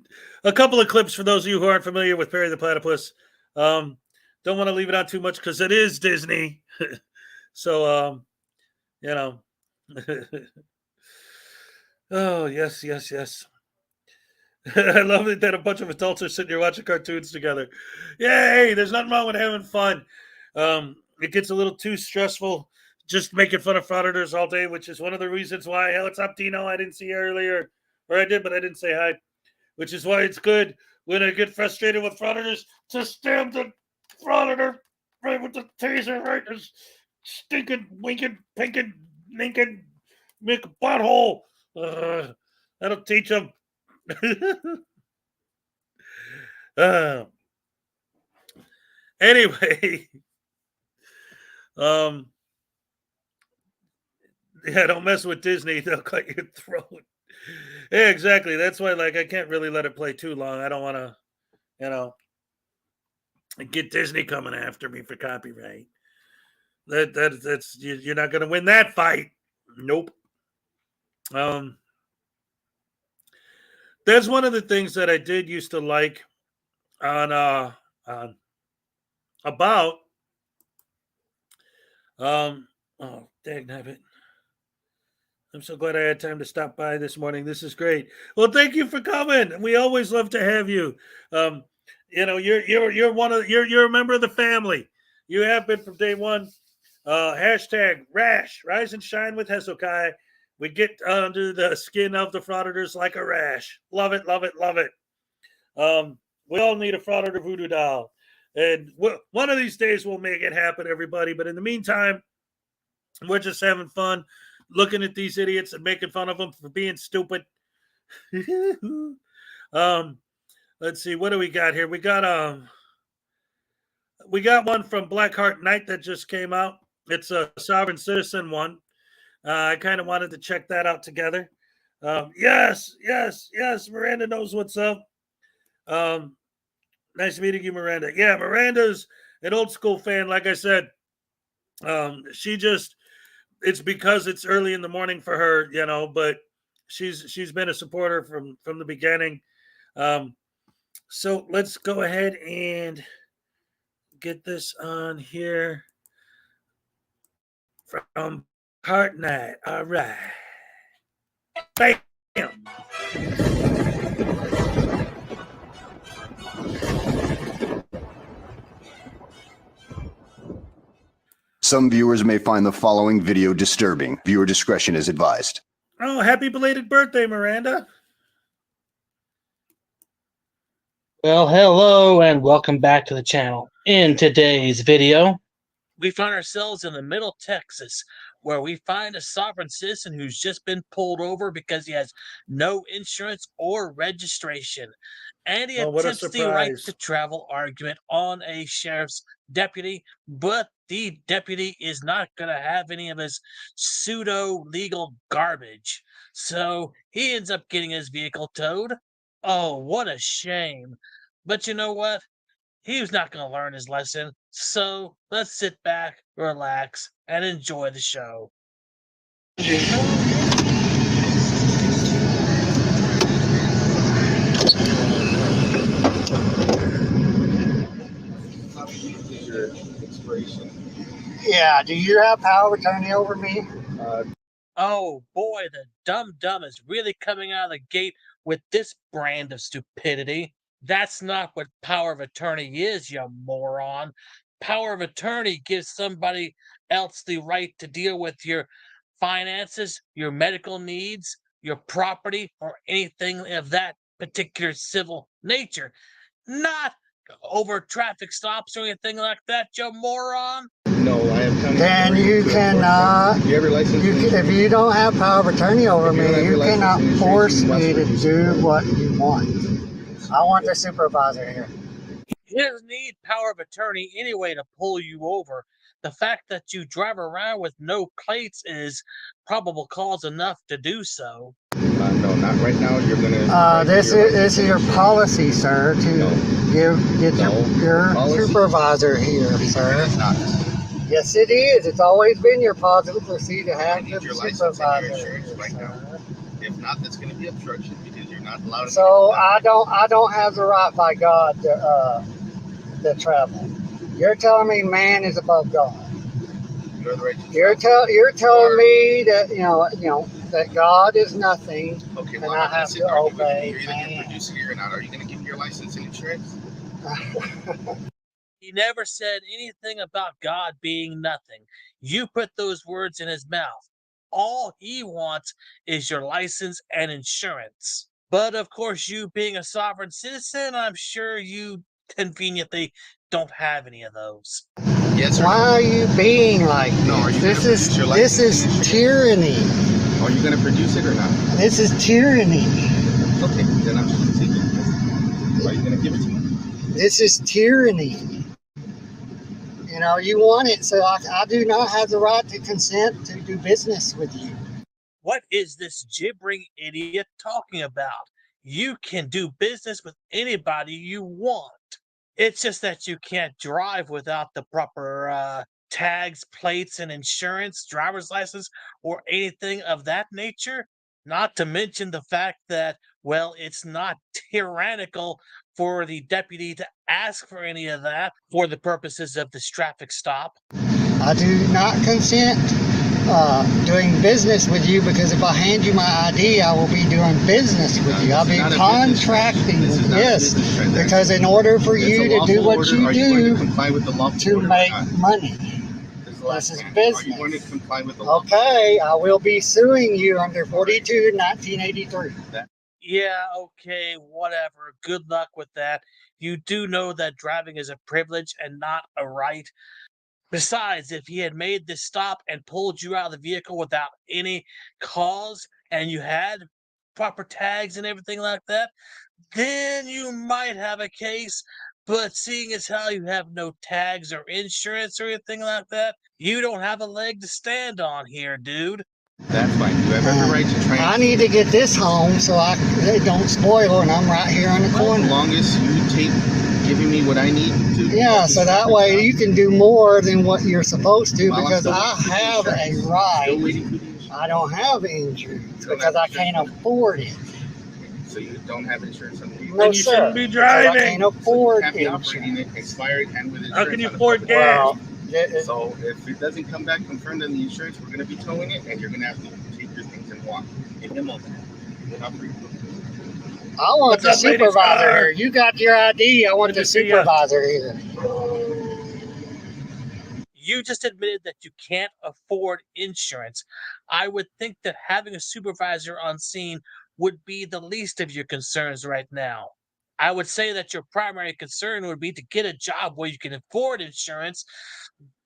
[SPEAKER 13] couple of clips for those of you who aren't familiar with Perry the Platypus. Don't want to leave it on too much because it is Disney. So, oh, yes. I love it that a bunch of adults are sitting here watching cartoons together. Yay! There's nothing wrong with having fun. It gets a little too stressful just making fun of frauditors all day, which is one of the reasons why. Hey, what's up, Tino? I didn't see you earlier. Or I did, but I didn't say hi. Which is why it's good when I get frustrated with frauditors to stab the frauditor right with the taser, right? This stinking, winking, pinking, ninking, make a butthole. That'll teach them. Anyway, yeah, don't mess with Disney. They'll cut your throat. Yeah, exactly. That's why, I can't really let it play too long. I don't want to, get Disney coming after me for copyright. That's you're not going to win that fight. Nope. That's one of the things that I did used to like about oh, dagnabbit. I'm so glad I had time to stop by this morning. This is great. Well, thank you for coming. We always love to have you. You're a member of the family. You have been from day one. Hashtag rash, rise and shine with Hezokuai. We get under the skin of the frauditors like a rash. Love it, love it, love it. We all need a Frauditor voodoo doll. And one of these days we'll make it happen, everybody. But in the meantime, we're just having fun looking at these idiots and making fun of them for being stupid. Let's see, what do we got here? We got one from Blackheart Knight that just came out. It's a sovereign citizen one. I kind of wanted to check that out together. Yes. Miranda knows what's up. Nice meeting you, Miranda. Yeah, Miranda's an old school fan. Like I said, it's because it's early in the morning for her, but she's been a supporter from the beginning. So let's go ahead and get this on here from Heart Night. All right. Bam.
[SPEAKER 4] Some viewers may find the following video disturbing. Viewer discretion is advised.
[SPEAKER 13] Oh, happy belated birthday, Miranda.
[SPEAKER 22] Well, hello and welcome back to the channel. In today's video, we find ourselves in the middle Texas, where we find a sovereign citizen who's just been pulled over because he has no insurance or registration. And he attempts the right to travel argument on a sheriff's deputy, but the deputy is not going to have any of his pseudo-legal garbage. So he ends up getting his vehicle towed. Oh, what a shame. But you know what? He was not going to learn his lesson. So let's sit back, relax, and enjoy the show.
[SPEAKER 23] Yeah, do you have power of attorney over me?
[SPEAKER 22] Oh boy, the dumb is really coming out of the gate with this brand of stupidity. That's not what power of attorney is, you moron. Power of attorney gives somebody else the right to deal with your finances, your medical needs, your property, or anything of that particular civil nature. Not over traffic stops or anything like that, you moron.
[SPEAKER 11] No, I have come.
[SPEAKER 23] Then you cannot.
[SPEAKER 11] Do you have your license?
[SPEAKER 23] If you don't have power of attorney over me, you cannot force me to do what you want. I want the supervisor here.
[SPEAKER 22] He doesn't need power of attorney anyway to pull you over. The fact that you drive around with no plates is probable cause enough to do so.
[SPEAKER 11] No, not right now. You're gonna.
[SPEAKER 23] This is your policy, sir, to get your supervisor here, sir. Yes, it is. It's always been your policy to have your supervisor.
[SPEAKER 11] Right now. If not, that's going to be obstruction because you're not allowed.
[SPEAKER 23] So I don't have the right by God to travel. You're telling me man is above God.
[SPEAKER 11] You have the right to
[SPEAKER 23] You're telling me that you know that God is nothing,
[SPEAKER 11] okay,
[SPEAKER 23] and I have to obey.
[SPEAKER 11] You're either going to produce it here or not. Are you going to give your license and insurance?
[SPEAKER 22] He never said anything about God being nothing. You put those words in his mouth. All he wants is your license and insurance. But of course, you being a sovereign citizen, I'm sure you conveniently don't have any of those.
[SPEAKER 11] Yes, sir.
[SPEAKER 23] Why are you being like this? This is tyranny.
[SPEAKER 11] Are you going to produce it or not?
[SPEAKER 23] This is tyranny.
[SPEAKER 11] Okay, then I'm just seeking. Are you going to give it to me?
[SPEAKER 23] This is tyranny. You know, you want it, so I do not have the right to consent to do business with you.
[SPEAKER 22] What is this gibbering idiot talking about? You can do business with anybody you want. It's just that you can't drive without the proper tags, plates, and insurance, driver's license, or anything of that nature. Not to mention the fact that, well, it's not tyrannical for the deputy to ask for any of that for the purposes of this traffic stop.
[SPEAKER 23] I do not consent doing business with you, because if I hand you my ID, I will be doing business with you. I'll be contracting with this, because in order for you to do what you do to make money, this is business.
[SPEAKER 11] Are you going to comply with the law?
[SPEAKER 23] Okay, I will be suing you under 42-1983.
[SPEAKER 22] Yeah, okay, whatever. Good luck with that. you do know that driving is a privilege and not a right. Besides, if he had made this stop and pulled you out of the vehicle without any cause and you had proper tags and everything like that, then you might have a case. But seeing as how you have no tags or insurance or anything like that, you don't have a leg to stand on here, dude.
[SPEAKER 16] That's fine. You have every right to try.
[SPEAKER 23] I need to get this home so they don't spoil, and I'm right here on the corner.
[SPEAKER 16] As long as you take giving me what I need to.
[SPEAKER 23] Yeah, so that way you can do more than what you're supposed to, because I have a right. I don't have insurance because I can't afford it.
[SPEAKER 16] So you don't have insurance on the vehicle.
[SPEAKER 23] No,
[SPEAKER 13] And you
[SPEAKER 23] sir.
[SPEAKER 13] shouldn't be
[SPEAKER 23] Because I
[SPEAKER 13] driving.
[SPEAKER 23] can't afford
[SPEAKER 16] Can't be
[SPEAKER 23] insurance.
[SPEAKER 16] operating it expired and with insurance.
[SPEAKER 13] How can you
[SPEAKER 16] on a
[SPEAKER 13] afford
[SPEAKER 16] public
[SPEAKER 13] gas?
[SPEAKER 16] road. So if it doesn't come back confirmed on the insurance, we're going to be towing it, and you're going to have to take your things and walk. Give him a
[SPEAKER 23] I want
[SPEAKER 13] What's
[SPEAKER 23] the
[SPEAKER 13] up, ladies?
[SPEAKER 23] supervisor here. You got your ID. I want the supervisor here.
[SPEAKER 22] You just admitted that you can't afford insurance. I would think that having a supervisor on scene would be the least of your concerns right now. I would say that your primary concern would be to get a job where you can afford insurance,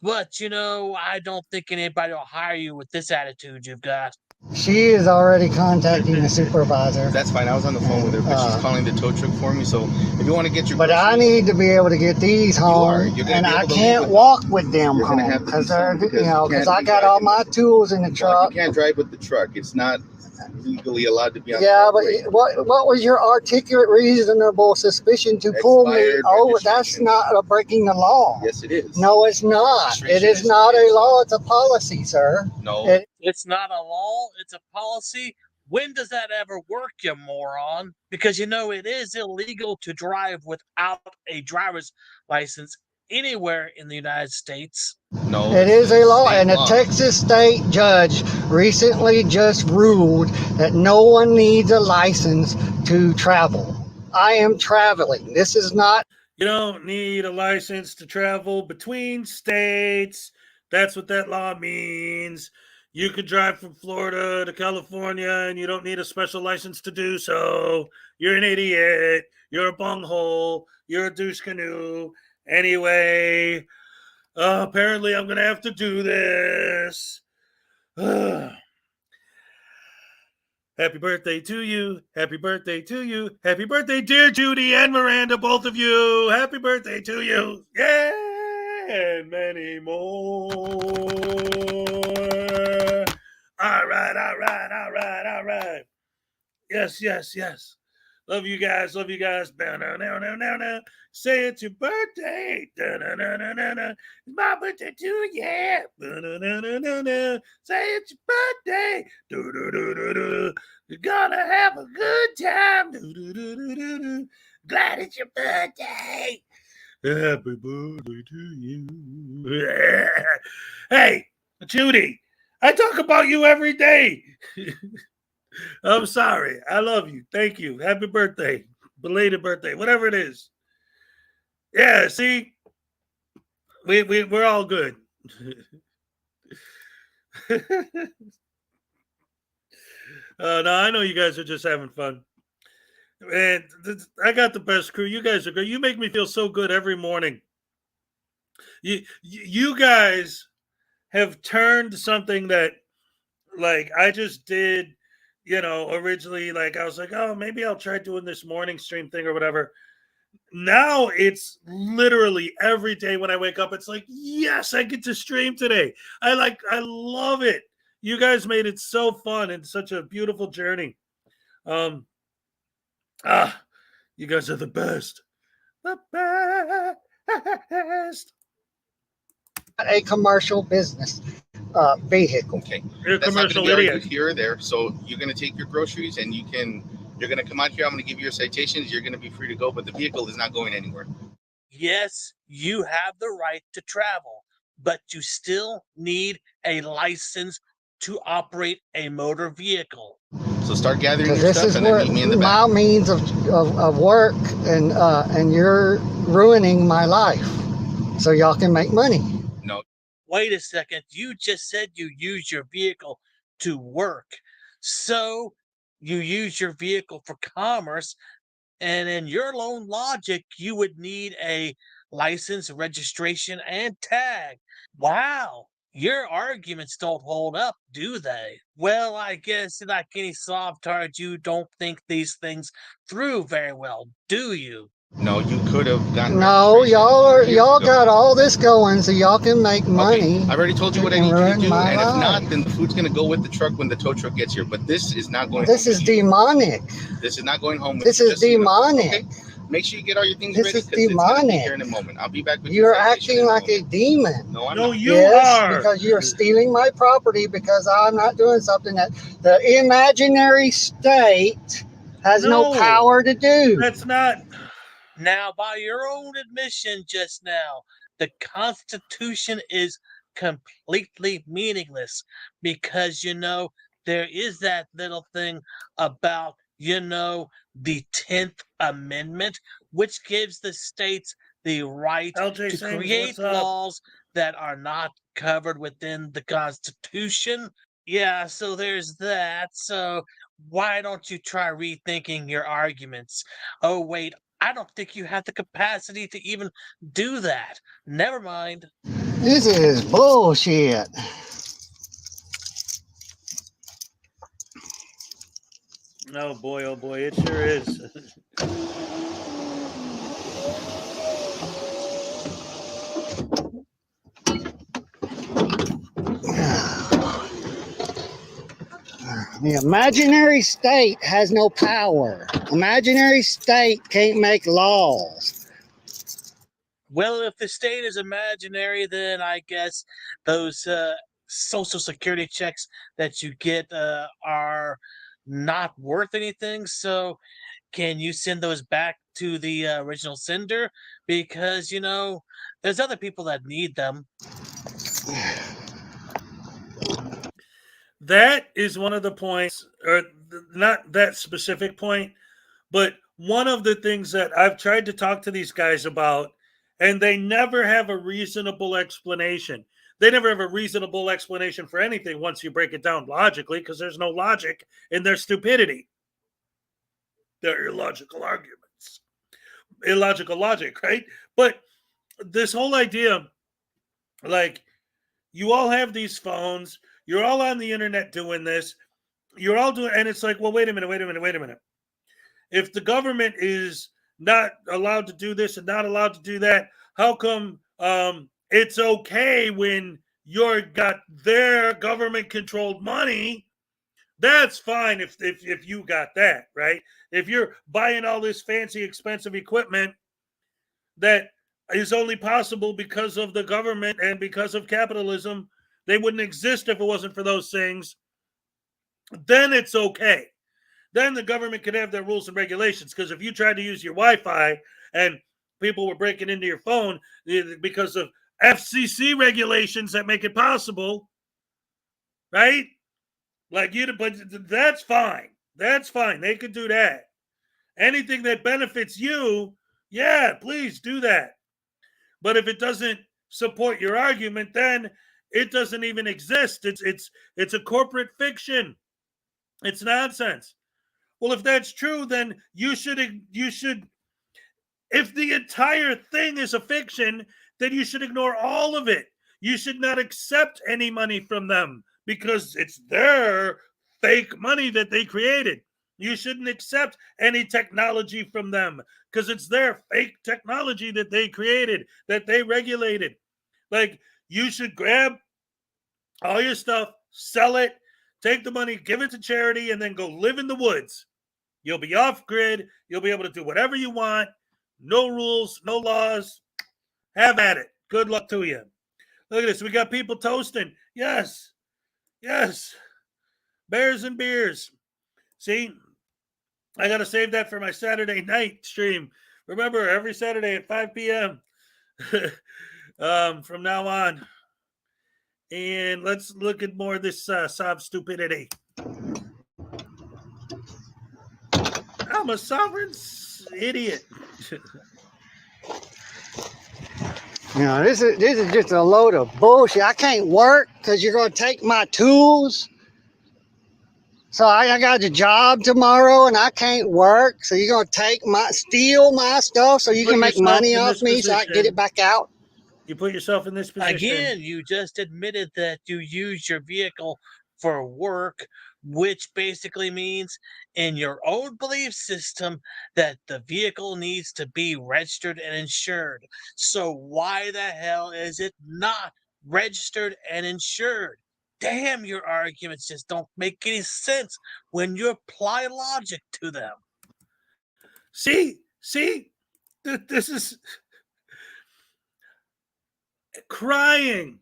[SPEAKER 22] but I don't think anybody will hire you with this attitude you've got.
[SPEAKER 23] She is already contacting the supervisor.
[SPEAKER 16] That's fine. I was on the phone with her, but she's calling the tow truck for me. So if you want to get your
[SPEAKER 23] But I need to be able to get these home, and I can't walk with them home because they're, because I got all my tools in the truck.
[SPEAKER 16] You can't drive with the truck. It's not legally allowed to be on.
[SPEAKER 23] Yeah, but what was your articulate, reasonable suspicion to pull me over? That's not breaking the law.
[SPEAKER 16] Yes, it is.
[SPEAKER 23] No, it's not. It is not a law. It's a policy, sir.
[SPEAKER 16] No.
[SPEAKER 22] It's not a law, it's a policy. When does that ever work, you moron? Because it is illegal to drive without a driver's license anywhere in the United States.
[SPEAKER 16] No.
[SPEAKER 23] It is a law, and a Texas state judge recently just ruled that no one needs a license to travel. I am traveling. This is not.
[SPEAKER 13] You don't need a license to travel between states. That's what that law means. You could drive from Florida to California and you don't need a special license to do so. You're an idiot. You're a bunghole. You're a douche canoe. Anyway, apparently I'm going to have to do this. Happy birthday to you. Happy birthday to you. Happy birthday, dear Judy and Miranda, both of you. Happy birthday to you. Yeah, and many more. All right, all right, all right, all right. Yes, yes, yes. Love you guys. Love you guys. Now. Say it's your birthday. It's my birthday too, yeah. Say it's your birthday. You're gonna have a good time. Glad it's your birthday. Happy birthday to you. Hey, Judy, I talk about you every day. I'm sorry. I love you. Thank you. Happy birthday. Belated birthday. Whatever it is. Yeah, see? We're all good. No, I know you guys are just having fun. And I got the best crew. You guys are good. You make me feel so good every morning. You guys have turned something that, like, I just did, originally, like, I was like, oh, maybe I'll try doing this morning stream thing or whatever. Now it's literally every day when I wake up, it's like, yes, I get to stream today. I love it. You guys made it so fun and such a beautiful journey. You guys are the best. The best.
[SPEAKER 23] A commercial business vehicle.
[SPEAKER 16] Okay.
[SPEAKER 13] You're a
[SPEAKER 16] That's not
[SPEAKER 13] commercial
[SPEAKER 16] going to be
[SPEAKER 13] idiot.
[SPEAKER 16] argued here or there. So you're going to take your groceries and you're going to come out here. I'm going to give you your citations. You're going to be free to go, but the vehicle is not going anywhere.
[SPEAKER 22] Yes, you have the right to travel, but you still need a license to operate a motor vehicle.
[SPEAKER 16] So start gathering your
[SPEAKER 23] This
[SPEAKER 16] stuff
[SPEAKER 23] is
[SPEAKER 16] and then
[SPEAKER 23] where
[SPEAKER 16] meet me in the
[SPEAKER 23] my
[SPEAKER 16] back.
[SPEAKER 23] means of work, and you're ruining my life so y'all can make money.
[SPEAKER 16] No.
[SPEAKER 22] Wait a second. You just said you use your vehicle to work. So you use your vehicle for commerce, And in your own logic, you would need a license, registration, and tag. Wow. Your arguments don't hold up, do they? Well, I guess like any soft-tart, you don't think these things through very well, do you?
[SPEAKER 16] No, you could have gotten.
[SPEAKER 23] No, y'all got all this going so y'all can make money.
[SPEAKER 16] I've already told you what I
[SPEAKER 23] and
[SPEAKER 16] need you to
[SPEAKER 23] ruin
[SPEAKER 16] do,
[SPEAKER 23] my
[SPEAKER 16] and if not,
[SPEAKER 23] life.
[SPEAKER 16] then the food's gonna go with the truck when the tow truck gets here. But this is not going.
[SPEAKER 23] This is demonic.
[SPEAKER 16] This is not going home.
[SPEAKER 23] This is demonic.
[SPEAKER 16] Okay, make sure you get all your things
[SPEAKER 23] This
[SPEAKER 16] ready
[SPEAKER 23] is
[SPEAKER 16] because it's gonna be
[SPEAKER 23] demonic.
[SPEAKER 16] here in a moment. I'll be back with
[SPEAKER 23] You're
[SPEAKER 16] you.
[SPEAKER 23] acting like a demon.
[SPEAKER 16] No, I'm
[SPEAKER 22] No,
[SPEAKER 16] not.
[SPEAKER 22] you
[SPEAKER 23] Yes,
[SPEAKER 22] are.
[SPEAKER 23] because you're stealing my property because I'm not doing something that the imaginary state has no power to do.
[SPEAKER 22] That's not. Now, by your own admission just now, the Constitution is completely meaningless because, there is that little thing about, the 10th Amendment, which gives the states the right
[SPEAKER 13] LJ
[SPEAKER 22] to
[SPEAKER 13] Sings,
[SPEAKER 22] create
[SPEAKER 13] what's up?
[SPEAKER 22] laws that are not covered within the Constitution. Yeah, so there's that. So why don't you try rethinking your arguments? Oh, wait, I don't think you have the capacity to even do that. Never mind.
[SPEAKER 23] This is bullshit.
[SPEAKER 13] Oh boy, it sure is.
[SPEAKER 23] The imaginary state has no power. Imaginary state can't make laws.
[SPEAKER 22] Well, if the state is imaginary, then I guess those Social Security checks that you get are not worth anything. So, can you send those back to the original sender? Because, there's other people that need them.
[SPEAKER 13] That is one of the points, or not that specific point, but one of the things that I've tried to talk to these guys about, and they never have a reasonable explanation. They never have a reasonable explanation for anything once you break it down logically, because there's no logic in their stupidity. They're illogical arguments. Illogical logic, right? But this whole idea, like, you all have these phones, you're all on the internet doing this, you're all doing, and it's like, well, wait a minute. If the government is not allowed to do this and not allowed to do that, how come it's okay when you're got their government controlled money? That's fine if you got that, right? If you're buying all this fancy expensive equipment that is only possible because of the government and because of capitalism, they wouldn't exist if it wasn't for those things, then it's okay. Then the government could have their rules and regulations. Because if you tried to use your Wi-Fi and people were breaking into your phone because of FCC regulations that make it possible, right? But that's fine. That's fine. They could do that. Anything that benefits you, yeah, please do that. But if it doesn't support your argument, then it doesn't even exist. It's a corporate fiction. It's nonsense. Well, if that's true, then you should, if the entire thing is a fiction, then you should ignore all of it. You should not accept any money from them because it's their fake money that they created. You shouldn't accept any technology from them because it's their fake technology that they created, that they regulated. Like, you should grab all your stuff, sell it, take the money, give it to charity, and then go live in the woods. You'll be off grid. You'll be able to do whatever you want. No rules, no laws. Have at it. Good luck to you. Look at this. We got people toasting. Yes. Yes. Bears and beers. See, I got to save that for my Saturday night stream. Remember, every Saturday at 5 p.m. From now on. And let's look at more of this sob stupidity. I'm a sovereign idiot.
[SPEAKER 23] This is just a load of bullshit. I can't work because you're going to take my tools. So I got a job tomorrow and I can't work. So you're gonna steal my stuff so you
[SPEAKER 13] Put
[SPEAKER 23] can make
[SPEAKER 13] yourself
[SPEAKER 23] money
[SPEAKER 13] in
[SPEAKER 23] off
[SPEAKER 13] this
[SPEAKER 23] me so I can get
[SPEAKER 13] position.
[SPEAKER 23] it back out?
[SPEAKER 13] You put yourself in this position.
[SPEAKER 22] Again, you just admitted that you use your vehicle for work, which basically means in your own belief system that the vehicle needs to be registered and insured. So why the hell is it not registered and insured? Damn, your arguments just don't make any sense when you apply logic to them.
[SPEAKER 13] See, this is crying.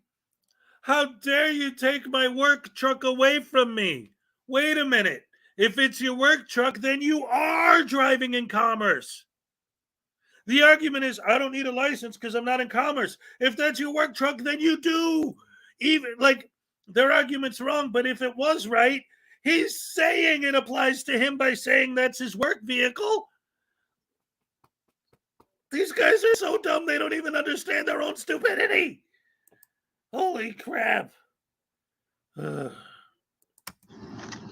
[SPEAKER 13] How dare you take my work truck away from me? Wait a minute. If it's your work truck, then you are driving in commerce. The argument is, I don't need a license because I'm not in commerce. If that's your work truck, then you do. Even like their argument's wrong, but if it was right, he's saying it applies to him by saying that's his work vehicle. These guys are so dumb they don't even understand their own stupidity. Holy crap.
[SPEAKER 23] You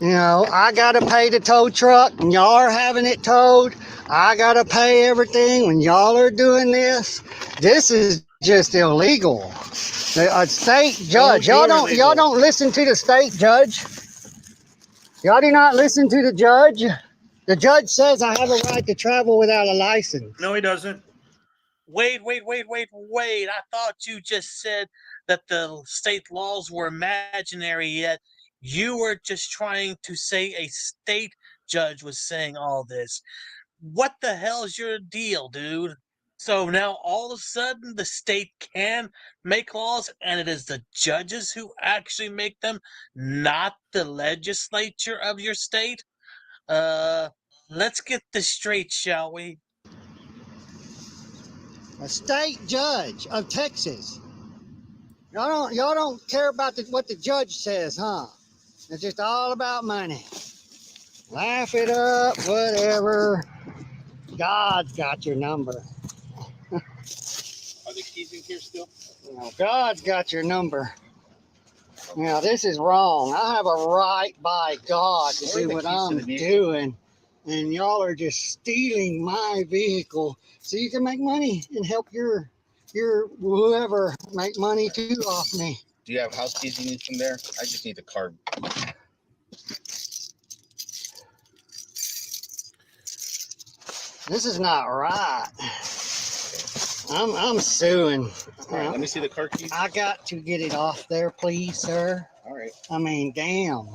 [SPEAKER 23] know, I gotta pay the tow truck and y'all are having it towed. I gotta pay everything when y'all are doing this. This is just illegal. A state judge, y'all don't listen to the state judge. Y'all do not listen to the judge. The judge says I have a right to travel without a license.
[SPEAKER 13] No, he doesn't.
[SPEAKER 22] Wait. I thought you just said that the state laws were imaginary, yet you were just trying to say a state judge was saying all this. What the hell's your deal, dude? So now all of a sudden the state can make laws and it is the judges who actually make them, not the legislature of your state? Let's get this straight, shall we?
[SPEAKER 23] A state judge of Texas. Y'all don't care about what the judge says, huh? It's just all about money. Laugh it up, whatever. God's got your number.
[SPEAKER 11] Are the keys in here still?
[SPEAKER 23] You know, God's got your number. Now, this is wrong. I have a right by God to do what I'm doing. And y'all are just stealing my vehicle so you can make money and help your whoever make money too off me.
[SPEAKER 11] Do you have house keys you need from there? I just need the card.
[SPEAKER 23] This is not right. I'm suing.
[SPEAKER 11] All right, let me see the car keys.
[SPEAKER 23] I got to get it off there, please, sir.
[SPEAKER 11] All right.
[SPEAKER 23] I mean, damn.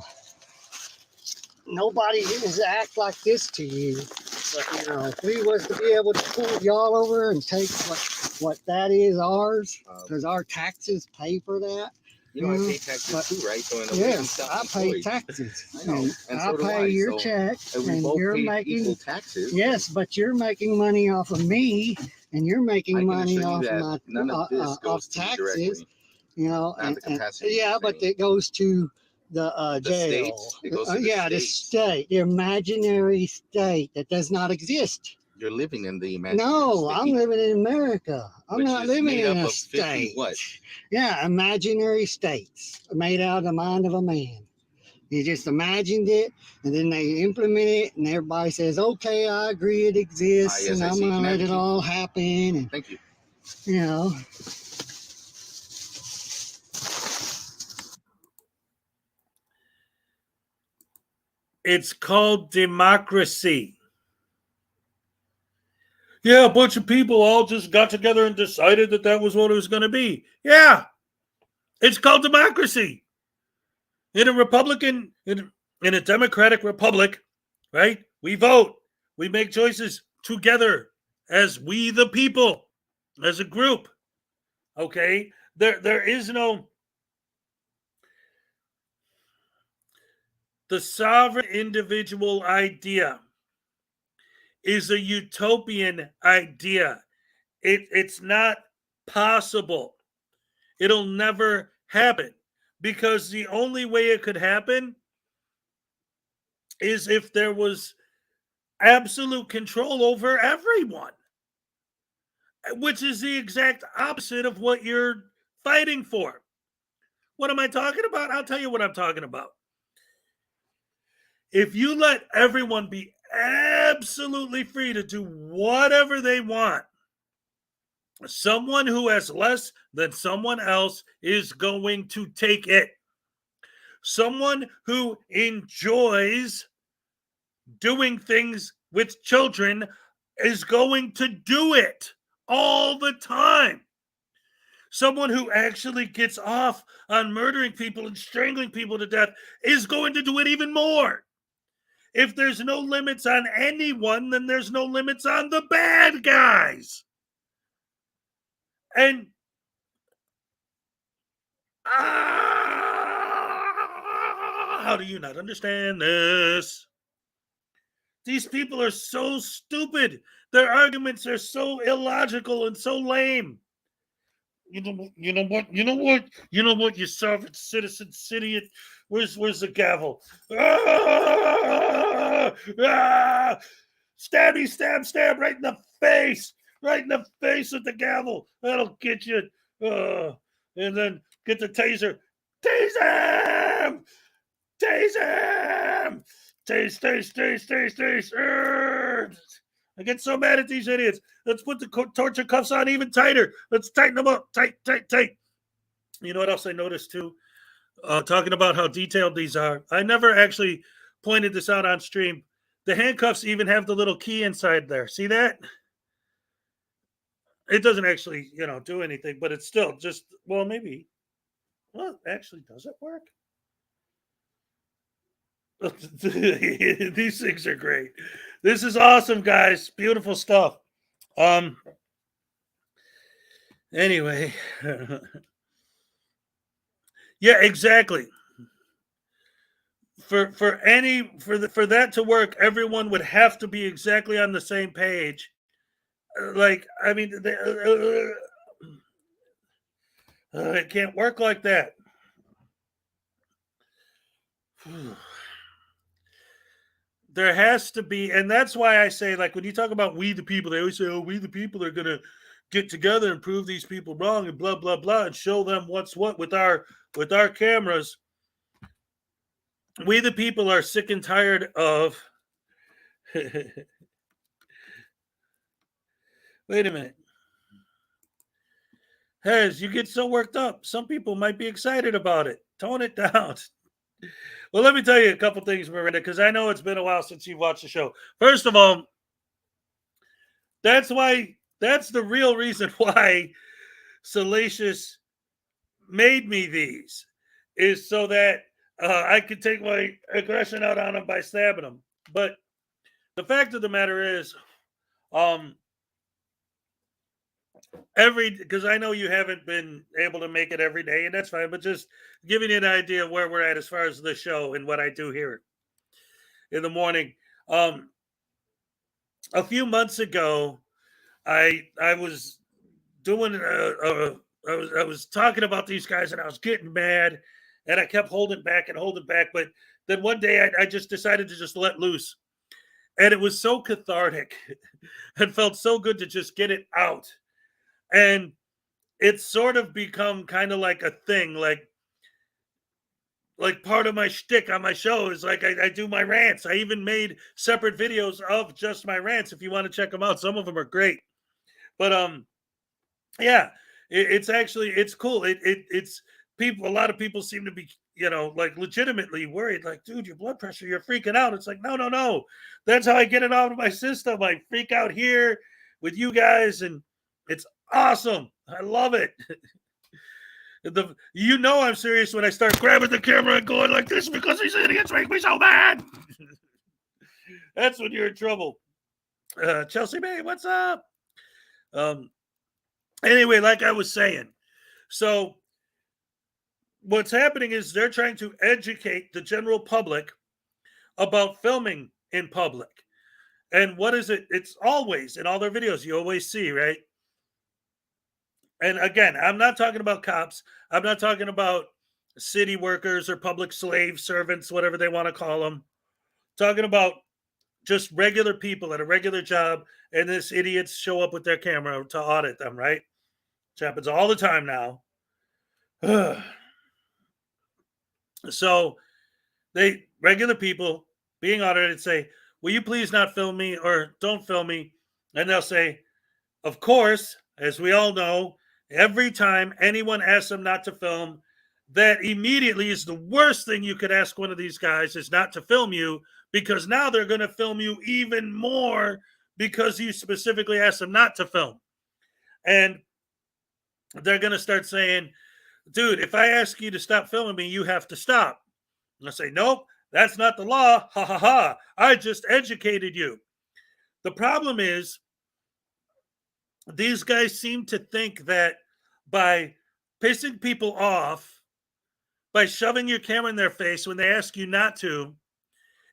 [SPEAKER 23] Nobody is act like this to you. But, you know, if we was to be able to pull y'all over and take what that is ours, because our taxes pay for that.
[SPEAKER 11] You know, I pay taxes too, right? So in a way,
[SPEAKER 23] yes, I pay taxes.
[SPEAKER 11] I know. And so do
[SPEAKER 23] I pay your
[SPEAKER 11] so,
[SPEAKER 23] check,
[SPEAKER 11] and
[SPEAKER 23] you're
[SPEAKER 11] pay
[SPEAKER 23] making
[SPEAKER 11] equal taxes.
[SPEAKER 23] Yes, but you're making money off of me, and you're making money off of taxes.
[SPEAKER 11] Directly.
[SPEAKER 23] You know,
[SPEAKER 11] Not the capacity
[SPEAKER 23] yeah, but it goes to the jail.
[SPEAKER 11] State? It goes to
[SPEAKER 23] the state, the imaginary state that does not exist.
[SPEAKER 11] You're living in the imaginary
[SPEAKER 23] No,
[SPEAKER 11] state.
[SPEAKER 23] I'm living in America. I'm not living in a state.
[SPEAKER 11] What?
[SPEAKER 23] Yeah, imaginary states made out of the mind of a man. You just imagined it, and then they implement it, and everybody says, "Okay, I agree, it exists,
[SPEAKER 11] Yes,
[SPEAKER 23] and I'm gonna let it all happen." And,
[SPEAKER 11] thank you.
[SPEAKER 23] You know.
[SPEAKER 13] It's called democracy. Yeah, a bunch of people all just got together and decided that was what it was going to be. Yeah, it's called democracy. In a democratic republic, right? We vote. We make choices together as we the people, as a group. Okay? There is no... The sovereign individual idea is a utopian idea. It's not possible. It'll never happen, because the only way it could happen is if there was absolute control over everyone, which is the exact opposite of what you're fighting for. What am I talking about? I'll tell you what I'm talking about. if you let everyone be absolutely free to do whatever they want, someone who has less than someone else is going to take it. Someone who enjoys doing things with children is going to do it all the time. Someone who actually gets off on murdering people and strangling people to death is going to do it even more. If there's no limits on anyone, then there's no limits on the bad guys. And how do you not understand this? These people are so stupid. Their arguments are so illogical and so lame. You know what, you sovereign citizen idiot. Where's the gavel? Stabby, stab, right in the face. Right in the face with the gavel. That'll get you. And then get the taser. Tase him! Tase him! Tase. I get so mad at these idiots. Let's put the torture cuffs on even tighter. Let's tighten them up. Tight. You know what else I noticed too? Talking about how detailed these are. I never actually pointed this out on stream. The handcuffs even have the little key inside there. See that? It doesn't actually, do anything, but it's still just, well, maybe. Well, actually, does it work? These things are great. This is awesome, guys. Beautiful stuff. Anyway. Yeah, exactly. For that to work, everyone would have to be exactly on the same page. It can't work like that. There has to be, and that's why I say, like, when you talk about we the people, they always say, oh, we the people are gonna get together and prove these people wrong and blah blah blah and show them what's what with our cameras. We the people are sick and tired of wait a minute. Hez, you get so worked up. Some people might be excited about it. Tone it down. Well, let me tell you a couple things, Miranda, because I know it's been a while since you've watched the show. First of all, that's the real reason why Salacious made me these, is so that I could take my aggression out on him by stabbing him. But the fact of the matter is, because I know you haven't been able to make it every day, and that's fine, but just giving you an idea of where we're at as far as the show and what I do here in the morning. A few months ago, I was doing I was talking about these guys, and I was getting mad, and I kept holding back, but then one day I just decided to just let loose, and it was so cathartic. It felt so good to just get it out. And it's sort of become kind of like a thing, like part of my shtick on my show is like I do my rants. I even made separate videos of just my rants if you want to check them out. Some of them are great. But yeah, it's cool. It's people, a lot of people seem to be, like legitimately worried, like, dude, your blood pressure, you're freaking out. It's like, no. That's how I get it out of my system. I freak out here with you guys, and it's awesome. I love it. I'm serious when I start grabbing the camera and going like this because these idiots make me so mad. That's when you're in trouble. Chelsea May, what's up? Anyway, like I was saying, so what's happening is they're trying to educate the general public about filming in public. And what is it? It's always in all their videos, you always see, right? And again, I'm not talking about cops. I'm not talking about city workers or public slave servants, whatever they want to call them. Talking about just regular people at a regular job, and this idiots show up with their camera to audit them, right? Which happens all the time now. So regular people being audited say, will you please not film me or don't film me? And they'll say, of course, as we all know, every time anyone asks them not to film, that immediately is the worst thing you could ask one of these guys is not to film you, because now they're going to film you even more because you specifically asked them not to film. And they're going to start saying, dude, if I ask you to stop filming me, you have to stop. And I say, nope, that's not the law. Ha ha ha. I just educated you. The problem is, these guys seem to think that by pissing people off, by shoving your camera in their face when they ask you not to,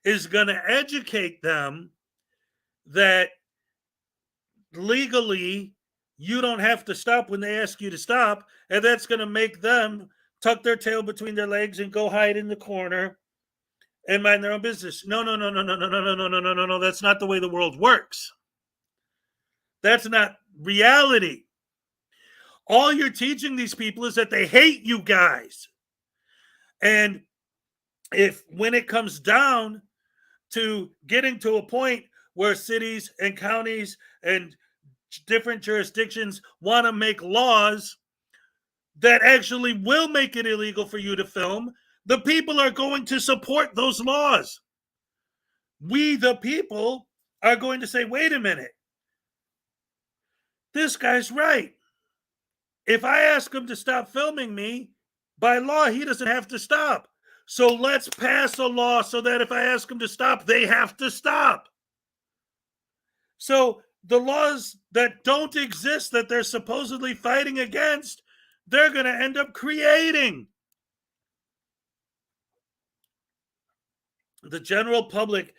[SPEAKER 13] is going to educate them that legally you don't have to stop when they ask you to stop, and that's going to make them tuck their tail between their legs and go hide in the corner and mind their own business. No. That's not the way the world works. That's not reality. All you're teaching these people is that they hate you guys. And if when it comes down to getting to a point where cities and counties and different jurisdictions want to make laws that actually will make it illegal for you to film, the people are going to support those laws. We, the people, are going to say, wait a minute, this guy's right. If I ask him to stop filming me, by law, he doesn't have to stop. So let's pass a law so that if I ask them to stop, they have to stop. So the laws that don't exist that they're supposedly fighting against, they're going to end up creating. The general public,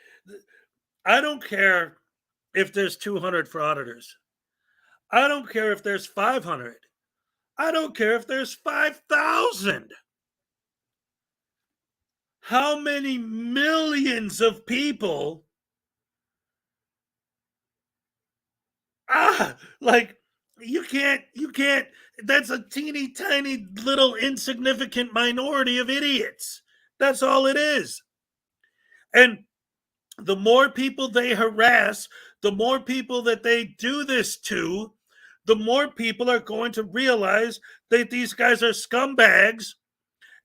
[SPEAKER 13] I don't care if there's 200 frauditors. I don't care if there's 500. I don't care if there's 5,000. How many millions of people you can't, that's a teeny tiny little insignificant minority of idiots. That's all it is. And the more people they harass, the more people that they do this to, the more people are going to realize that these guys are scumbags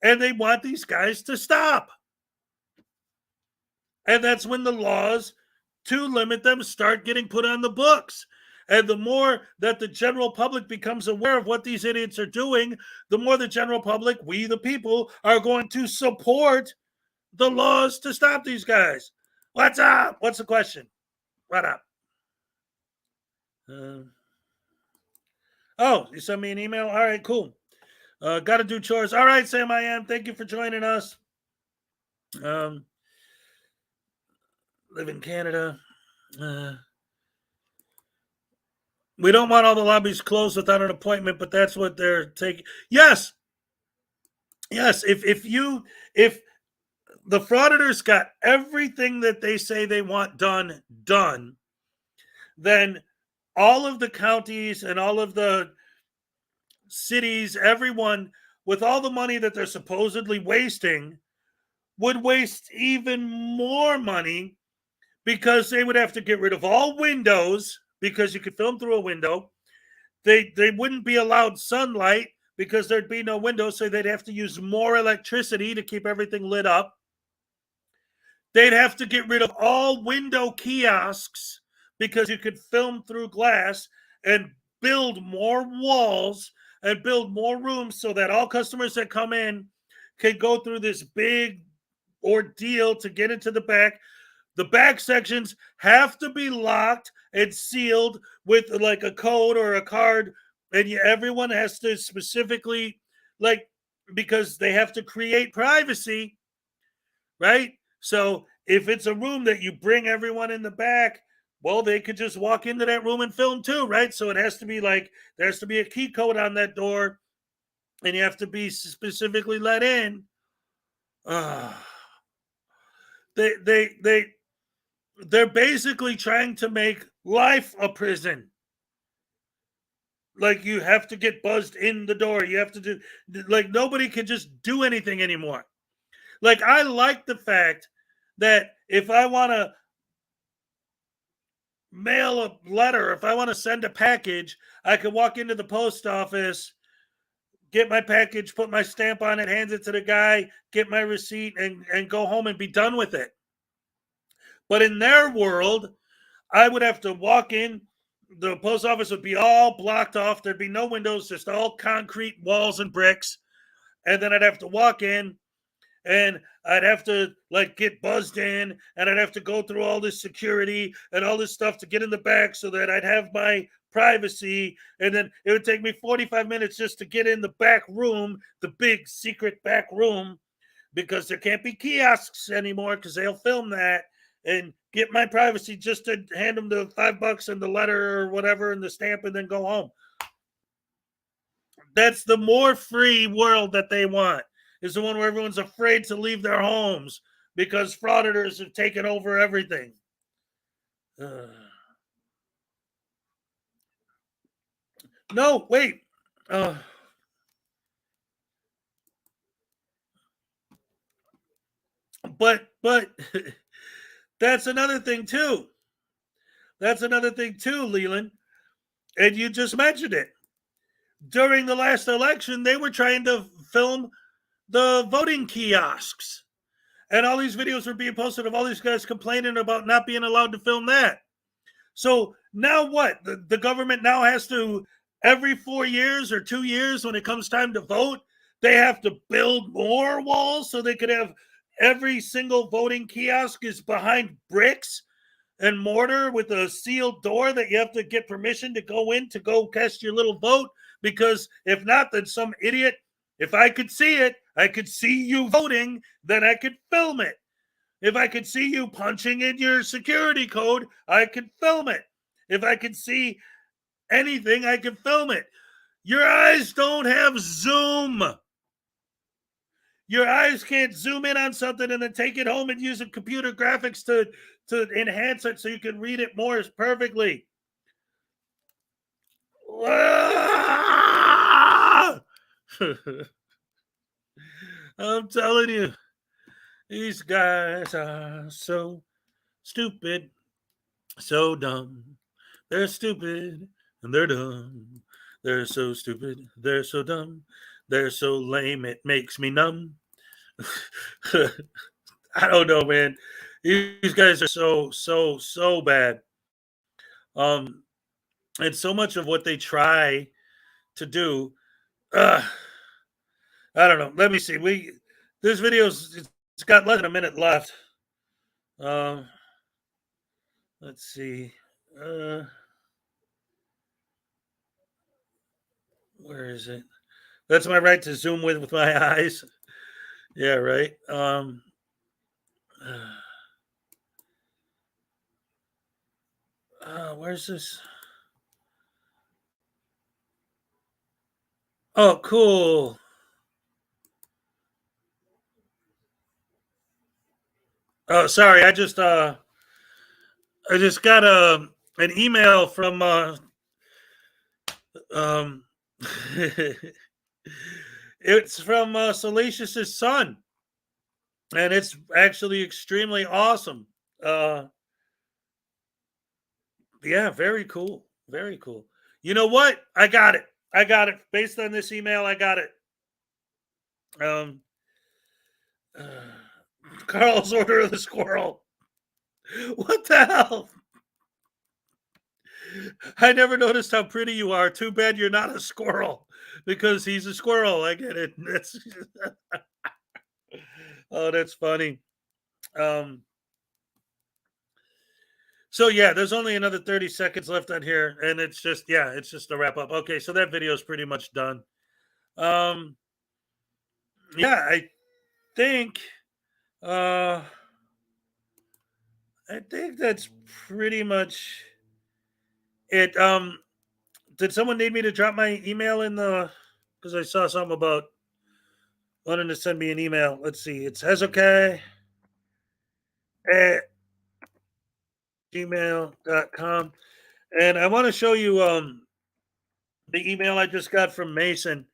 [SPEAKER 13] and they want these guys to stop. And that's when the laws to limit them start getting put on the books. And the more that the general public becomes aware of what these idiots are doing, the more the general public, we the people, are going to support the laws to stop these guys. What's up? What's the question? What up? Oh, you sent me an email? All right, cool. Got to do chores. All right, Sam, I am. Thank you for joining us. Live in Canada. We don't want all the lobbies closed without an appointment, but that's what they're taking. Yes. If the frauditors got everything that they say they want done, then all of the counties and all of the cities, everyone with all the money that they're supposedly wasting would waste even more money, because they would have to get rid of all windows, because you could film through a window. They wouldn't be allowed sunlight because there'd be no windows, so they'd have to use more electricity to keep everything lit up. They'd have to get rid of all window kiosks because you could film through glass, and build more walls and build more rooms so that all customers that come in can go through this big ordeal to get into the back. The back sections have to be locked and sealed with like a code or a card, and everyone has to specifically, because they have to create privacy, right? So if it's a room that you bring everyone in the back, well, they could just walk into that room and film too, right? So it has to be there has to be a key code on that door, and you have to be specifically let in. They're basically trying to make life a prison. Like, you have to get buzzed in the door. You have to do, nobody can just do anything anymore. I like the fact that if I want to mail a letter, if I want to send a package, I can walk into the post office, get my package, put my stamp on it, hands it to the guy, get my receipt, and go home and be done with it. But in their world, I would have to walk in. The post office would be all blocked off. There'd be no windows, just all concrete walls and bricks. And then I'd have to walk in, and I'd have to like get buzzed in, and I'd have to go through all this security and all this stuff to get in the back so that I'd have my privacy. And then it would take me 45 minutes just to get in the back room, the big secret back room, because there can't be kiosks anymore because they'll film that, and get my privacy just to hand them the $5 and the letter or whatever and the stamp and then go home. That's the more free world that they want, is the one where everyone's afraid to leave their homes because frauditors have taken over everything. No, wait. But that's another thing too. Leland. And you just mentioned it. During the last election, they were trying to film the voting kiosks. And all these videos were being posted of all these guys complaining about not being allowed to film that. So now what? The government now has to, every 4 years or 2 years when it comes time to vote, they have to build more walls so they could have every single voting kiosk is behind bricks and mortar with a sealed door that you have to get permission to go in to go cast your little vote. Because if not, then some idiot, if I could see it, I could see you voting, then I could film it. If I could see you punching in your security code, I could film it. If I could see anything, I could film it. Your eyes don't have zoom. Your eyes can't zoom in on something and then take it home and use a computer graphics to enhance it so you can read it more perfectly. I'm telling you, these guys are so stupid, so dumb. They're stupid and they're dumb. They're so stupid, they're so dumb. They're so lame, it makes me numb. I don't know, man. These guys are so bad. And so much of what they try to do, I don't know. Let me see. This video's, it's got less than a minute left. Let's see. Where is it? That's my right to zoom with my eyes. Yeah, right. Where's this? Oh, cool. Oh, sorry. I just got an email from it's from Salacious's son, and it's actually extremely awesome. Yeah, very cool. Very cool. You know what? I got it. Based on this email, I got it. Carl's Order of the Squirrel. What the hell? I never noticed how pretty you are. Too bad you're not a squirrel, because he's a squirrel. I get it. That's oh, that's funny. So yeah, there's only another 30 seconds left on here, and it's just a wrap up. Okay, so that video is pretty much done. Yeah, I think that's pretty much it. Did someone need me to drop my email in the, because I saw something about wanting to send me an email. Let's see, it's Hezokuai at gmail.com. And I want to show you the email I just got from Mason.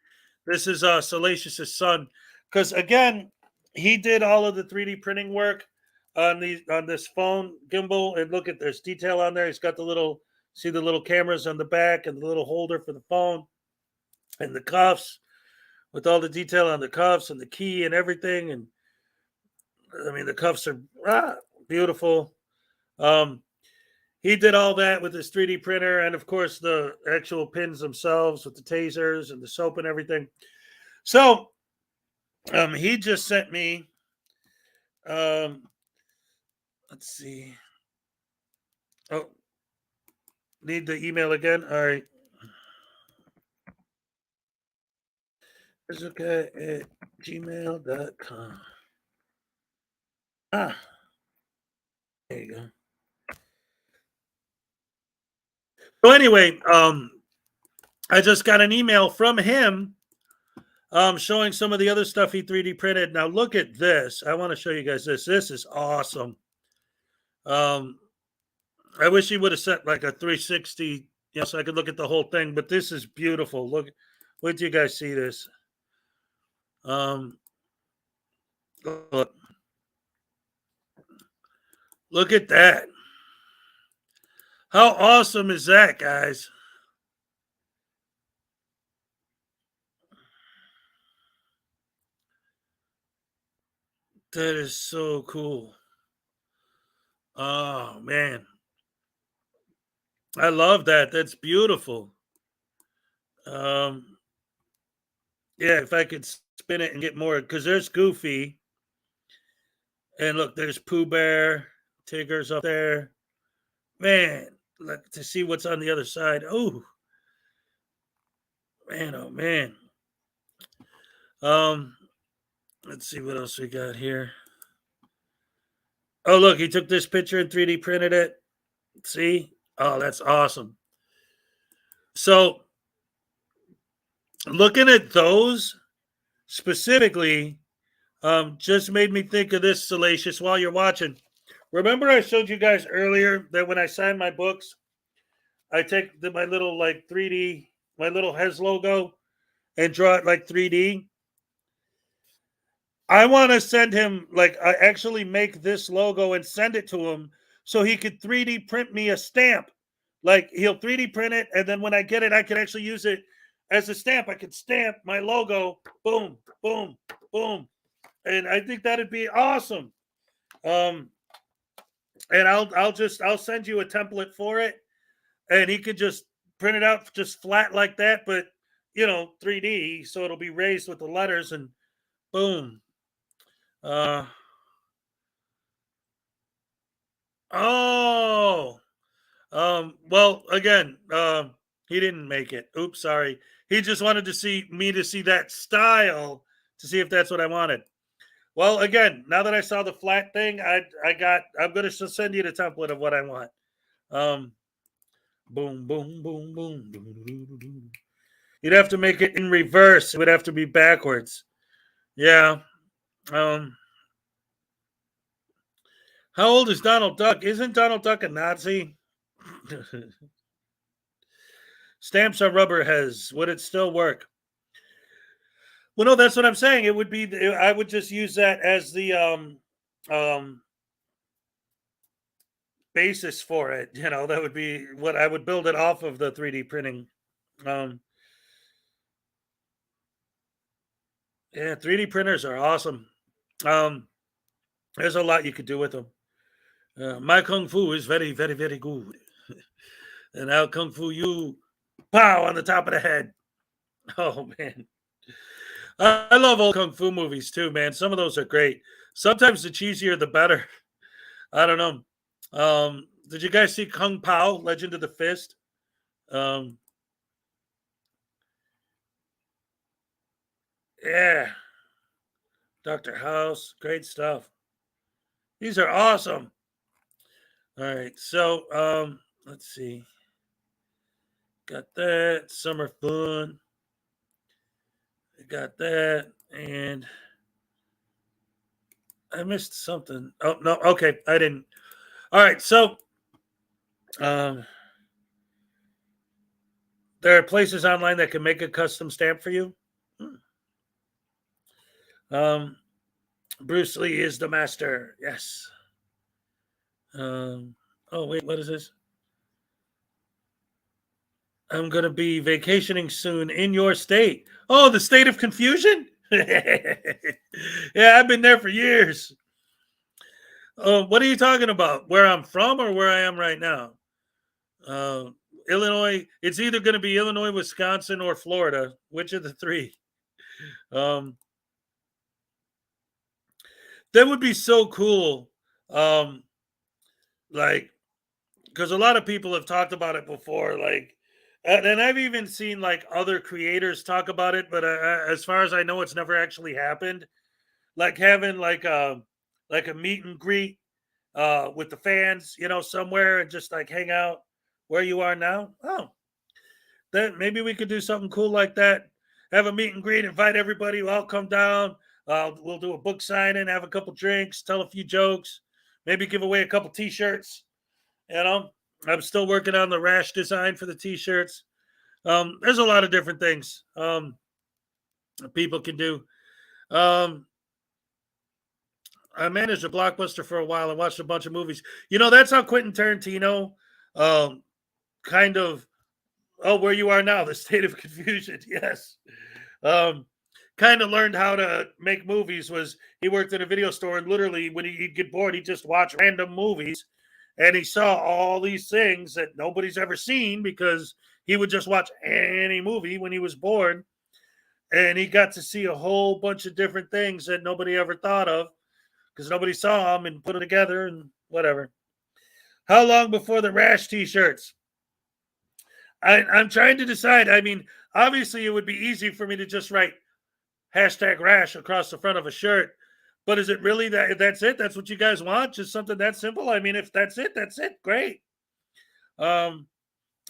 [SPEAKER 13] This is Salacious's son, because again, he did all of the 3D printing work on this phone gimbal, and look at there's detail on there. He's got the little cameras on the back and the little holder for the phone and the cuffs with all the detail on the cuffs and the key and everything. And I mean, the cuffs are beautiful. He did all that with his 3D printer, and of course the actual pins themselves with the tasers and the soap and everything. So he just sent me, let's see. Oh, need the email again? All right. Hezokuai@gmail.com. There you go. So anyway, I just got an email from him showing some of the other stuff he 3D printed. Now look at this. I want to show you guys this. This is awesome. I wish he would have sent like a 360, so I could look at the whole thing. But this is beautiful. Look, wait till you guys see this. Look at that. How awesome is that, guys? That is so cool. Oh, man. I love that. That's beautiful. Yeah, if I could spin it and get more, because there's Goofy. And look, there's Pooh Bear. Tigger's up there. Man, look to see what's on the other side. Oh, man, oh, man. Let's see what else we got here. Oh, look, he took this picture and 3D printed it. See? Oh, that's awesome. So, looking at those specifically just made me think of this, Salacious, while you're watching. Remember I showed you guys earlier that when I sign my books, I take my little like 3D, my little Hez logo and draw it like 3D? I want to send him, like, I actually make this logo and send it to him so he could 3D print me a stamp. Like, he'll 3D print it, and then when I get it, I can actually use it as a stamp. I could stamp my logo, boom, boom, boom. And I think that'd be awesome. And I'll send you a template for it, and he could just print it out just flat like that, but 3D, so it'll be raised with the letters, and boom. Well, again, he didn't make it. Oops, sorry. He just wanted to see that style to see if that's what I wanted. Well, again, now that I saw the flat thing, I'm going to send you the template of what I want. Boom, boom, boom, boom. You'd have to make it in reverse. It would have to be backwards. Yeah. How old is Donald Duck? Isn't Donald Duck a Nazi? Stamps on rubber has. Would it still work? Well, no, that's what I'm saying. It would be. I would just use that as the basis for it. That would be what I would build it off of, the 3D printing. Yeah, 3D printers are awesome. There's a lot you could do with them. My kung fu is very, very, very good. And I'll kung fu you, pow, on the top of the head. Oh, man. I love old kung fu movies too, man. Some of those are great. Sometimes the cheesier, the better. I don't know. Did you guys see Kung Pao, Legend of the Fist? Yeah. Dr. House, great stuff. These are awesome. All right, so let's see. Got that. Summer Fun. Got that. And I missed something. Oh, no. Okay, I didn't. All right, so there are places online that can make a custom stamp for you. Bruce Lee is the master. Yes. Oh wait, what is this? I'm gonna be vacationing soon in your state. Oh, the state of confusion. Yeah, I've been there for years. What are you talking about? Where I'm from or where I am right now? Uh, Illinois. It's either going to be Illinois, Wisconsin, or Florida. Which of the three? Um, that would be so cool. Like, because a lot of people have talked about it before. Like, and I've even seen like other creators talk about it, but as far as I know, it's never actually happened. Like having like a meet and greet with the fans, somewhere and just like hang out where you are now. Oh, that maybe we could do something cool like that. Have a meet and greet, invite everybody. I'll come down. We'll do a book signing, have a couple drinks, tell a few jokes, maybe give away a couple T-shirts. I'm still working on the rash design for the T-shirts. There's a lot of different things people can do. I managed a Blockbuster for a while and watched a bunch of movies. That's how Quentin Tarantino kind of, where you are now, the state of confusion. Yes. Kind of learned how to make movies. Was he worked in a video store, and literally when he'd get bored, he'd just watch random movies, and he saw all these things that nobody's ever seen because he would just watch any movie when he was bored, and he got to see a whole bunch of different things that nobody ever thought of because nobody saw them and put them together and whatever. How long before the rash T-shirts? I'm trying to decide. I mean, obviously, it would be easy for me to just write #rash across the front of a shirt. But is it really that's it? That's what you guys want? Just something that simple? I mean, if that's it, great. I'm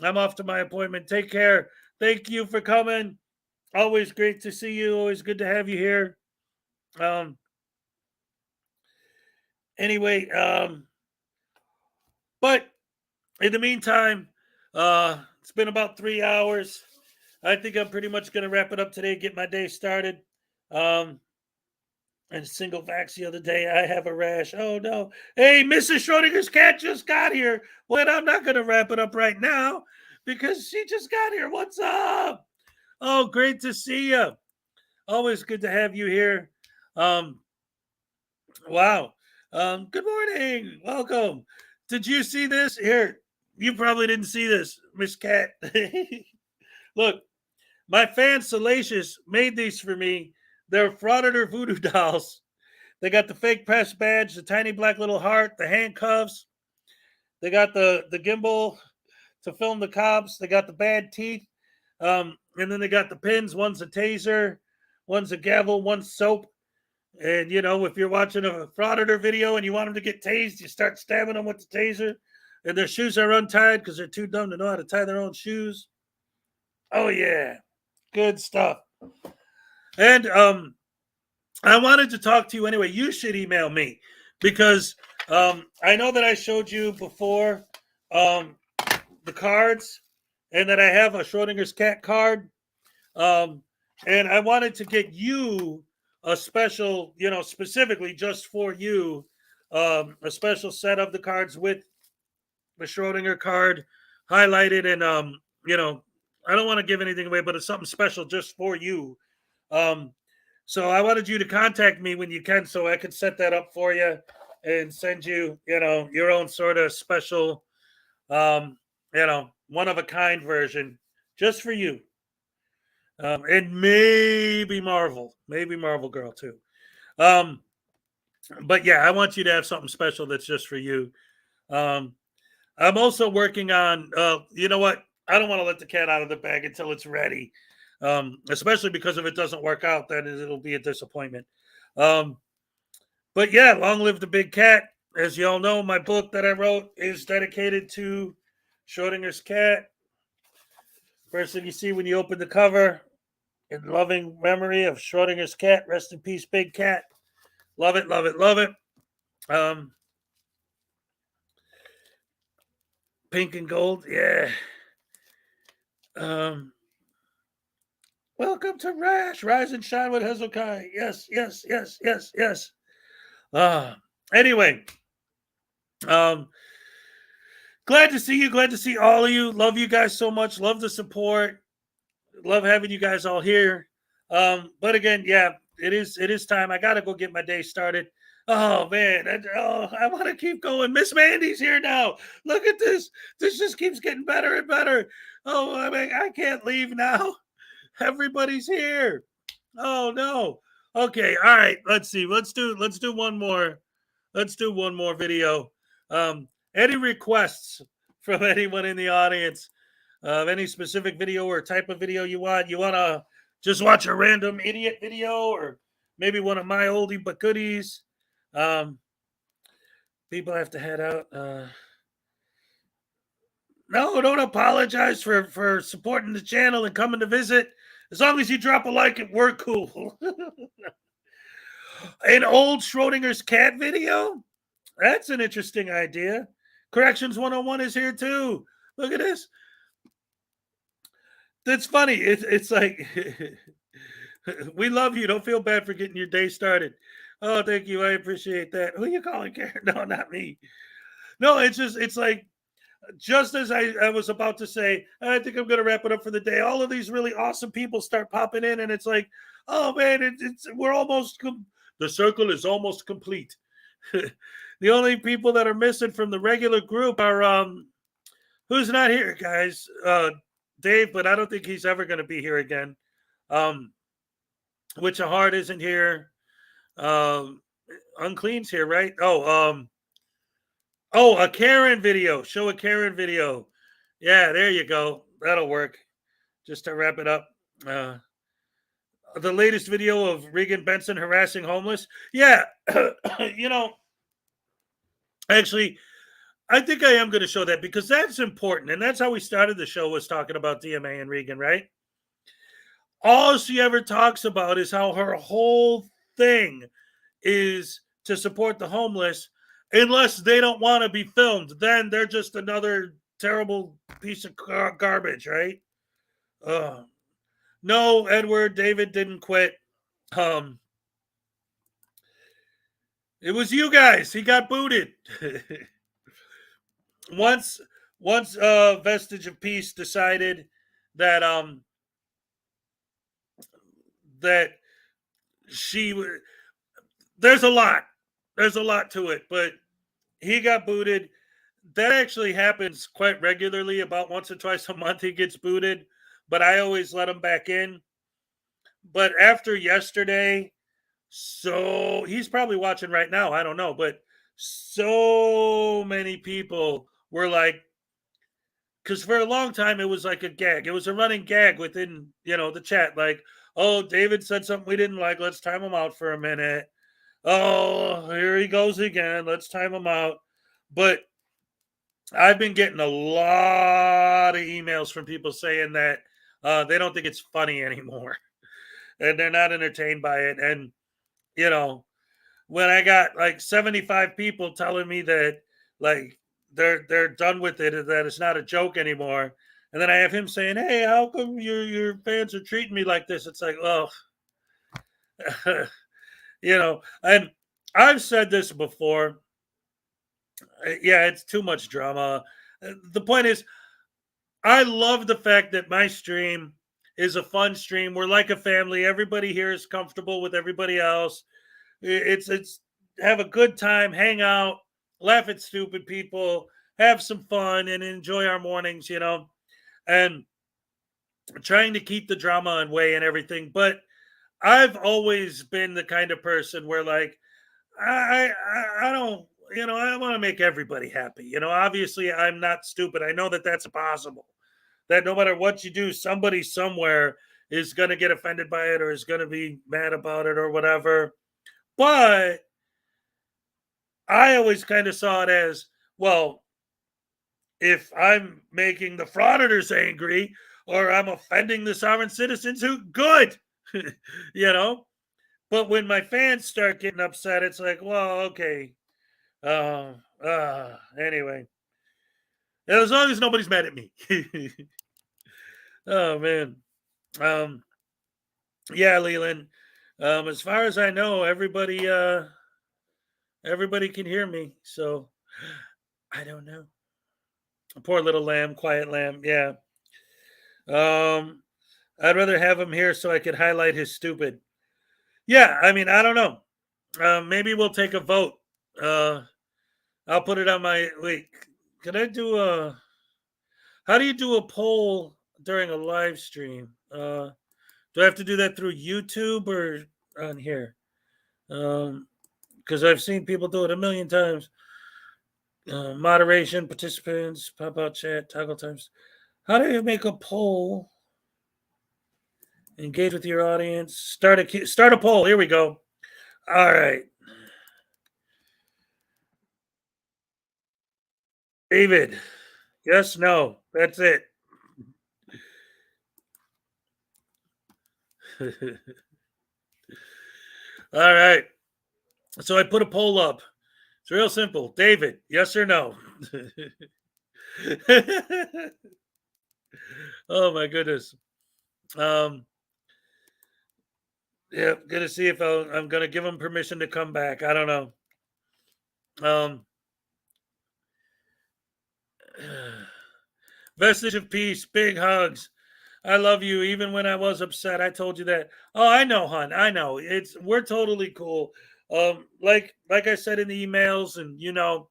[SPEAKER 13] off to my appointment. Take care. Thank you for coming. Always great to see you. Always good to have you here. Anyway, but in the meantime, it's been about 3 hours. I think I'm pretty much going to wrap it up today, get my day started. And single vax the other day, I have a rash. Oh no. Hey, Mrs. Schrodinger's cat just got here. Well, I'm not going to wrap it up right now because she just got here. What's up? Oh, great to see you. Always good to have you here. Wow. Good morning. Welcome. Did you see this? Here, you probably didn't see this, Miss Cat. Look, my fan Salacious made these for me. They're Frauditor voodoo dolls. They got the fake press badge, the tiny black little heart, the handcuffs. They got the gimbal to film the cops. They got the bad teeth. And then they got the pins. One's a taser, one's a gavel, one's soap. And, if you're watching a Frauditor video and you want them to get tased, you start stabbing them with the taser. And their shoes are untied because they're too dumb to know how to tie their own shoes. Oh, yeah. Good stuff. And I wanted to talk to you anyway. You should email me because I know that I showed you before the cards and that I have a Schrodinger's cat card. And I wanted to get you a special, specifically just for you, a special set of the cards with the Schrodinger card highlighted. And, I don't want to give anything away, but it's something special just for you. So I wanted you to contact me when you can so I could set that up for you and send you, your own sort of special, one-of-a-kind version just for you. And maybe Marvel Girl too. But yeah, I want you to have something special that's just for you. I'm also working on, you know what? I don't want to let the cat out of the bag until it's ready. Especially because if it doesn't work out, then it'll be a disappointment. But yeah, long live the big cat. As you all know, my book that I wrote is dedicated to Schrodinger's cat. First thing you see when you open the cover, in loving memory of Schrodinger's cat. Rest in peace, big cat. Love it, love it, love it. Pink and gold, yeah. Welcome to Rash. Rise and shine with Hezokuai. Yes, yes, yes, yes, yes. Anyway, Glad to see you. Glad to see all of you. Love you guys so much. Love the support. Love having you guys all here. But again, yeah, it is time. I gotta go get my day started. Oh man, I want to keep going. Miss Mandy's here now. Look at this. This just keeps getting better and better. Oh, I mean, I can't leave now. Everybody's here. Oh no. Okay, all right. Let's see. Let's do one more. Let's do one more video. Any requests from anyone in the audience of any specific video or type of video you want? You want to just watch a random idiot video, or maybe one of my oldie but goodies? People have to head out. No, don't apologize for supporting the channel and coming to visit. As long as you drop a like, we're cool. An old Schrodinger's cat video? That's an interesting idea. Corrections 101 is here too. Look at this. That's funny. It's like, we love you. Don't feel bad for getting your day started. Oh, thank you. I appreciate that. Who are you calling, Karen? No, not me. No, it's like, just as I was about to say, I think I'm going to wrap it up for the day. All of these really awesome people start popping in, and it's like, oh man, we're almost, the circle is almost complete. The only people that are missing from the regular group are, who's not here, guys? Dave, but I don't think he's ever going to be here again. Which a Heart isn't here. Unclean's here, right? Oh, a Karen video. Show a Karen video. Yeah, there you go. That'll work. Just to wrap it up. The latest video of Regan Benson harassing homeless. Yeah, actually, I think I am going to show that because that's important. And that's how we started the show, was talking about DMA and Regan, right? All she ever talks about is how her whole thing is to support the homeless. Unless they don't want to be filmed, then they're just another terrible piece of garbage, right? No, Edward, David didn't quit. It was you guys. He got booted. Once Vestige of Peace decided that that she would. There's a lot to it, but he got booted. That actually happens quite regularly. About once or twice a month he gets booted, but I always let him back in. But after yesterday, so he's probably watching right now, I don't know, but so many people were like, because for a long time it was like a gag. It was a running gag within, the chat, like, oh, David said something we didn't like, let's time him out for a minute. Oh, here he goes again. Let's time him out. But I've been getting a lot of emails from people saying that they don't think it's funny anymore. And they're not entertained by it. And, when I got like 75 people telling me that like they're done with it, that it's not a joke anymore. And then I have him saying, hey, how come your fans are treating me like this? It's like, oh, and I've said this before. Yeah, it's too much drama. The point is, I love the fact that my stream is a fun stream. We're like a family. Everybody here is comfortable with everybody else. It's have a good time, hang out, laugh at stupid people, have some fun, and enjoy our mornings, and trying to keep the drama away and everything. But I've always been the kind of person where, like, I don't, I want to make everybody happy. Obviously I'm not stupid. I know that that's possible. That no matter what you do, somebody somewhere is going to get offended by it or is going to be mad about it or whatever. But I always kind of saw it as, well, if I'm making the frauditors angry or I'm offending the sovereign citizens, who good, But when my fans start getting upset, it's like, well, okay. Anyway, as long as nobody's mad at me. Oh man. Yeah, Leland. As far as I know, everybody can hear me. So I don't know. Poor little lamb, quiet lamb. Yeah. I'd rather have him here so I could highlight his stupid. Yeah, I mean, I don't know. Maybe we'll take a vote. I'll put it on my. Wait, can I do a? How do you do a poll during a live stream? Do I have to do that through YouTube or on here? Because I've seen people do it a million times. Moderation, participants, pop out chat, toggle times. How do you make a poll? Engage with your audience. Start a poll. Here we go. All right. David. Yes, no. That's it. All right. So I put a poll up. It's real simple. David, yes or no? Oh my goodness. Yeah, gonna see if I'm gonna give him permission to come back. I don't know. Vestige of peace, big hugs. I love you. Even when I was upset, I told you that. Oh, I know, hon. I know. We're totally cool. Like I said in the emails, and you know,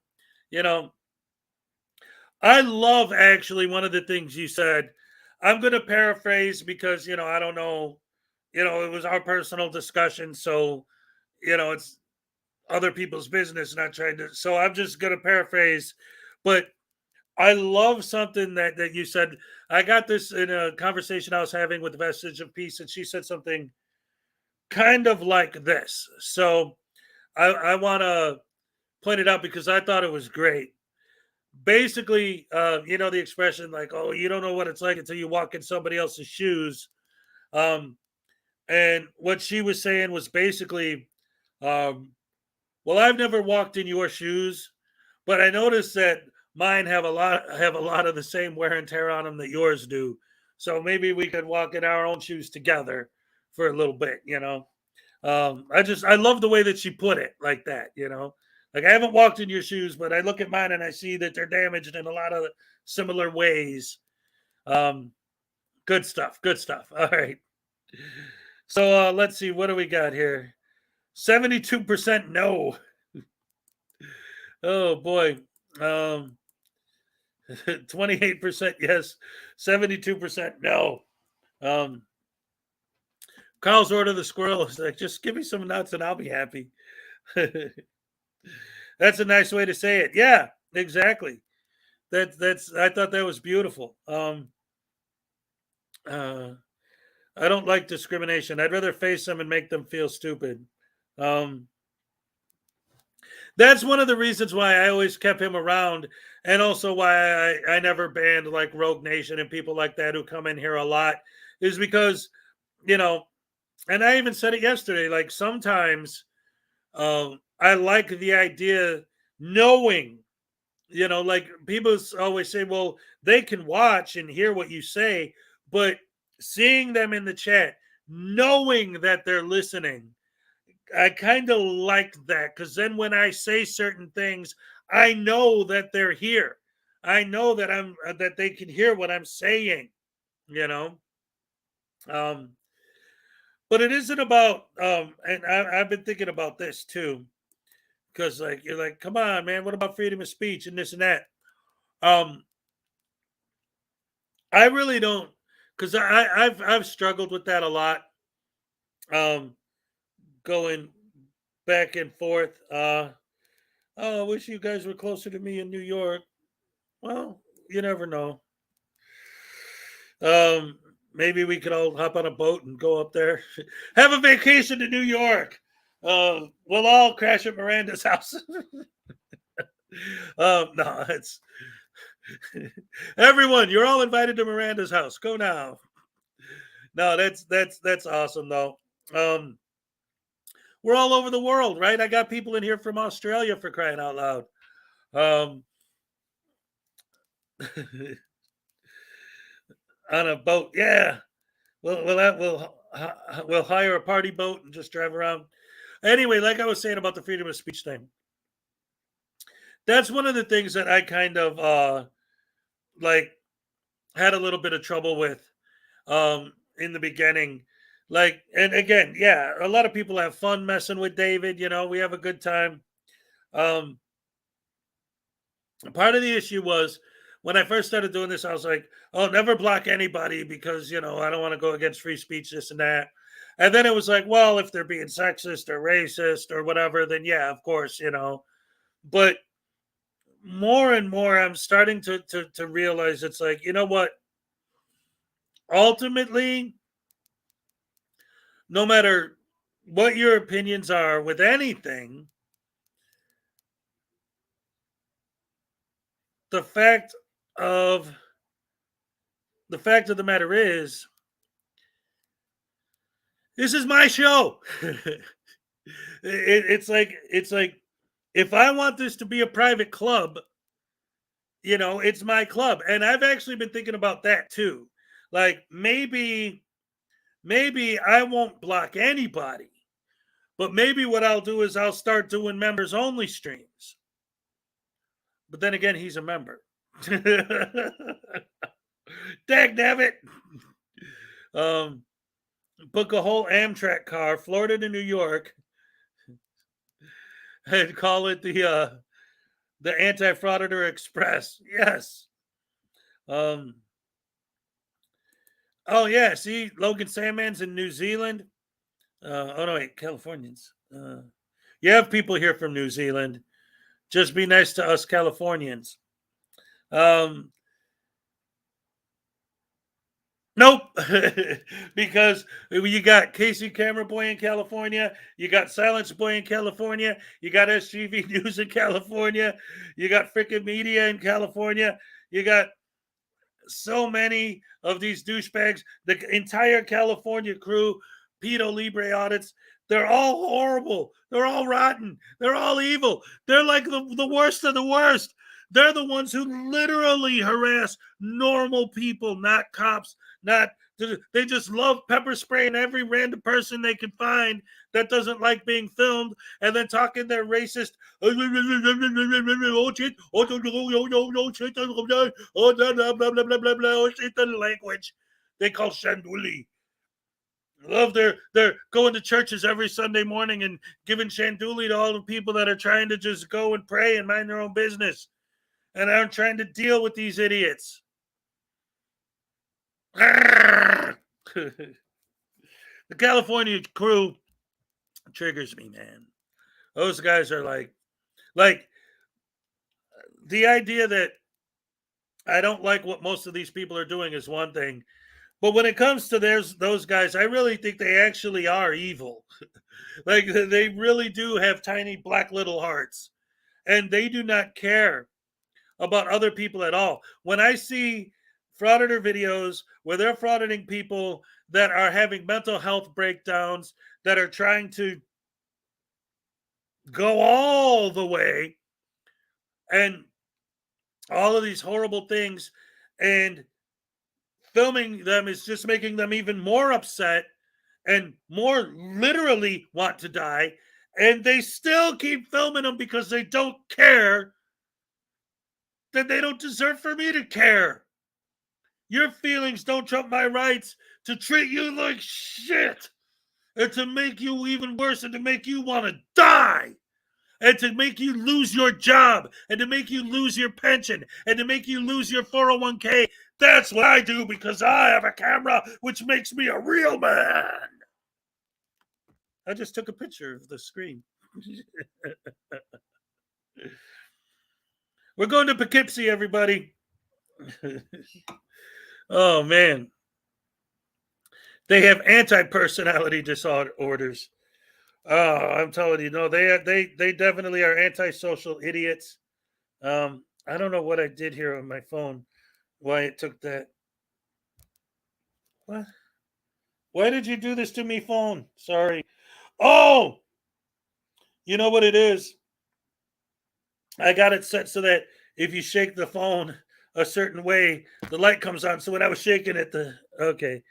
[SPEAKER 13] I love actually one of the things you said. I'm gonna paraphrase because I don't know. It was our personal discussion, so it's other people's business. Not trying to. So I'm just gonna paraphrase, but I love something that you said. I got this in a conversation I was having with Vestige of Peace, and she said something kind of like this. So I want to point it out because I thought it was great. Basically, the expression like, "Oh, you don't know what it's like until you walk in somebody else's shoes." And what she was saying was basically, well, I've never walked in your shoes, but I noticed that mine have a lot of the same wear and tear on them that yours do. So maybe we could walk in our own shoes together for a little bit. I love the way that she put it like that. Like I haven't walked in your shoes, but I look at mine and I see that they're damaged in a lot of similar ways. Good stuff. Good stuff. All right. So let's see. What do we got here? 72% no. Oh boy. 28% yes, 72% no. Carl's order the squirrel is like, just give me some nuts and I'll be happy. That's a nice way to say it. Yeah, exactly. That's I thought that was beautiful. I don't like discrimination. I'd rather face them and make them feel stupid. That's one of the reasons why I always kept him around, and also why I never banned like Rogue Nation and people like that who come in here a lot, is because, and I even said it yesterday, like sometimes I like the idea knowing, like people always say, well, they can watch and hear what you say, but seeing them in the chat, knowing that they're listening, I kind of like that, because then when I say certain things, I know that they're here. I know that that they can hear what I'm saying, But it isn't about and I've been thinking about this too, because like you're like, come on, man, what about freedom of speech and this and that? I really don't, because I've struggled with that a lot. Going back and forth. Oh, I wish you guys were closer to me in New York. Well, you never know. Maybe we could all hop on a boat and go up there. Have a vacation to New York. We'll all crash at Miranda's house. No, it's everyone. You're all invited to Miranda's house. Go now. No, that's awesome though. We're all over the world, right? I got people in here from Australia, for crying out loud. On a boat, yeah. We'll hire a party boat and just drive around. Anyway, like I was saying about the freedom of speech thing, that's one of the things that I kind of like had a little bit of trouble with in the beginning. Like, and again, yeah, a lot of people have fun messing with David. You know, we have a good time. Um, Part of the issue was when I first started doing this, I was like, oh, never block anybody because, you know, I don't want to go against free speech, this and that. And then it was like, well, if they're being sexist or racist or whatever, then yeah, of course, you know. But more and more, I'm starting to realize it's like, you know what? Ultimately, no matter what your opinions are with anything, the fact of the matter is, this is my show. It's like if I want this to be a private club, you know, it's my club. And I've actually been thinking about that too. Like maybe I won't block anybody, but maybe what I'll do is I'll start doing members only streams. But then again, he's a member. Dagnabbit. Book a whole Amtrak car, Florida to New York, and call it the Anti-Frauditor Express. Yes. Oh yeah. See, Logan Sandman's in New Zealand. Oh no, wait, Californians. You have people here from New Zealand. Just be nice to us Californians. Nope. Because you got Casey Camera Boy in California, you got Silence Boy in California, you got SGV News in California, you got Frickin' Media in California, you got so many of these douchebags, the entire California crew, Pedo Libre audits, they're all horrible. They're all rotten. They're all evil. They're like the worst of the worst. They're the ones who literally harass normal people, not cops, not they just love pepper spraying every random person they can find that doesn't like being filmed and then talking their racist language they call Shanduli. Love they're going to churches every Sunday morning and giving Shanduli to all the people that are trying to just go and pray and mind their own business and aren't trying to deal with these idiots. The California crew triggers me, man. Those guys are like the idea that I don't like what most of these people are doing is one thing, but when it comes to those guys, I really think they actually are evil. Like they really do have tiny black little hearts, and they do not care about other people at all. When I see frauditor videos where they're frauditing people that are having mental health breakdowns, that are trying to go all the way and all of these horrible things, and filming them is just making them even more upset and more literally want to die, and they still keep filming them because they don't care, then they don't deserve for me to care. Your feelings don't trump my rights to treat you like shit and to make you even worse and to make you want to die and to make you lose your job and to make you lose your pension and to make you lose your 401k. That's what I do because I have a camera, which makes me a real man. I just took a picture of the screen. We're going to Poughkeepsie, everybody. Oh, man. They have anti-personality disorders. Oh, I'm telling you, no, they definitely are antisocial idiots. I don't know what I did here on my phone, why it took that. What? Why did you do this to me, phone? Sorry. Oh, you know what it is? I got it set so that if you shake the phone a certain way, the light comes on. So when I was shaking it, okay.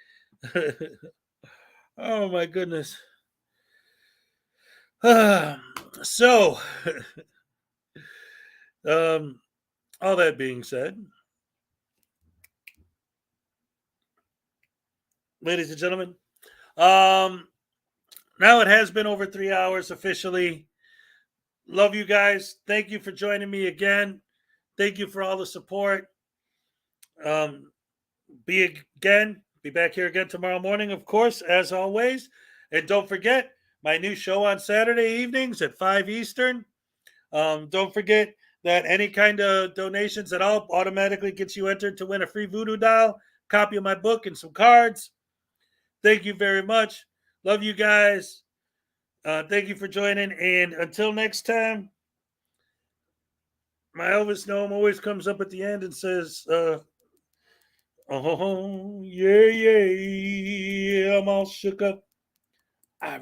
[SPEAKER 13] Oh my goodness. So All that being said, ladies and gentlemen, now it has been over 3 hours officially. Love you guys. Thank you for joining me again. Thank you for all the support. Be back here again tomorrow morning, of course, as always. And don't forget my new show on Saturday evenings at 5 Eastern. Don't forget that any kind of donations at all automatically gets you entered to win a free voodoo doll, copy of my book, and some cards. Thank you very much. Love you guys. Thank you for joining. And until next time, my Elvis gnome always comes up at the end and says, oh, yeah, I'm all shook up. All right.